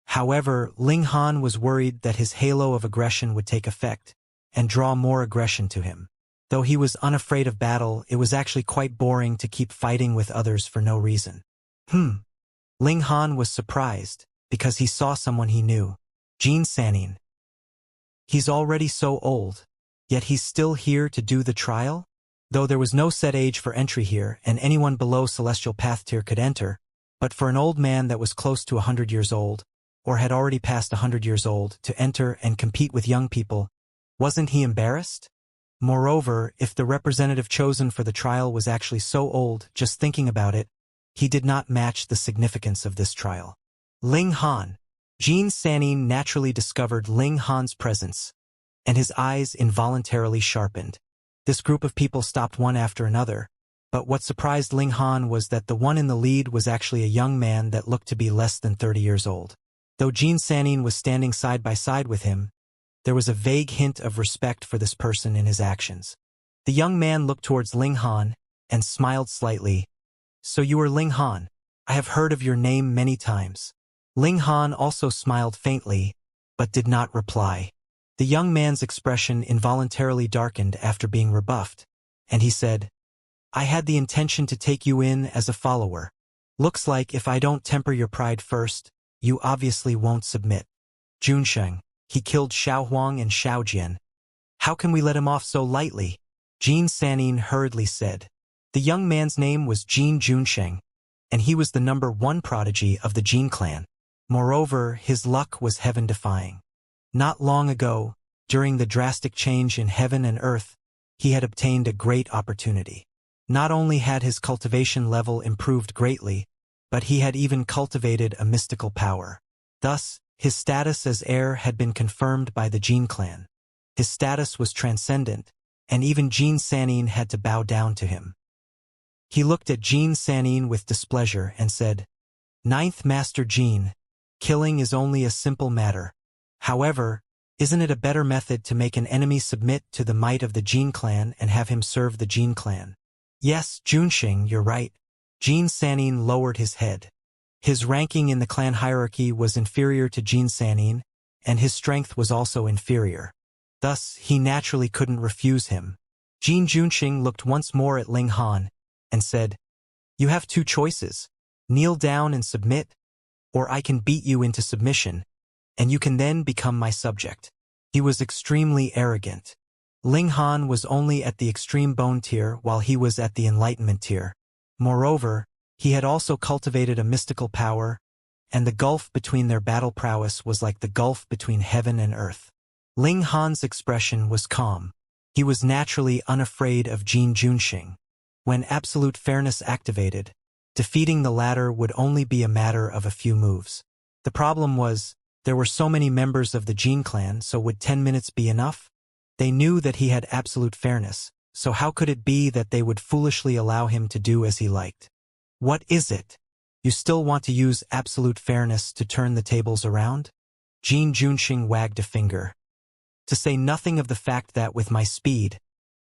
However, Ling Han was worried that his halo of aggression would take effect and draw more aggression to him. Though he was unafraid of battle, it was actually quite boring to keep fighting with others for no reason. Ling Han was surprised because he saw someone he knew. Jin Sanin. He's already so old, yet he's still here to do the trial? Though there was no set age for entry here, and anyone below Celestial Path Tier could enter, but for an old man that was close to 100 years old, or had already passed 100 years old, to enter and compete with young people, wasn't he embarrassed? Moreover, if the representative chosen for the trial was actually so old, just thinking about it, he did not match the significance of this trial. Ling Han. Jean Sanin naturally discovered Ling Han's presence, and his eyes involuntarily sharpened. This group of people stopped one after another, but what surprised Ling Han was that the one in the lead was actually a young man that looked to be less than 30 years old. Though Jean Sanin was standing side by side with him, there was a vague hint of respect for this person in his actions. The young man looked towards Ling Han and smiled slightly. "So you are Ling Han. I have heard of your name many times." Ling Han also smiled faintly, but did not reply. The young man's expression involuntarily darkened after being rebuffed, and he said, "I had the intention to take you in as a follower. Looks like if I don't temper your pride first, you obviously won't submit." Junsheng. He killed Xiao Huang and Xiao Jian. How can we let him off so lightly? Jean Sanin hurriedly said. The young man's name was Jean Junsheng, and he was the #1 prodigy of the Jin clan. Moreover, his luck was heaven-defying. Not long ago, during the drastic change in heaven and earth, he had obtained a great opportunity. Not only had his cultivation level improved greatly, but he had even cultivated a mystical power. Thus, his status as heir had been confirmed by the Jin clan. His status was transcendent, and even Jean Sanin had to bow down to him. He looked at Jean Sanin with displeasure and said, "Ninth Master Jean, killing is only a simple matter. However, isn't it a better method to make an enemy submit to the might of the Jin clan and have him serve the Jin clan?" "Yes, Junsheng, you're right." Jean Sanin lowered his head. His ranking in the clan hierarchy was inferior to Jean Sanin, and his strength was also inferior. Thus, he naturally couldn't refuse him. Jean Junsheng looked once more at Ling Han and said, "You have two choices. Kneel down and submit, or I can beat you into submission, and you can then become my subject." He was extremely arrogant. Ling Han was only at the extreme bone tier while he was at the enlightenment tier. Moreover, he had also cultivated a mystical power, and the gulf between their battle prowess was like the gulf between heaven and earth. Ling Han's expression was calm. He was naturally unafraid of Jean Junsheng. When absolute fairness activated, defeating the latter would only be a matter of a few moves. The problem was, there were so many members of the Jin clan, so would 10 minutes be enough? They knew that he had absolute fairness, so how could it be that they would foolishly allow him to do as he liked? What is it? You still want to use absolute fairness to turn the tables around? Jean Junsheng wagged a finger. To say nothing of the fact that with my speed,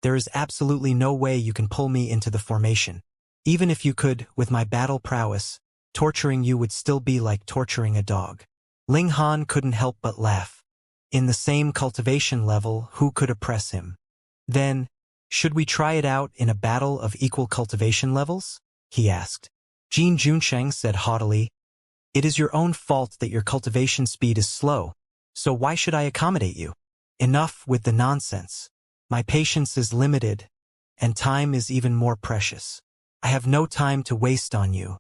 there is absolutely no way you can pull me into the formation. Even if you could, with my battle prowess, torturing you would still be like torturing a dog. Ling Han couldn't help but laugh. In the same cultivation level, who could oppress him? Then, should we try it out in a battle of equal cultivation levels? He asked. Jean Junsheng said haughtily, "It is your own fault that your cultivation speed is slow, so why should I accommodate you? Enough with the nonsense. My patience is limited, and time is even more precious. I have no time to waste on you.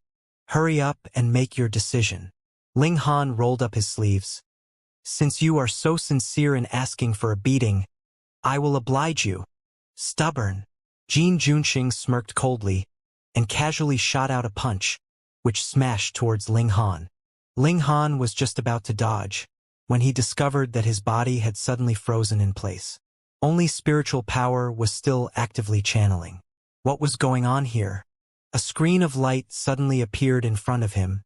Hurry up and make your decision." Ling Han rolled up his sleeves. "Since you are so sincere in asking for a beating, I will oblige you." Stubborn. Jean Junsheng smirked coldly and casually shot out a punch, which smashed towards Ling Han. Ling Han was just about to dodge when he discovered that his body had suddenly frozen in place. Only spiritual power was still actively channeling. What was going on here? A screen of light suddenly appeared in front of him,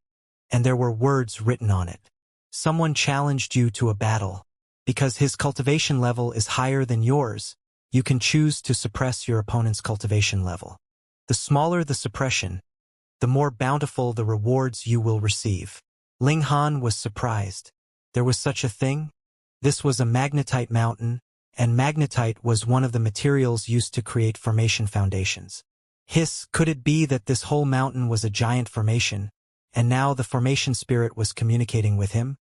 and there were words written on it. Someone challenged you to a battle. Because his cultivation level is higher than yours, you can choose to suppress your opponent's cultivation level. The smaller the suppression, the more bountiful the rewards you will receive. Ling Han was surprised. There was such a thing? This was a magnetite mountain, and magnetite was one of the materials used to create formation foundations. Could it be that this whole mountain was a giant formation, and now the formation spirit was communicating with him?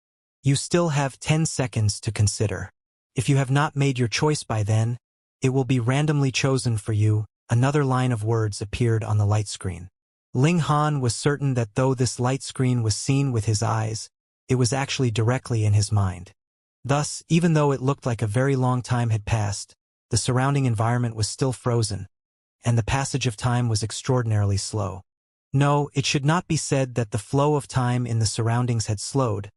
You still have 10 seconds to consider. If you have not made your choice by then, it will be randomly chosen for you. Another line of words appeared on the light screen. Ling Han was certain that though this light screen was seen with his eyes, it was actually directly in his mind. Thus, even though it looked like a very long time had passed, the surrounding environment was still frozen, and the passage of time was extraordinarily slow. No, it should not be said that the flow of time in the surroundings had slowed,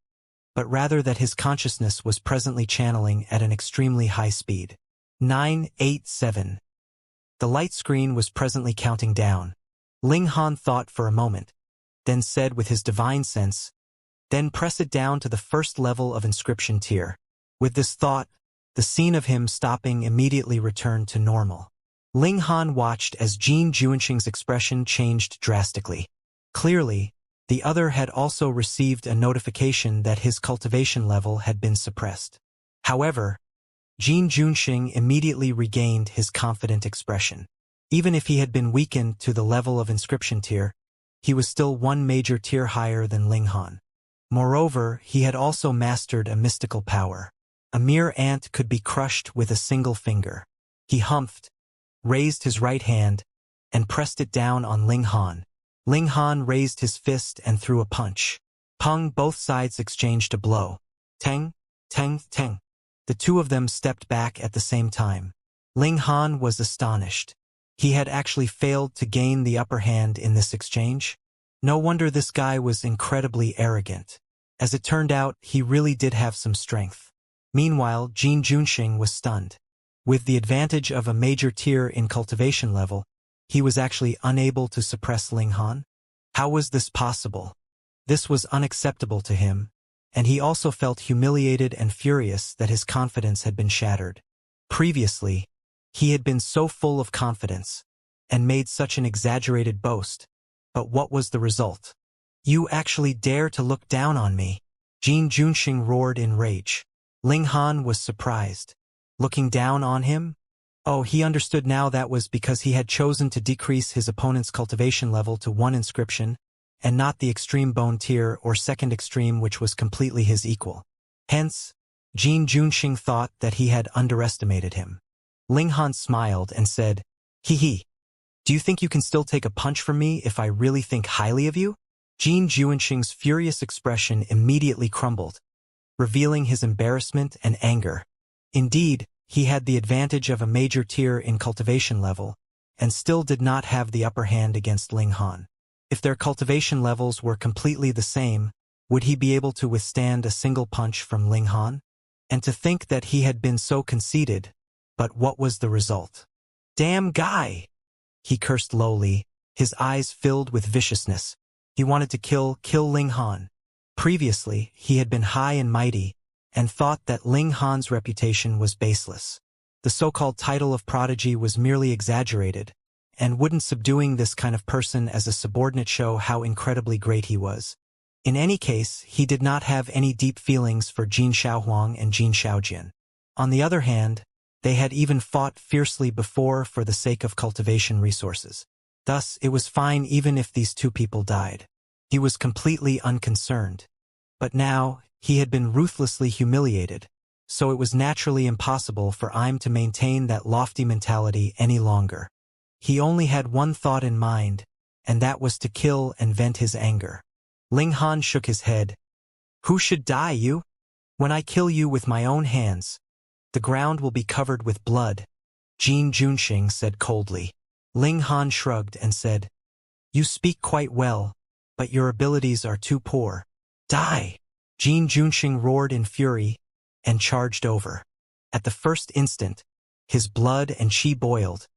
but rather that his consciousness was presently channeling at an extremely high speed. 987. The light screen was presently counting down. Ling Han thought for a moment, then said with his divine sense, "Then press it down to the first level of inscription tier." With this thought, the scene of him stopping immediately returned to normal. Ling Han watched as Jin Juanxing's expression changed drastically. Clearly, the other had also received a notification that his cultivation level had been suppressed. However, Jin Juanxing immediately regained his confident expression. Even if he had been weakened to the level of inscription tier, he was still one major tier higher than Ling Han. Moreover, he had also mastered a mystical power. A mere ant could be crushed with a single finger. He humphed, raised his right hand, and pressed it down on Ling Han. Ling Han raised his fist and threw a punch. Pung, both sides exchanged a blow. Teng, teng, teng. The two of them stepped back at the same time. Ling Han was astonished. He had actually failed to gain the upper hand in this exchange. No wonder this guy was incredibly arrogant. As it turned out, he really did have some strength. Meanwhile, Jin Juanxing was stunned. With the advantage of a major tier in cultivation level, he was actually unable to suppress Ling Han. How was this possible? This was unacceptable to him, and he also felt humiliated and furious that his confidence had been shattered. Previously, he had been so full of confidence, and made such an exaggerated boast. But what was the result? "You actually dare to look down on me?" Jin Juanxing roared in rage. Ling Han was surprised. Looking down on him? Oh, he understood now that was because he had chosen to decrease his opponent's cultivation level to 1 inscription, and not the extreme bone tier or second extreme, which was completely his equal. Hence, Jin Juanxing thought that he had underestimated him. Ling Han smiled and said, "Hee hee. Do you think you can still take a punch from me if I really think highly of you?" Jin Juanxing's furious expression immediately crumbled, revealing his embarrassment and anger. Indeed, he had the advantage of a major tier in cultivation level, and still did not have the upper hand against Ling Han. If their cultivation levels were completely the same, would he be able to withstand a single punch from Ling Han? And to think that he had been so conceited, but what was the result? "Damn guy!" He cursed lowly, his eyes filled with viciousness. He wanted to kill Ling Han. Previously, he had been high and mighty, and thought that Ling Han's reputation was baseless. The so-called title of prodigy was merely exaggerated, and wouldn't subduing this kind of person as a subordinate show how incredibly great he was? In any case, he did not have any deep feelings for Jin Xiaohuang and Jin Xiaojian. On the other hand, they had even fought fiercely before for the sake of cultivation resources. Thus, it was fine even if these two people died. He was completely unconcerned. But now, he had been ruthlessly humiliated, so it was naturally impossible for Im to maintain that lofty mentality any longer. He only had one thought in mind, and that was to kill and vent his anger. Ling Han shook his head. "Who should die, you? When I kill you with my own hands, the ground will be covered with blood," Jin Juanxing said coldly. Ling Han shrugged and said, "You speak quite well, but your abilities are too poor. Die!" Jin Juanxing roared in fury and charged over. At the first instant, his blood and qi boiled,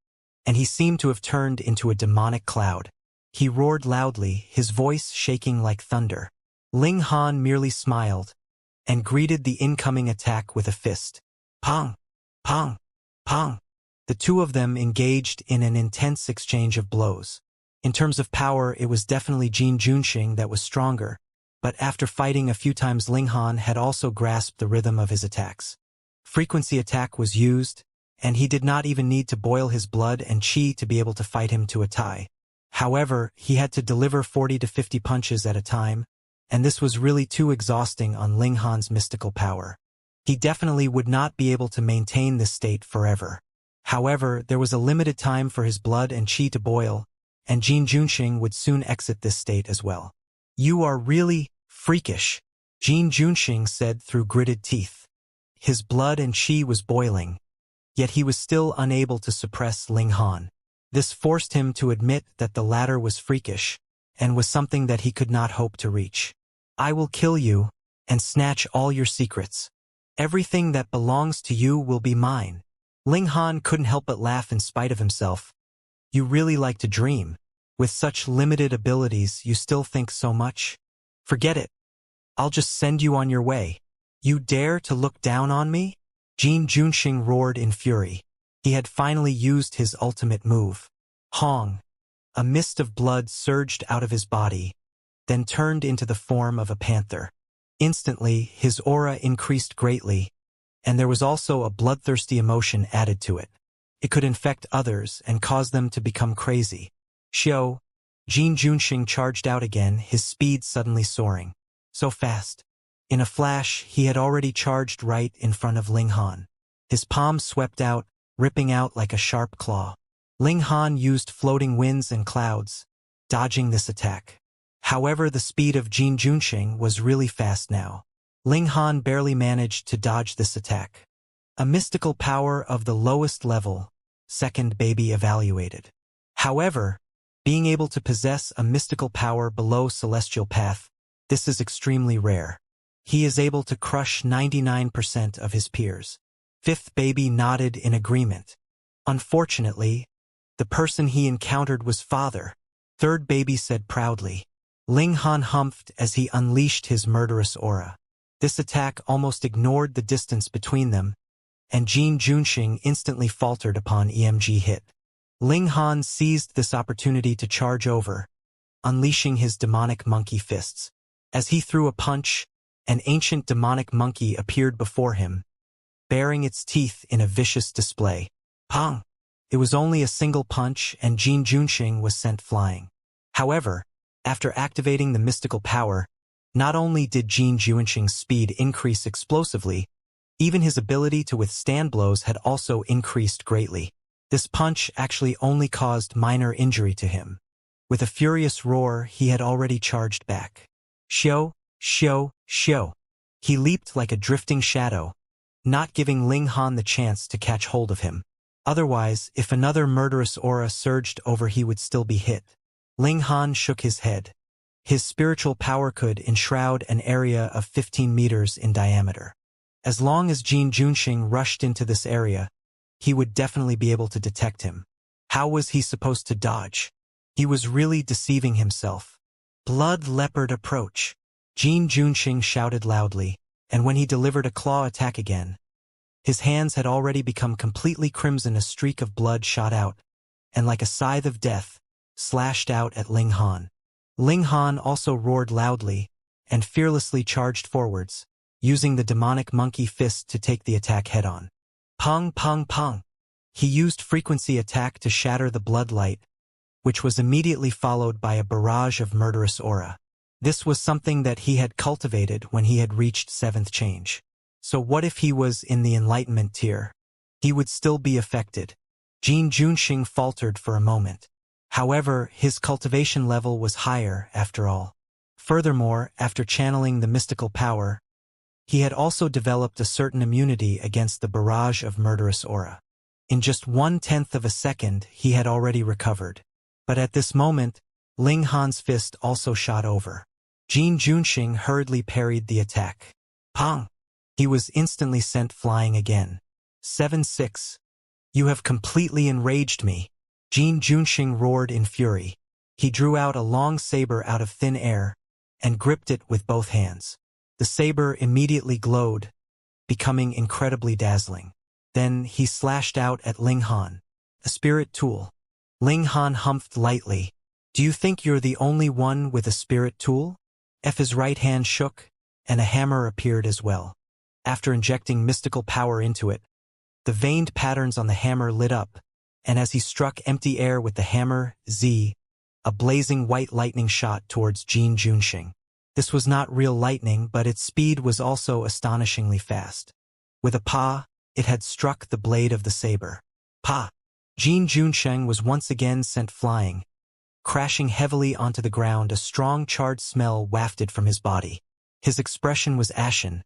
and he seemed to have turned into a demonic cloud. He roared loudly, his voice shaking like thunder. Ling Han merely smiled and greeted the incoming attack with a fist. Pong! Pong! Pong! The two of them engaged in an intense exchange of blows. In terms of power, it was definitely Jin Juanxing that was stronger, but after fighting a few times, Ling Han had also grasped the rhythm of his attacks. Frequency attack was used, and he did not even need to boil his blood and qi to be able to fight him to a tie. However, he had to deliver 40 to 50 punches at a time, and this was really too exhausting on Ling Han's mystical power. He definitely would not be able to maintain this state forever. However, there was a limited time for his blood and qi to boil, and Jin Juanxing would soon exit this state as well. "You are really freakish," Jin Junxing said through gritted teeth. His blood and qi was boiling, yet he was still unable to suppress Ling Han. This forced him to admit that the latter was freakish, and was something that he could not hope to reach. I will kill you, and snatch all your secrets. Everything that belongs to you will be mine. Ling Han couldn't help but laugh in spite of himself. You really like to dream. With such limited abilities, you still think so much? Forget it. I'll just send you on your way. You dare to look down on me? Jin Junxing roared in fury. He had finally used his ultimate move. Hong. A mist of blood surged out of his body, then turned into the form of a panther. Instantly, his aura increased greatly, and there was also a bloodthirsty emotion added to it. It could infect others and cause them to become crazy. Xiao. Jin Junxing charged out again, his speed suddenly soaring. So fast. In a flash, he had already charged right in front of Ling Han. His palm swept out, ripping out like a sharp claw. Ling Han used floating winds and clouds, dodging this attack. However, the speed of Jin Junxing was really fast now. Ling Han barely managed to dodge this attack. A mystical power of the lowest level, second baby evaluated. However, being able to possess a mystical power below celestial path, this is extremely rare. He is able to crush 99% of his peers. Fifth baby nodded in agreement. Unfortunately, the person he encountered was father. Third baby said proudly. Ling Han humphed as he unleashed his murderous aura. This attack almost ignored the distance between them, and Jin Junxing instantly faltered upon EMG hit. Ling Han seized this opportunity to charge over, unleashing his demonic monkey fists. As he threw a punch, an ancient demonic monkey appeared before him, baring its teeth in a vicious display. Pong! It was only a single punch and Jin Junxing was sent flying. However, after activating the mystical power, not only did Jin Junxing's speed increase explosively, even his ability to withstand blows had also increased greatly. This punch actually only caused minor injury to him. With a furious roar, he had already charged back. Xiao, Xiao, Xiao. He leaped like a drifting shadow, not giving Ling Han the chance to catch hold of him. Otherwise, if another murderous aura surged over, he would still be hit. Ling Han shook his head. His spiritual power could enshroud an area of 15 meters in diameter. As long as Jin Junxing rushed into this area, he would definitely be able to detect him. How was he supposed to dodge? He was really deceiving himself. Blood leopard approach. Jin Junxing shouted loudly, and when he delivered a claw attack again, his hands had already become completely crimson. A streak of blood shot out, and like a scythe of death, slashed out at Ling Han. Ling Han also roared loudly, and fearlessly charged forwards, using the demonic monkey fist to take the attack head-on. Pong, pong, pong. He used frequency attack to shatter the bloodlight, which was immediately followed by a barrage of murderous aura. This was something that he had cultivated when he had reached 7th change. So what if he was in the enlightenment tier? He would still be affected. Jin Junxing faltered for a moment. However, his cultivation level was higher after all. Furthermore, after channeling the mystical power, he had also developed a certain immunity against the barrage of murderous aura. In just 1/10 of a second, he had already recovered. But at this moment, Ling Han's fist also shot over. Jin Junxing hurriedly parried the attack. Pong! He was instantly sent flying again. 7-6. You have completely enraged me. Jin Junxing roared in fury. He drew out a long saber out of thin air, and gripped it with both hands. The saber immediately glowed, becoming incredibly dazzling. Then he slashed out at Ling Han. A spirit tool. Ling Han humphed lightly. Do you think you're the only one with a spirit tool? His right hand shook, and a hammer appeared as well. After injecting mystical power into it, the veined patterns on the hammer lit up, and as he struck empty air with the hammer, a blazing white lightning shot towards Jin Junxing. This was not real lightning, but its speed was also astonishingly fast. With a pa, it had struck the blade of the saber. Pa! Jin Junxing was once again sent flying. Crashing heavily onto the ground, a strong charred smell wafted from his body. His expression was ashen,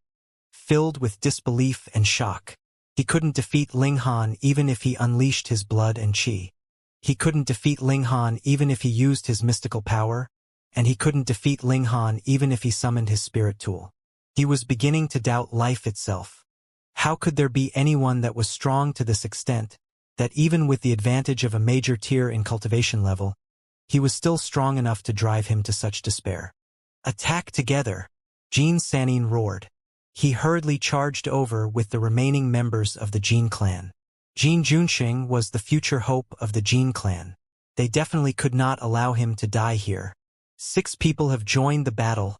filled with disbelief and shock. He couldn't defeat Ling Han even if he unleashed his blood and qi. He couldn't defeat Ling Han even if he used his mystical power, and he couldn't defeat Ling Han even if he summoned his spirit tool. He was beginning to doubt life itself. How could there be anyone that was strong to this extent, that even with the advantage of a major tier in cultivation level, he was still strong enough to drive him to such despair? Attack together! Jin Sanin roared. He hurriedly charged over with the remaining members of the Jin clan. Jin Junxing was the future hope of the Jin clan. They definitely could not allow him to die here. 6 people have joined the battle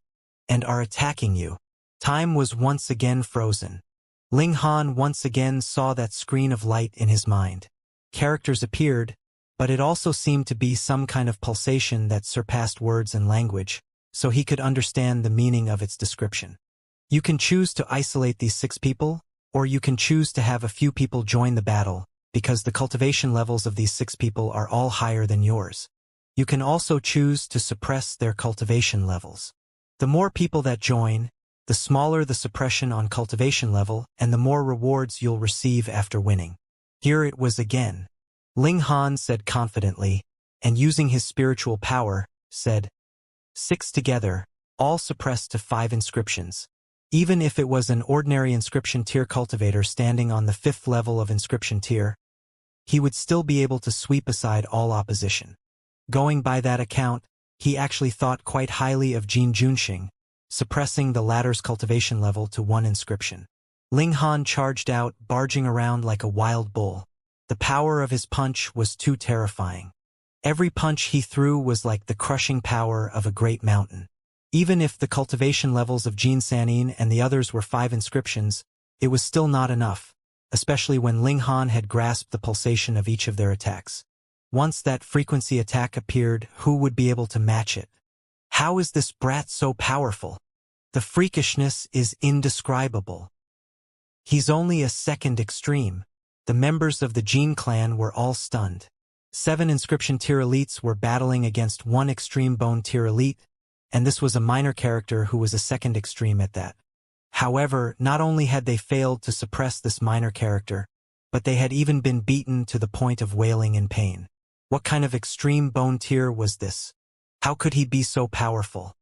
and are attacking you. Time was once again frozen. Ling Han once again saw that screen of light in his mind. Characters appeared, but it also seemed to be some kind of pulsation that surpassed words and language, so he could understand the meaning of its description. You can choose to isolate these 6 people, or you can choose to have a few people join the battle, because the cultivation levels of these 6 people are all higher than yours. You can also choose to suppress their cultivation levels. The more people that join, the smaller the suppression on cultivation level and the more rewards you'll receive after winning. Here it was again. Ling Han said confidently, and using his spiritual power, said, 6 together, all suppressed to 5 inscriptions. Even if it was an ordinary inscription tier cultivator standing on the 5th level of inscription tier, he would still be able to sweep aside all opposition. Going by that account, he actually thought quite highly of Jin Junxing, suppressing the latter's cultivation level to 1 inscription. Ling Han charged out, barging around like a wild bull. The power of his punch was too terrifying. Every punch he threw was like the crushing power of a great mountain. Even if the cultivation levels of Jin Sanin and the others were 5 inscriptions, it was still not enough, especially when Ling Han had grasped the pulsation of each of their attacks. Once that frequency attack appeared, who would be able to match it? How is this brat so powerful? The freakishness is indescribable. He's only a 2nd extreme. The members of the Jin clan were all stunned. 7 inscription tier elites were battling against 1 extreme bone tier elite, and this was a minor character who was a 2nd extreme at that. However, not only had they failed to suppress this minor character, but they had even been beaten to the point of wailing in pain. What kind of extreme bone tier was this? How could he be so powerful?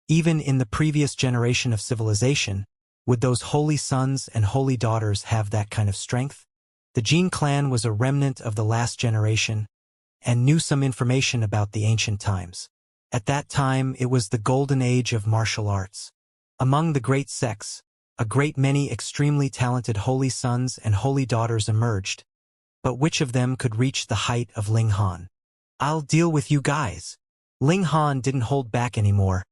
Even in the previous generation of civilization, would those holy sons and holy daughters have that kind of strength? The Jin clan was a remnant of the last generation, and knew some information about the ancient times. At that time, it was the golden age of martial arts. Among the great sects, a great many extremely talented holy sons and holy daughters emerged, but which of them could reach the height of Ling Han? I'll deal with you guys. Ling Han didn't hold back anymore,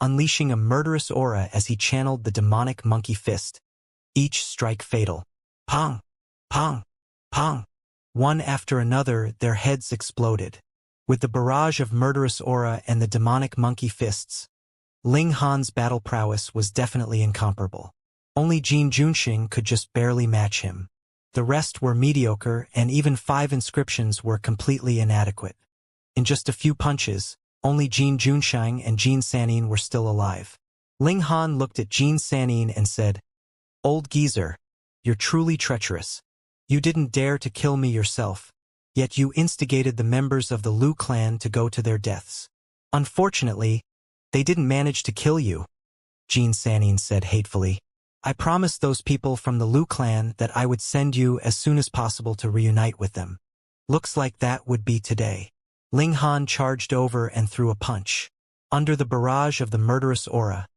unleashing a murderous aura as he channeled the demonic monkey fist, each strike fatal. Pong! Pong! Pong! One after another, their heads exploded. With the barrage of murderous aura and the demonic monkey fists, Ling Han's battle prowess was definitely incomparable. Only Jin Junxing could just barely match him. The rest were mediocre, and even 5 inscriptions were completely inadequate. In just a few punches, only Jin Junxing and Jin Sanin were still alive. Ling Han looked at Jin Sanin and said, "Old geezer, you're truly treacherous. You didn't dare to kill me yourself, yet you instigated the members of the Lu clan to go to their deaths. Unfortunately, they didn't manage to kill you," Jin Sanin said hatefully. "I promised those people from the Lu clan that I would send you as soon as possible to reunite with them. Looks like that would be today." Ling Han charged over and threw a punch. Under the barrage of the murderous aura,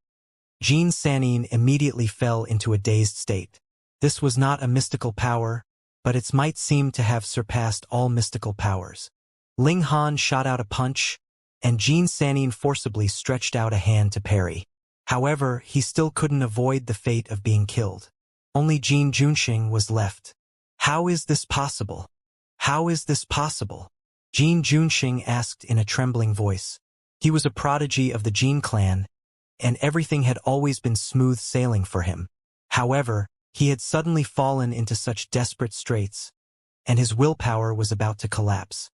Jin Sanin immediately fell into a dazed state. This was not a mystical power, but its might seemed to have surpassed all mystical powers. Ling Han shot out a punch, and Jin Sanin forcibly stretched out a hand to parry. However, he still couldn't avoid the fate of being killed. Only Jin Junxing was left. How is this possible? How is this possible? Jin Junxing asked in a trembling voice. He was a prodigy of the Jin clan, and everything had always been smooth sailing for him. However, he had suddenly fallen into such desperate straits, and his willpower was about to collapse.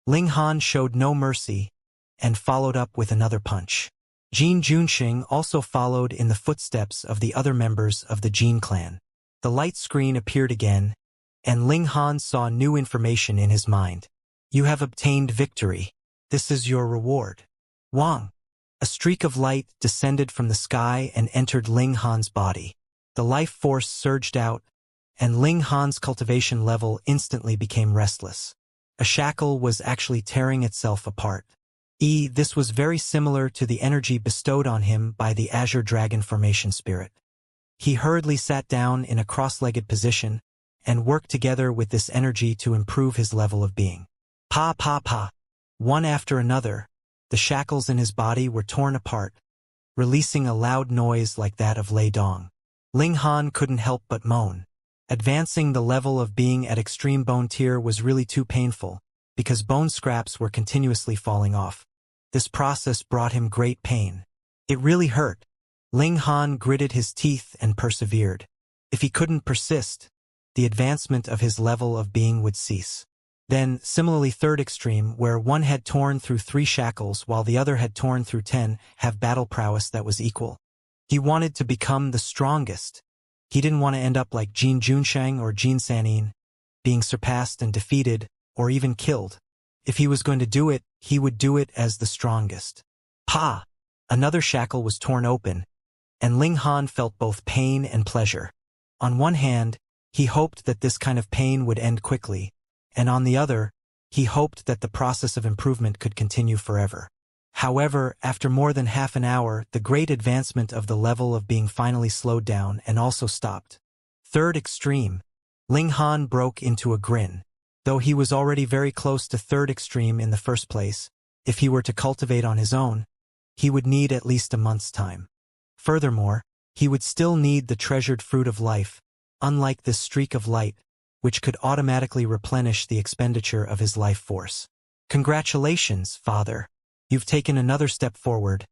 Ling Han showed no mercy, and followed up with another punch. Jin Junxing also followed in the footsteps of the other members of the Jin clan. The light screen appeared again, and Ling Han saw new information in his mind. You have obtained victory. This is your reward. Wang. A streak of light descended from the sky and entered Ling Han's body. The life force surged out, and Ling Han's cultivation level instantly became restless. A shackle was actually tearing itself apart. This was very similar to the energy bestowed on him by the Azure Dragon Formation Spirit. He hurriedly sat down in a cross-legged position and worked together with this energy to improve his level of being. Pa pa pa. One after another, the shackles in his body were torn apart, releasing a loud noise like that of Lei Dong. Ling Han couldn't help but moan. Advancing the level of being at extreme bone tier was really too painful, because bone scraps were continuously falling off. This process brought him great pain. It really hurt. Ling Han gritted his teeth and persevered. If he couldn't persist, the advancement of his level of being would cease. Then, similarly, third extreme, where one had torn through 3 shackles while the other had torn through 10, have battle prowess that was equal. He wanted to become the strongest. He didn't want to end up like Jin Junsheng or Jin Sanin, being surpassed and defeated, or even killed. If he was going to do it, he would do it as the strongest. Pa! Another shackle was torn open, and Ling Han felt both pain and pleasure. On one hand, he hoped that this kind of pain would end quickly, and on the other, he hoped that the process of improvement could continue forever. However, after more than half an hour, the great advancement of the level of being finally slowed down and also stopped. Third extreme. Ling Han broke into a grin. Though he was already very close to third extreme in the first place, if he were to cultivate on his own, he would need at least a month's time. Furthermore, he would still need the treasured fruit of life, unlike this streak of light, which could automatically replenish the expenditure of his life force. Congratulations, father. You've taken another step forward.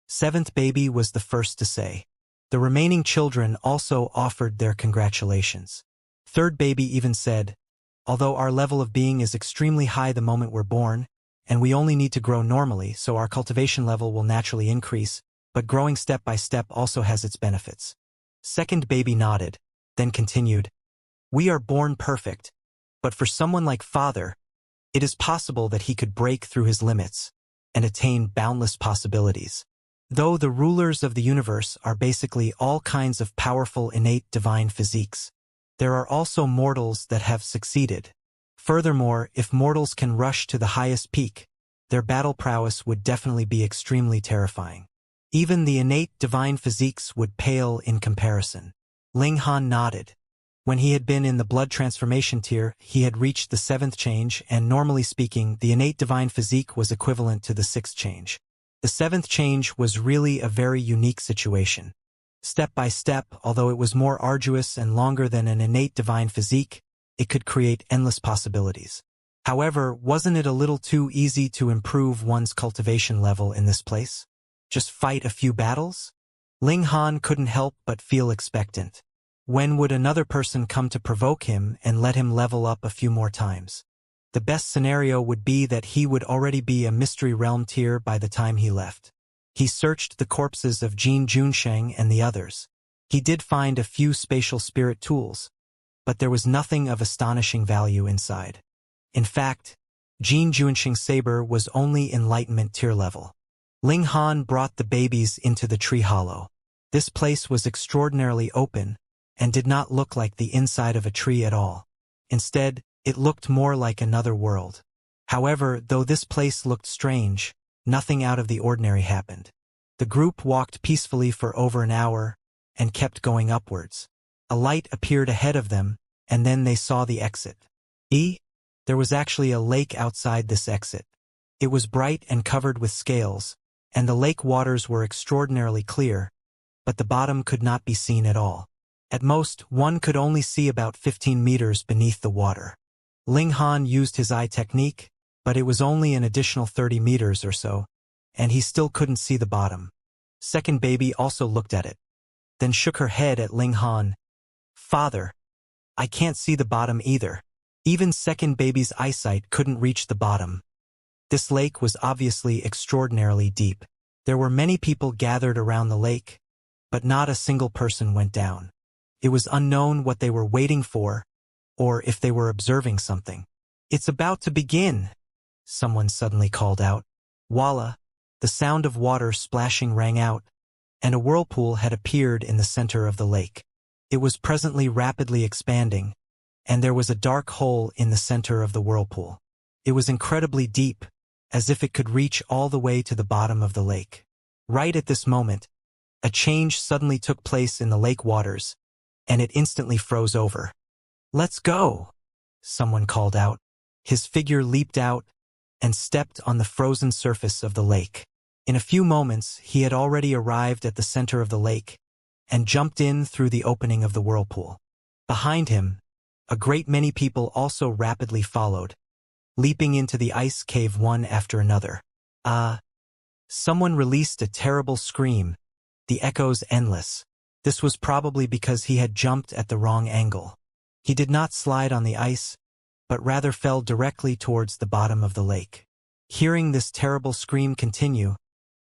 7th baby was the first to say. The remaining children also offered their congratulations. 3rd baby even said, although our level of being is extremely high the moment we're born, and we only need to grow normally, so our cultivation level will naturally increase, but growing step by step also has its benefits. 2nd baby nodded, then continued, we are born perfect, but for someone like father, it is possible that he could break through his limits and attain boundless possibilities. Though the rulers of the universe are basically all kinds of powerful innate divine physiques, there are also mortals that have succeeded. Furthermore, if mortals can rush to the highest peak, their battle prowess would definitely be extremely terrifying. Even the innate divine physiques would pale in comparison. Ling Han nodded. When he had been in the blood transformation tier, he had reached the 7th change, and normally speaking, the innate divine physique was equivalent to the 6th change. The 7th change was really a very unique situation. Step by step, although it was more arduous and longer than an innate divine physique, it could create endless possibilities. However, wasn't it a little too easy to improve one's cultivation level in this place? Just fight a few battles? Ling Han couldn't help but feel expectant. When would another person come to provoke him and let him level up a few more times? The best scenario would be that he would already be a mystery realm tier by the time he left. He searched the corpses of Jin Junsheng and the others. He did find a few spatial spirit tools, but there was nothing of astonishing value inside. In fact, Jin Junsheng's saber was only enlightenment tier level. Ling Han brought the babies into the tree hollow. This place was extraordinarily open and did not look like the inside of a tree at all. Instead, it looked more like another world. However, though this place looked strange, nothing out of the ordinary happened. The group walked peacefully for over an hour and kept going upwards. A light appeared ahead of them, and then they saw the exit. There was actually a lake outside this exit. It was bright and covered with scales, and the lake waters were extraordinarily clear, but the bottom could not be seen at all. At most, one could only see about 15 meters beneath the water. Ling Han used his eye technique, but it was only an additional 30 meters or so, and he still couldn't see the bottom. 2nd baby also looked at it, then shook her head at Ling Han. Father, I can't see the bottom either. Even 2nd baby's eyesight couldn't reach the bottom. This lake was obviously extraordinarily deep. There were many people gathered around the lake, but not a single person went down. It was unknown what they were waiting for, or if they were observing something. "It's about to begin," someone suddenly called out. Voila! The sound of water splashing rang out, and a whirlpool had appeared in the center of the lake. It was presently rapidly expanding, and there was a dark hole in the center of the whirlpool. It was incredibly deep, as if it could reach all the way to the bottom of the lake. Right at this moment, a change suddenly took place in the lake waters, and it instantly froze over. "Let's go!" someone called out. His figure leaped out and stepped on the frozen surface of the lake. In a few moments, he had already arrived at the center of the lake and jumped in through the opening of the whirlpool. Behind him, a great many people also rapidly followed, leaping into the ice cave one after another. Someone released a terrible scream, the echoes endless. This was probably because he had jumped at the wrong angle. He did not slide on the ice, but rather fell directly towards the bottom of the lake. Hearing this terrible scream continue,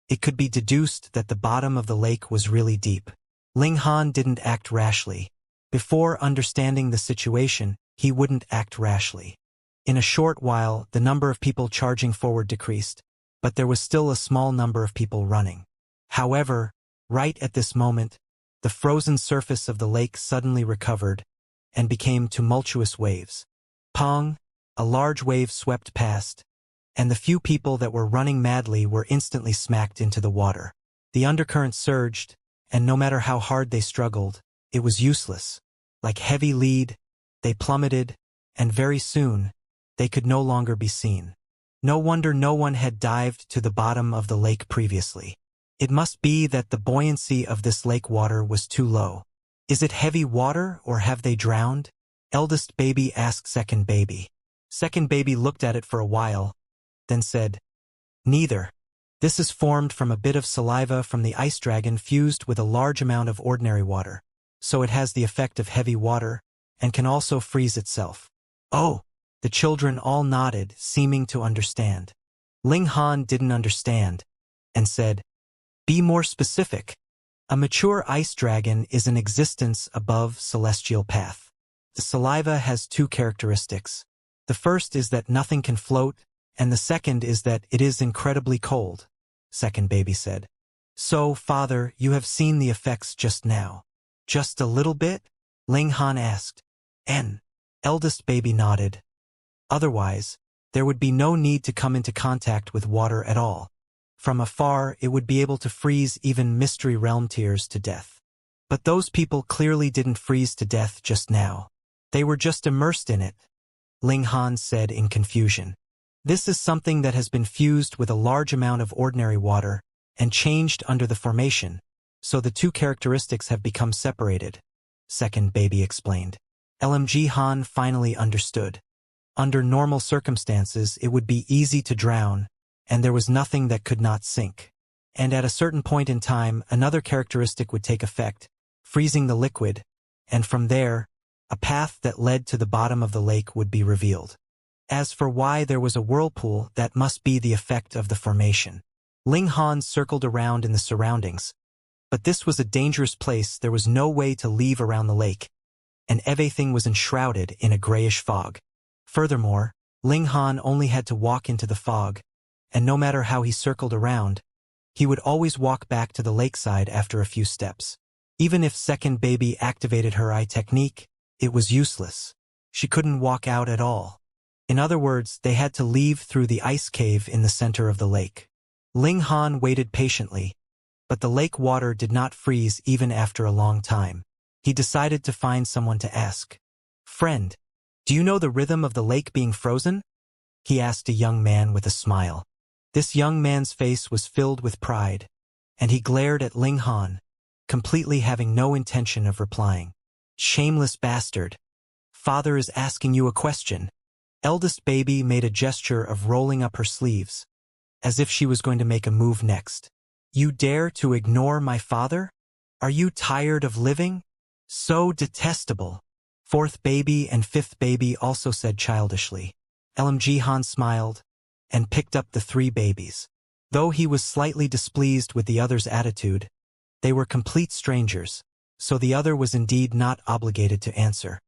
it could be deduced that the bottom of the lake was really deep. Ling Han didn't act rashly. Before understanding the situation, he wouldn't act rashly. In a short while, the number of people charging forward decreased, but there was still a small number of people running. However, right at this moment, the frozen surface of the lake suddenly recovered and became tumultuous waves. Pong! A large wave swept past, and the few people that were running madly were instantly smacked into the water. The undercurrent surged, and no matter how hard they struggled, it was useless. Like heavy lead, they plummeted, and very soon, they could no longer be seen. No wonder no one had dived to the bottom of the lake previously. It must be that the buoyancy of this lake water was too low. Is it heavy water, or have they drowned? Eldest baby asked second baby. Second baby looked at it for a while, then said, "Neither. This is formed from a bit of saliva from the ice dragon fused with a large amount of ordinary water, so it has the effect of heavy water, and can also freeze itself." "Oh!" The children all nodded, seeming to understand. Ling Han didn't understand, and said, "Be more specific." "A mature ice dragon is an existence above celestial path. The saliva has two characteristics. The first is that nothing can float, and the second is that it is incredibly cold," second baby said. "So, father, you have seen the effects just now." "Just a little bit?" Ling Han asked. Eldest baby nodded. Otherwise, there would be no need to come into contact with water at all. From afar, it would be able to freeze even Mystery Realm tiers to death. But those people clearly didn't freeze to death just now. They were just immersed in it, Ling Han said in confusion. "This is something that has been fused with a large amount of ordinary water and changed under the formation, so the two characteristics have become separated," second baby explained. LMG Han finally understood. Under normal circumstances, it would be easy to drown, and there was nothing that could not sink. And at a certain point in time, another characteristic would take effect, freezing the liquid, and from there, a path that led to the bottom of the lake would be revealed. As for why there was a whirlpool, that must be the effect of the formation. Ling Han circled around in the surroundings, but this was a dangerous place. There was no way to leave around the lake, and everything was enshrouded in a grayish fog. Furthermore, Ling Han only had to walk into the fog, and no matter how he circled around, he would always walk back to the lakeside after a few steps. Even if second baby activated her eye technique, it was useless. She couldn't walk out at all. In other words, they had to leave through the ice cave in the center of the lake. Ling Han waited patiently, but the lake water did not freeze even after a long time. He decided to find someone to ask. "Friend, do you know the rhythm of the lake being frozen?" he asked a young man with a smile. This young man's face was filled with pride, and he glared at Ling Han, completely having no intention of replying. "Shameless bastard. Father is asking you a question." Eldest baby made a gesture of rolling up her sleeves, as if she was going to make a move next. "You dare to ignore my father? Are you tired of living? So detestable." Fourth baby and fifth baby also said childishly. LMG Han smiled and picked up the three babies. Though he was slightly displeased with the other's attitude, they were complete strangers, so the other was indeed not obligated to answer.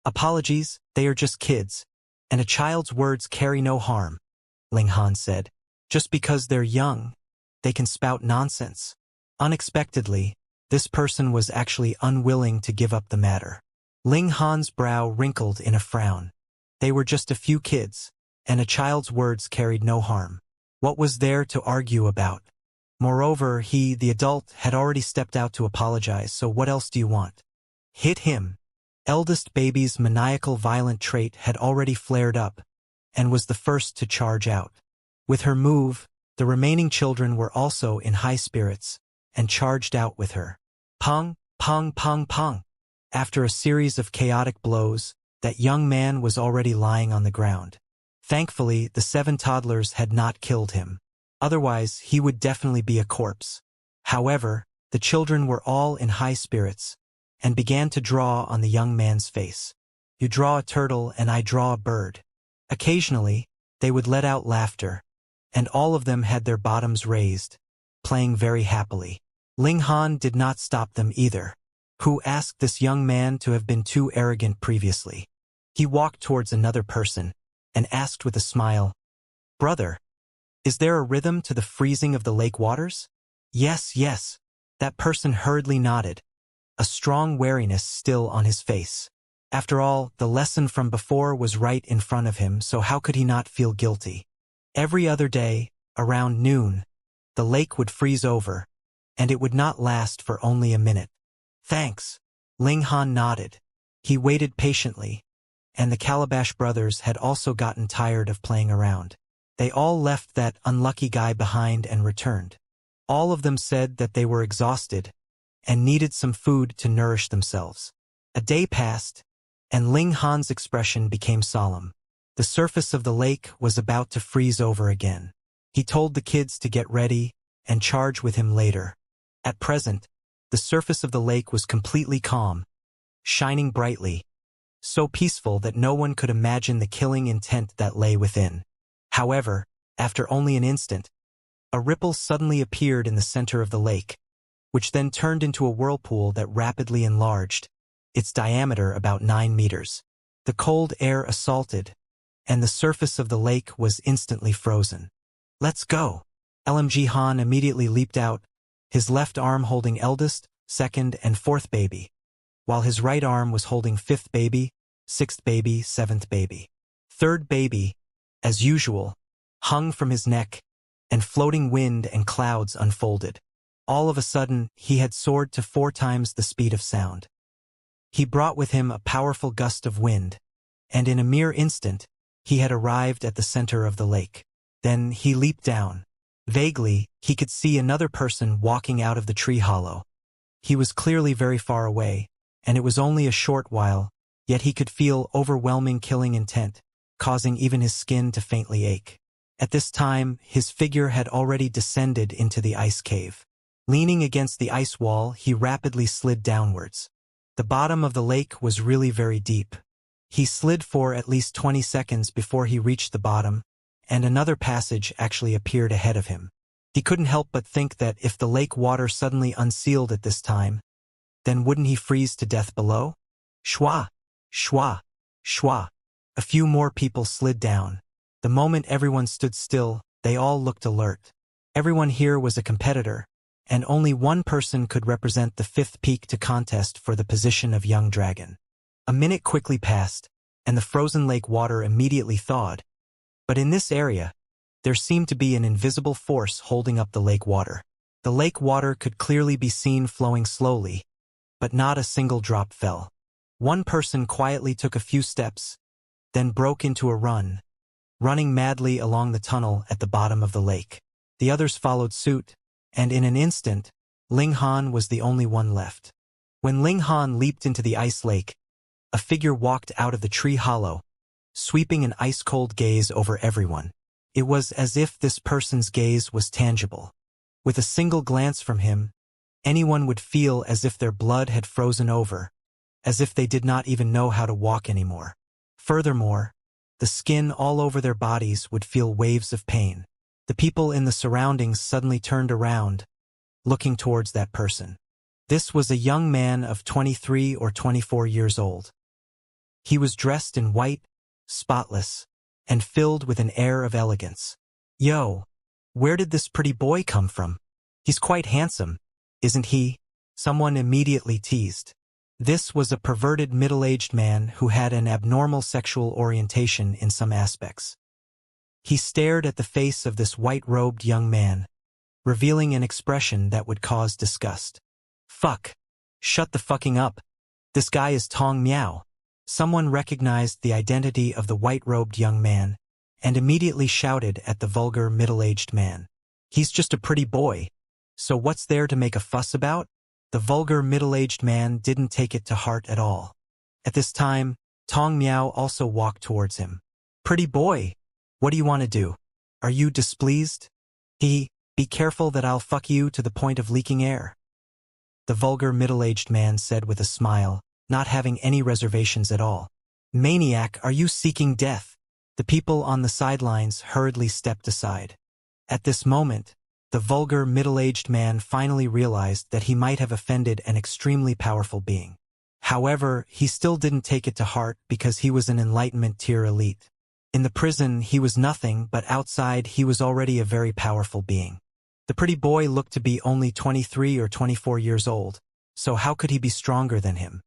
Apologies, they are just kids, and a child's words carry no harm, Ling Han said. Just because they're young, they can spout nonsense. Unexpectedly, this person was actually unwilling to give up the matter. Ling Han's brow wrinkled in a frown. They were just a few kids, and a child's words carried no harm. What was there to argue about? Moreover, he, the adult, had already stepped out to apologize, so what else do you want? Hit him. Eldest baby's maniacal violent trait had already flared up, and was the first to charge out. With her move, the remaining children were also in high spirits, and charged out with her. Pong, pong, pong, pong. After a series of chaotic blows, that young man was already lying on the ground. Thankfully, the 7 toddlers had not killed him. Otherwise, he would definitely be a corpse. However, the children were all in high spirits, and began to draw on the young man's face. You draw a turtle and I draw a bird. Occasionally, they would let out laughter, and all of them had their bottoms raised, playing very happily. Ling Han did not stop them either. Who asked this young man to have been too arrogant previously? He walked towards another person, and asked with a smile, "Brother, is there a rhythm to the freezing of the lake waters?" "Yes, yes." That person hurriedly nodded, a strong wariness still on his face. After all, the lesson from before was right in front of him, so how could he not feel guilty? Every other day, around noon, the lake would freeze over, and it would not last for only a minute. "Thanks." Ling Han nodded. He waited patiently, and the Calabash brothers had also gotten tired of playing around. They all left that unlucky guy behind and returned. All of them said that they were exhausted and needed some food to nourish themselves. A day passed, and Ling Han's expression became solemn. The surface of the lake was about to freeze over again. He told the kids to get ready and charge with him later. At present, the surface of the lake was completely calm, shining brightly, so peaceful that no one could imagine the killing intent that lay within. However, after only an instant, a ripple suddenly appeared in the center of the lake, which then turned into a whirlpool that rapidly enlarged, its diameter about 9 meters. The cold air assaulted, and the surface of the lake was instantly frozen. "Let's go!" LMG Han immediately leaped out, his left arm holding eldest, second, and fourth baby, while his right arm was holding fifth baby, sixth baby, seventh baby. Third baby, as usual, hung from his neck, and floating wind and clouds unfolded. All of a sudden, he had soared to 4 times the speed of sound. He brought with him a powerful gust of wind, and in a mere instant, he had arrived at the center of the lake. Then he leaped down. Vaguely, he could see another person walking out of the tree hollow. He was clearly very far away, and it was only a short while, yet he could feel overwhelming killing intent, causing even his skin to faintly ache. At this time, his figure had already descended into the ice cave. Leaning against the ice wall, he rapidly slid downwards. The bottom of the lake was really very deep. He slid for at least 20 seconds before he reached the bottom, and another passage actually appeared ahead of him. He couldn't help but think that if the lake water suddenly unsealed at this time, then wouldn't he freeze to death below? Shwa! Shwa! Shwa! A few more people slid down. The moment everyone stood still, they all looked alert. Everyone here was a competitor, and only one person could represent the 5th peak to contest for the position of young dragon. A minute quickly passed, and the frozen lake water immediately thawed. But in this area, there seemed to be an invisible force holding up the lake water. The lake water could clearly be seen flowing slowly, but not a single drop fell. One person quietly took a few steps, then broke into a run, running madly along the tunnel at the bottom of the lake. The others followed suit, and in an instant, Ling Han was the only one left. When Ling Han leaped into the ice lake, a figure walked out of the tree hollow, sweeping an ice-cold gaze over everyone. It was as if this person's gaze was tangible. With a single glance from him, anyone would feel as if their blood had frozen over, as if they did not even know how to walk anymore. Furthermore, the skin all over their bodies would feel waves of pain. The people in the surroundings suddenly turned around, looking towards that person. This was a young man of 23 or 24 years old. He was dressed in white, spotless, and filled with an air of elegance. "Yo, where did this pretty boy come from? He's quite handsome, isn't he?" Someone immediately teased. This was a perverted middle-aged man who had an abnormal sexual orientation in some aspects. He stared at the face of this white-robed young man, revealing an expression that would cause disgust. "Fuck. Shut the fucking up. This guy is Tong Miao." Someone recognized the identity of the white-robed young man and immediately shouted at the vulgar middle-aged man. "He's just a pretty boy. So what's there to make a fuss about?" The vulgar middle-aged man didn't take it to heart at all. At this time, Tong Miao also walked towards him. "Pretty boy, what do you want to do? Are you displeased?" Be careful that I'll fuck you to the point of leaking air," the vulgar middle-aged man said with a smile, not having any reservations at all. "Maniac, are you seeking death?" The people on the sidelines hurriedly stepped aside. At this moment, the vulgar middle-aged man finally realized that he might have offended an extremely powerful being. However, he still didn't take it to heart because he was an Enlightenment tier elite. In the prison, he was nothing, but outside he was already a very powerful being. The pretty boy looked to be only 23 or 24 years old, so how could he be stronger than him?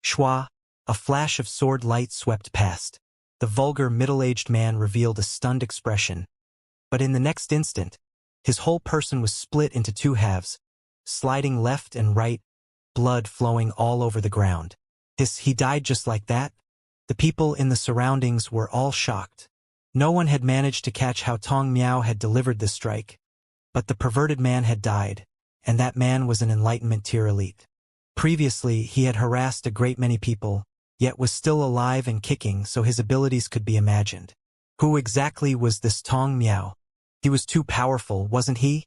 Shwa, a flash of sword light swept past. The vulgar middle-aged man revealed a stunned expression, but in the next instant, his whole person was split into two halves, sliding left and right, blood flowing all over the ground. He died just like that? The people in the surroundings were all shocked. No one had managed to catch how Tong Miao had delivered this strike, but the perverted man had died, and that man was an Enlightenment tier elite. Previously, he had harassed a great many people, yet was still alive and kicking, so his abilities could be imagined. Who exactly was this Tong Miao? He was too powerful, wasn't he?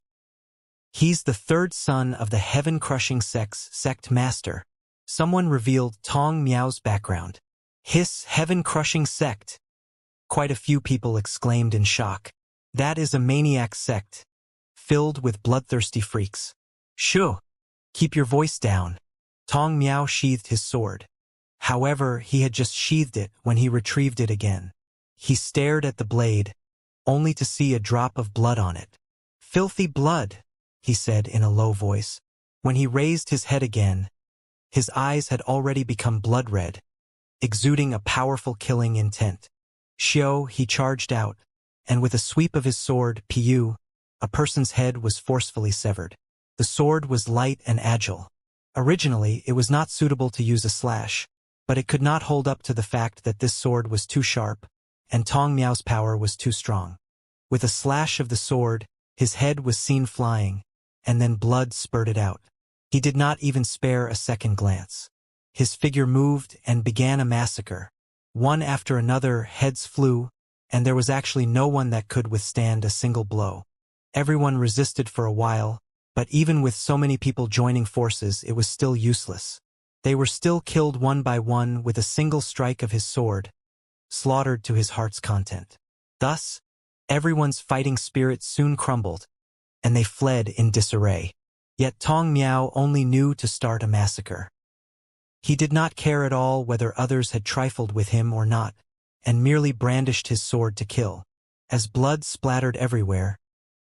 He's the third son of the heaven-crushing sect master. Someone revealed Tong Miao's background. His heaven-crushing sect. Quite a few people exclaimed in shock. That is a maniac sect, filled with bloodthirsty freaks. "Shoo! Keep your voice down." Tong Miao sheathed his sword. However, he had just sheathed it when he retrieved it again. He stared at the blade, only to see a drop of blood on it. "Filthy blood," he said in a low voice. When he raised his head again, his eyes had already become blood red, exuding a powerful killing intent. "Xiao," he charged out, and with a sweep of his sword, Pu, a person's head was forcefully severed. The sword was light and agile. Originally, it was not suitable to use a slash, but it could not hold up to the fact that this sword was too sharp, and Tong Miao's power was too strong. With a slash of the sword, his head was seen flying, and then blood spurted out. He did not even spare a second glance. His figure moved and began a massacre. One after another, heads flew, and there was actually no one that could withstand a single blow. Everyone resisted for a while, but even with so many people joining forces, it was still useless. They were still killed one by one with a single strike of his sword, slaughtered to his heart's content. Thus, everyone's fighting spirit soon crumbled, and they fled in disarray. Yet Tong Miao only knew to start a massacre. He did not care at all whether others had trifled with him or not, and merely brandished his sword to kill. As blood splattered everywhere,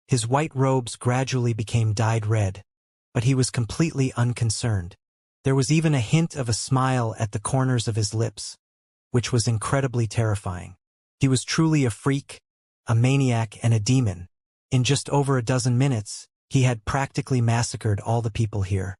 his white robes gradually became dyed red, but he was completely unconcerned. There was even a hint of a smile at the corners of his lips, which was incredibly terrifying. He was truly a freak, a maniac, and a demon. In just over a dozen minutes, he had practically massacred all the people here.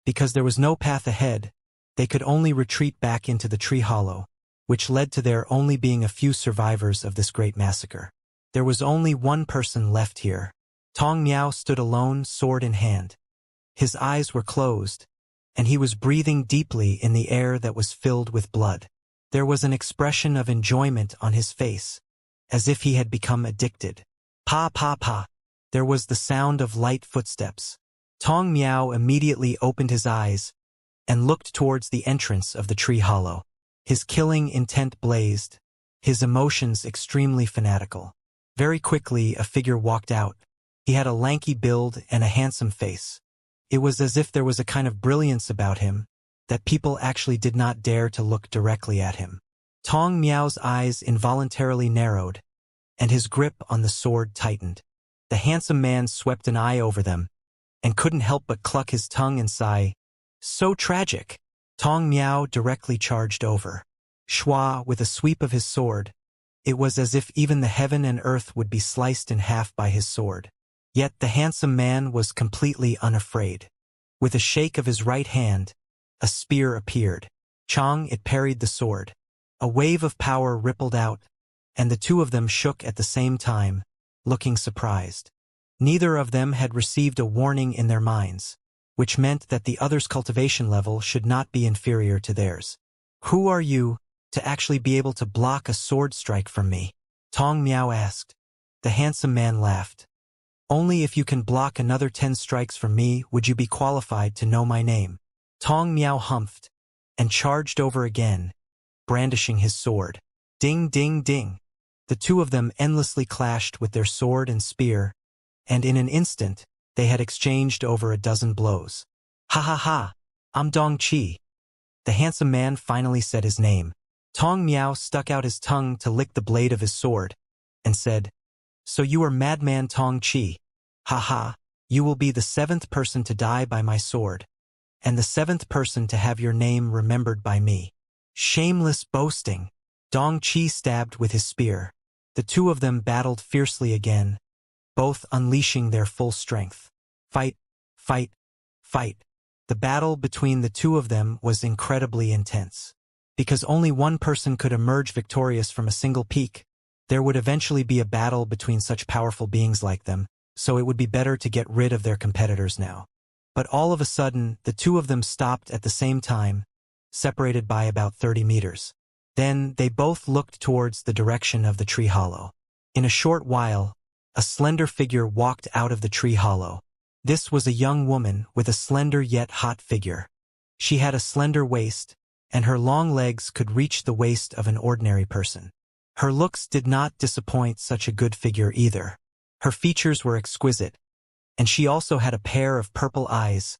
Because there was no path ahead, they could only retreat back into the tree hollow, which led to there only being a few survivors of this great massacre. There was only one person left here. Tong Miao stood alone, sword in hand. His eyes were closed, and he was breathing deeply in the air that was filled with blood. There was an expression of enjoyment on his face, as if he had become addicted. Pa pa pa. There was the sound of light footsteps. Tong Miao immediately opened his eyes and looked towards the entrance of the tree hollow. His killing intent blazed, his emotions extremely fanatical. Very quickly, a figure walked out. He had a lanky build and a handsome face. It was as if there was a kind of brilliance about him, that people actually did not dare to look directly at him. Tong Miao's eyes involuntarily narrowed, and his grip on the sword tightened. The handsome man swept an eye over them, and couldn't help but cluck his tongue and sigh, "So tragic." Tong Miao directly charged over. Shua, with a sweep of his sword, it was as if even the heaven and earth would be sliced in half by his sword. Yet the handsome man was completely unafraid. With a shake of his right hand, a spear appeared. Chang, it parried the sword. A wave of power rippled out, and the two of them shook at the same time, looking surprised. Neither of them had received a warning in their minds, which meant that the other's cultivation level should not be inferior to theirs. "Who are you, to actually be able to block a sword strike from me?" Tong Miao asked. The handsome man laughed. "Only if you can block another 10 strikes from me would you be qualified to know my name." Tong Miao humphed, and charged over again, brandishing his sword. Ding, ding, ding. The two of them endlessly clashed with their sword and spear, and in an instant, they had exchanged over a dozen blows. "Ha ha ha, I'm Dong Qi." The handsome man finally said his name. Tong Miao stuck out his tongue to lick the blade of his sword, and said, "So you are Madman Tong Qi. Ha ha, you will be the 7th person to die by my sword, and the 7th person to have your name remembered by me." Shameless boasting. Dong Qi stabbed with his spear. The two of them battled fiercely again, both unleashing their full strength. Fight, fight, fight. The battle between the two of them was incredibly intense. Because only one person could emerge victorious from a single peak, there would eventually be a battle between such powerful beings like them, so it would be better to get rid of their competitors now. But all of a sudden, the two of them stopped at the same time, separated by about 30 meters. Then they both looked towards the direction of the tree hollow. In a short while, a slender figure walked out of the tree hollow. This was a young woman with a slender yet hot figure. She had a slender waist, and her long legs could reach the waist of an ordinary person. Her looks did not disappoint such a good figure either. Her features were exquisite, and she also had a pair of purple eyes,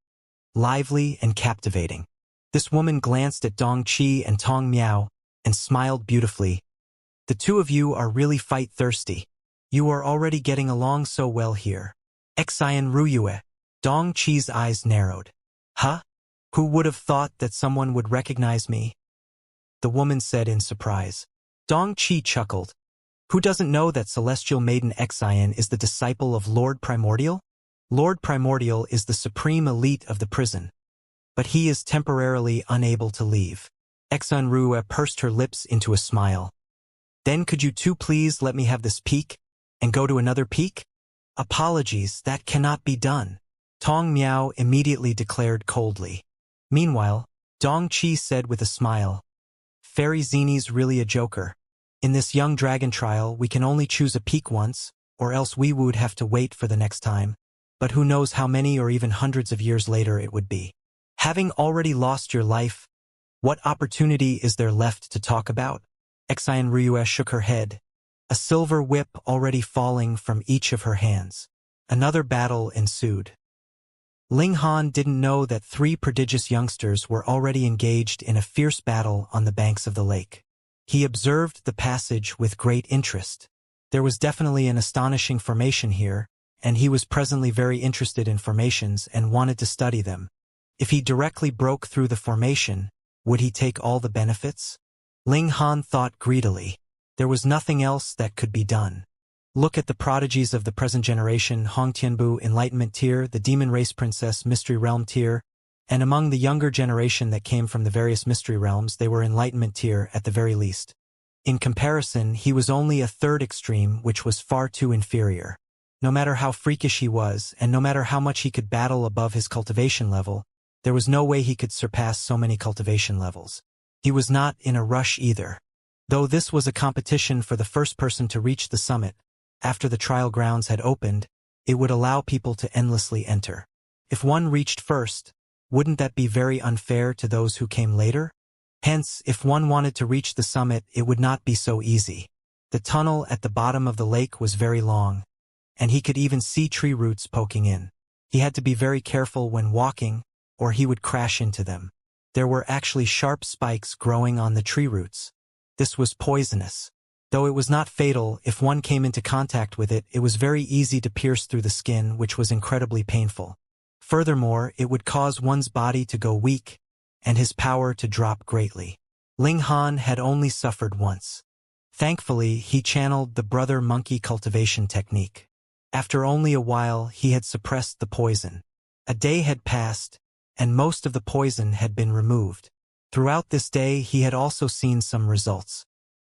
lively and captivating. This woman glanced at Dong Qi and Tong Miao, and smiled beautifully. "The two of you are really fight-thirsty. You are already getting along so well here." Xian Ruyue. Dong Qi's eyes narrowed. "Huh? Who would have thought that someone would recognize me?" the woman said in surprise. Dong Qi chuckled. "Who doesn't know that Celestial Maiden Xian is the disciple of Lord Primordial? Lord Primordial is the supreme elite of the prison, but he is temporarily unable to leave." Xian Ruyue pursed her lips into a smile. "Then could you two please let me have this peak, and go to another peak?" "Apologies, that cannot be done," Tong Miao immediately declared coldly. Meanwhile, Dong Qi said with a smile, "Fairy Zeni's really a joker. In this young dragon trial, we can only choose a peak once, or else we would have to wait for the next time. But who knows how many or even hundreds of years later it would be. Having already lost your life, what opportunity is there left to talk about?" Xian Ruyue shook her head, a silver whip already falling from each of her hands. Another battle ensued. Ling Han didn't know that 3 prodigious youngsters were already engaged in a fierce battle on the banks of the lake. He observed the passage with great interest. There was definitely an astonishing formation here, and he was presently very interested in formations and wanted to study them. If he directly broke through the formation, would he take all the benefits? Ling Han thought greedily. There was nothing else that could be done. Look at the prodigies of the present generation: Hong Tianbu Enlightenment Tier, the Demon Race Princess Mystery Realm Tier, and among the younger generation that came from the various mystery realms, they were Enlightenment Tier at the very least. In comparison, he was only a third extreme, which was far too inferior. No matter how freakish he was, and no matter how much he could battle above his cultivation level, there was no way he could surpass so many cultivation levels. He was not in a rush either. Though this was a competition for the first person to reach the summit, after the trial grounds had opened, it would allow people to endlessly enter. If one reached first, wouldn't that be very unfair to those who came later? Hence, if one wanted to reach the summit, it would not be so easy. The tunnel at the bottom of the lake was very long, and he could even see tree roots poking in. He had to be very careful when walking, or he would crash into them. There were actually sharp spikes growing on the tree roots. This was poisonous. Though it was not fatal, if one came into contact with it, it was very easy to pierce through the skin, which was incredibly painful. Furthermore, it would cause one's body to go weak, and his power to drop greatly. Ling Han had only suffered once. Thankfully, he channeled the brother monkey cultivation technique. After only a while, he had suppressed the poison. A day had passed, and most of the poison had been removed. Throughout this day, he had also seen some results.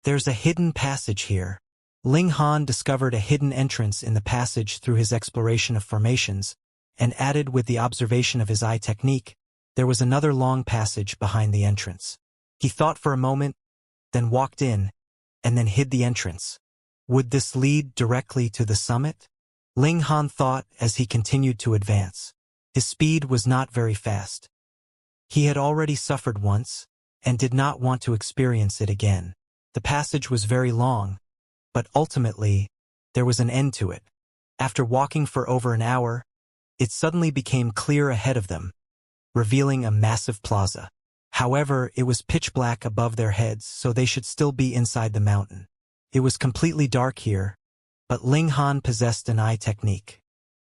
There's a hidden passage here. Ling Han discovered a hidden entrance in the passage through his exploration of formations, and added with the observation of his eye technique, there was another long passage behind the entrance. He thought for a moment, then walked in, and then hid the entrance. Would this lead directly to the summit? Ling Han thought as he continued to advance. His speed was not very fast. He had already suffered once, and did not want to experience it again. The passage was very long, but ultimately, there was an end to it. After walking for over an hour, it suddenly became clear ahead of them, revealing a massive plaza. However, it was pitch black above their heads, so they should still be inside the mountain. It was completely dark here, but Ling Han possessed an eye technique.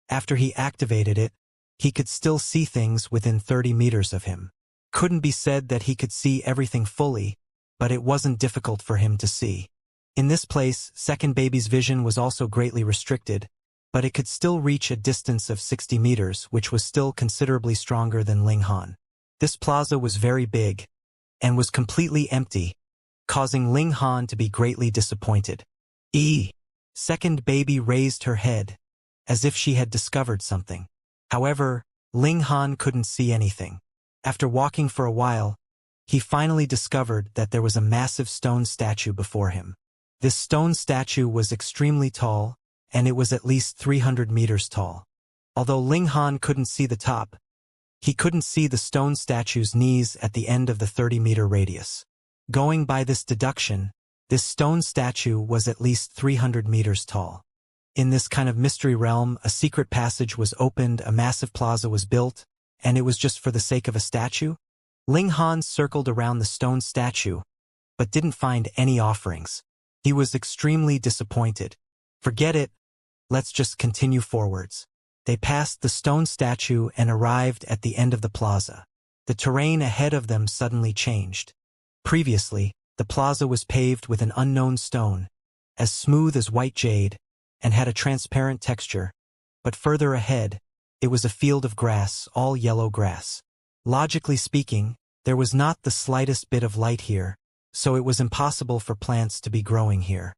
After he activated it, he could still see things within 30 meters of him. Couldn't be said that he could see everything fully, but it wasn't difficult for him to see. In this place, second baby's vision was also greatly restricted, but it could still reach a distance of 60 meters, which was still considerably stronger than Ling Han. This plaza was very big, and was completely empty, causing Ling Han to be greatly disappointed. Second baby raised her head, as if she had discovered something. However, Ling Han couldn't see anything. After walking for a while, he finally discovered that there was a massive stone statue before him. This stone statue was extremely tall, and it was at least 300 meters tall. Although Ling Han couldn't see the top, he couldn't see the stone statue's knees at the end of the 30-meter radius. Going by this deduction, this stone statue was at least 300 meters tall. In this kind of mystery realm, a secret passage was opened, a massive plaza was built, and it was just for the sake of a statue? Ling Han circled around the stone statue, but didn't find any offerings. He was extremely disappointed. Forget it, let's just continue forwards. They passed the stone statue and arrived at the end of the plaza. The terrain ahead of them suddenly changed. Previously, the plaza was paved with an unknown stone, as smooth as white jade, and had a transparent texture, but further ahead, it was a field of grass, all yellow grass. Logically speaking, there was not the slightest bit of light here, so it was impossible for plants to be growing here.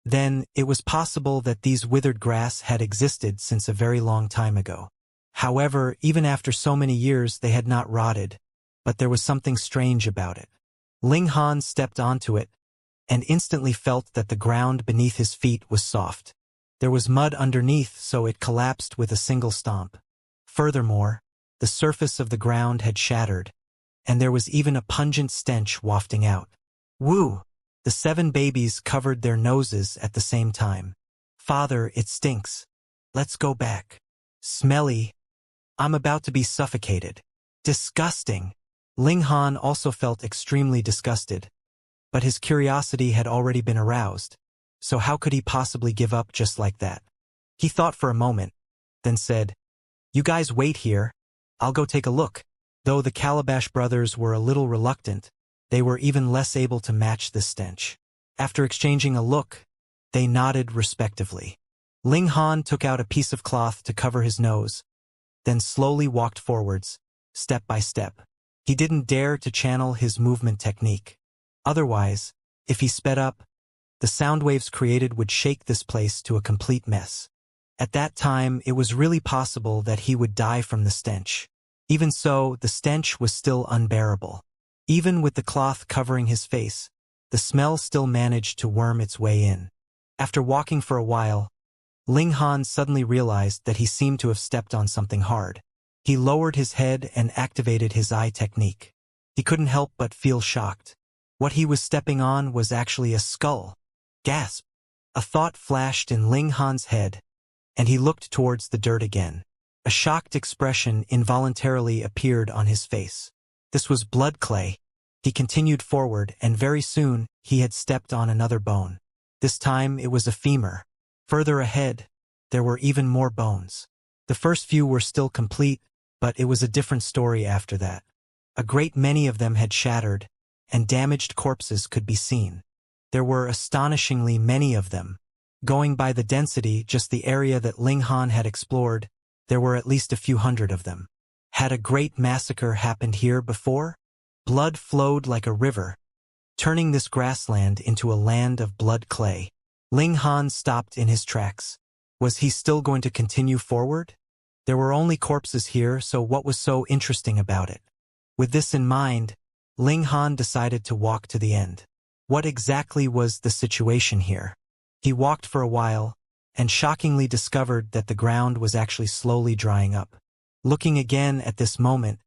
Then, it was possible that these withered grass had existed since a very long time ago. However, even after so many years they had not rotted, but there was something strange about it. Ling Han stepped onto it, and instantly felt that the ground beneath his feet was soft. There was mud underneath, so it collapsed with a single stomp. Furthermore, the surface of the ground had shattered, and there was even a pungent stench wafting out. Woo! The 7 babies covered their noses at the same time. Father, it stinks. Let's go back. Smelly. I'm about to be suffocated. Disgusting. Ling Han also felt extremely disgusted, but his curiosity had already been aroused, so how could he possibly give up just like that? He thought for a moment, then said, "You guys wait here. I'll go take a look." Though the Calabash brothers were a little reluctant, they were even less able to match this stench. After exchanging a look, they nodded respectively. Ling Han took out a piece of cloth to cover his nose, then slowly walked forwards, step by step. He didn't dare to channel his movement technique. Otherwise, if he sped up, the sound waves created would shake this place to a complete mess. At that time, it was really possible that he would die from the stench. Even so, the stench was still unbearable. Even with the cloth covering his face, the smell still managed to worm its way in. After walking for a while, Ling Han suddenly realized that he seemed to have stepped on something hard. He lowered his head and activated his eye technique. He couldn't help but feel shocked. What he was stepping on was actually a skull. Gasp! A thought flashed in Ling Han's head, and he looked towards the dirt again. A shocked expression involuntarily appeared on his face. This was blood clay. He continued forward, and very soon he had stepped on another bone. This time it was a femur. Further ahead, there were even more bones. The first few were still complete, but it was a different story after that. A great many of them had shattered, and damaged corpses could be seen. There were astonishingly many of them. Going by the density, just the area that Ling Han had explored, there were at least a few hundred of them. Had a great massacre happened here before? Blood flowed like a river, turning this grassland into a land of blood clay. Ling Han stopped in his tracks. Was he still going to continue forward? There were only corpses here, so what was so interesting about it? With this in mind, Ling Han decided to walk to the end. What exactly was the situation here? He walked for a while, and shockingly discovered that the ground was actually slowly drying up. Looking again at this moment,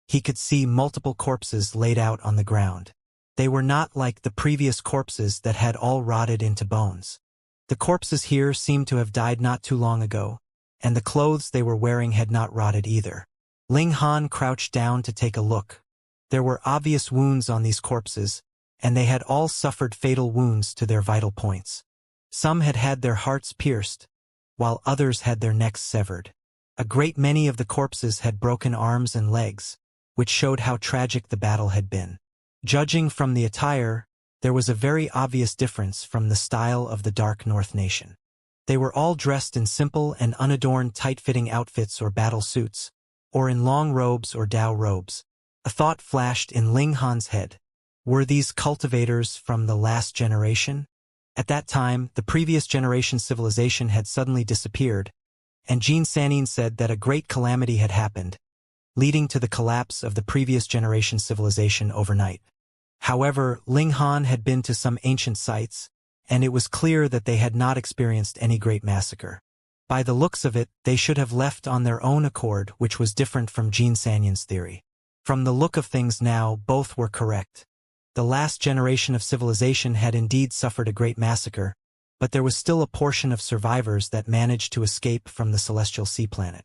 he could see multiple corpses laid out on the ground. They were not like the previous corpses that had all rotted into bones. The corpses here seemed to have died not too long ago, and the clothes they were wearing had not rotted either. Ling Han crouched down to take a look. There were obvious wounds on these corpses, and they had all suffered fatal wounds to their vital points. Some had had their hearts pierced, while others had their necks severed. A great many of the corpses had broken arms and legs, which showed how tragic the battle had been. Judging from the attire, there was a very obvious difference from the style of the Dark North nation. They were all dressed in simple and unadorned tight-fitting outfits or battle suits, or in long robes or Dao robes. A thought flashed in Ling Han's head. Were these cultivators from the last generation? At that time, the previous generation civilization had suddenly disappeared, and Jean Sanin said that a great calamity had happened, leading to the collapse of the previous generation civilization overnight. However, Ling Han had been to some ancient sites, and it was clear that they had not experienced any great massacre. By the looks of it, they should have left on their own accord, which was different from Jean Sanin's theory. From the look of things now, both were correct. The last generation of civilization had indeed suffered a great massacre, but there was still a portion of survivors that managed to escape from the celestial sea planet.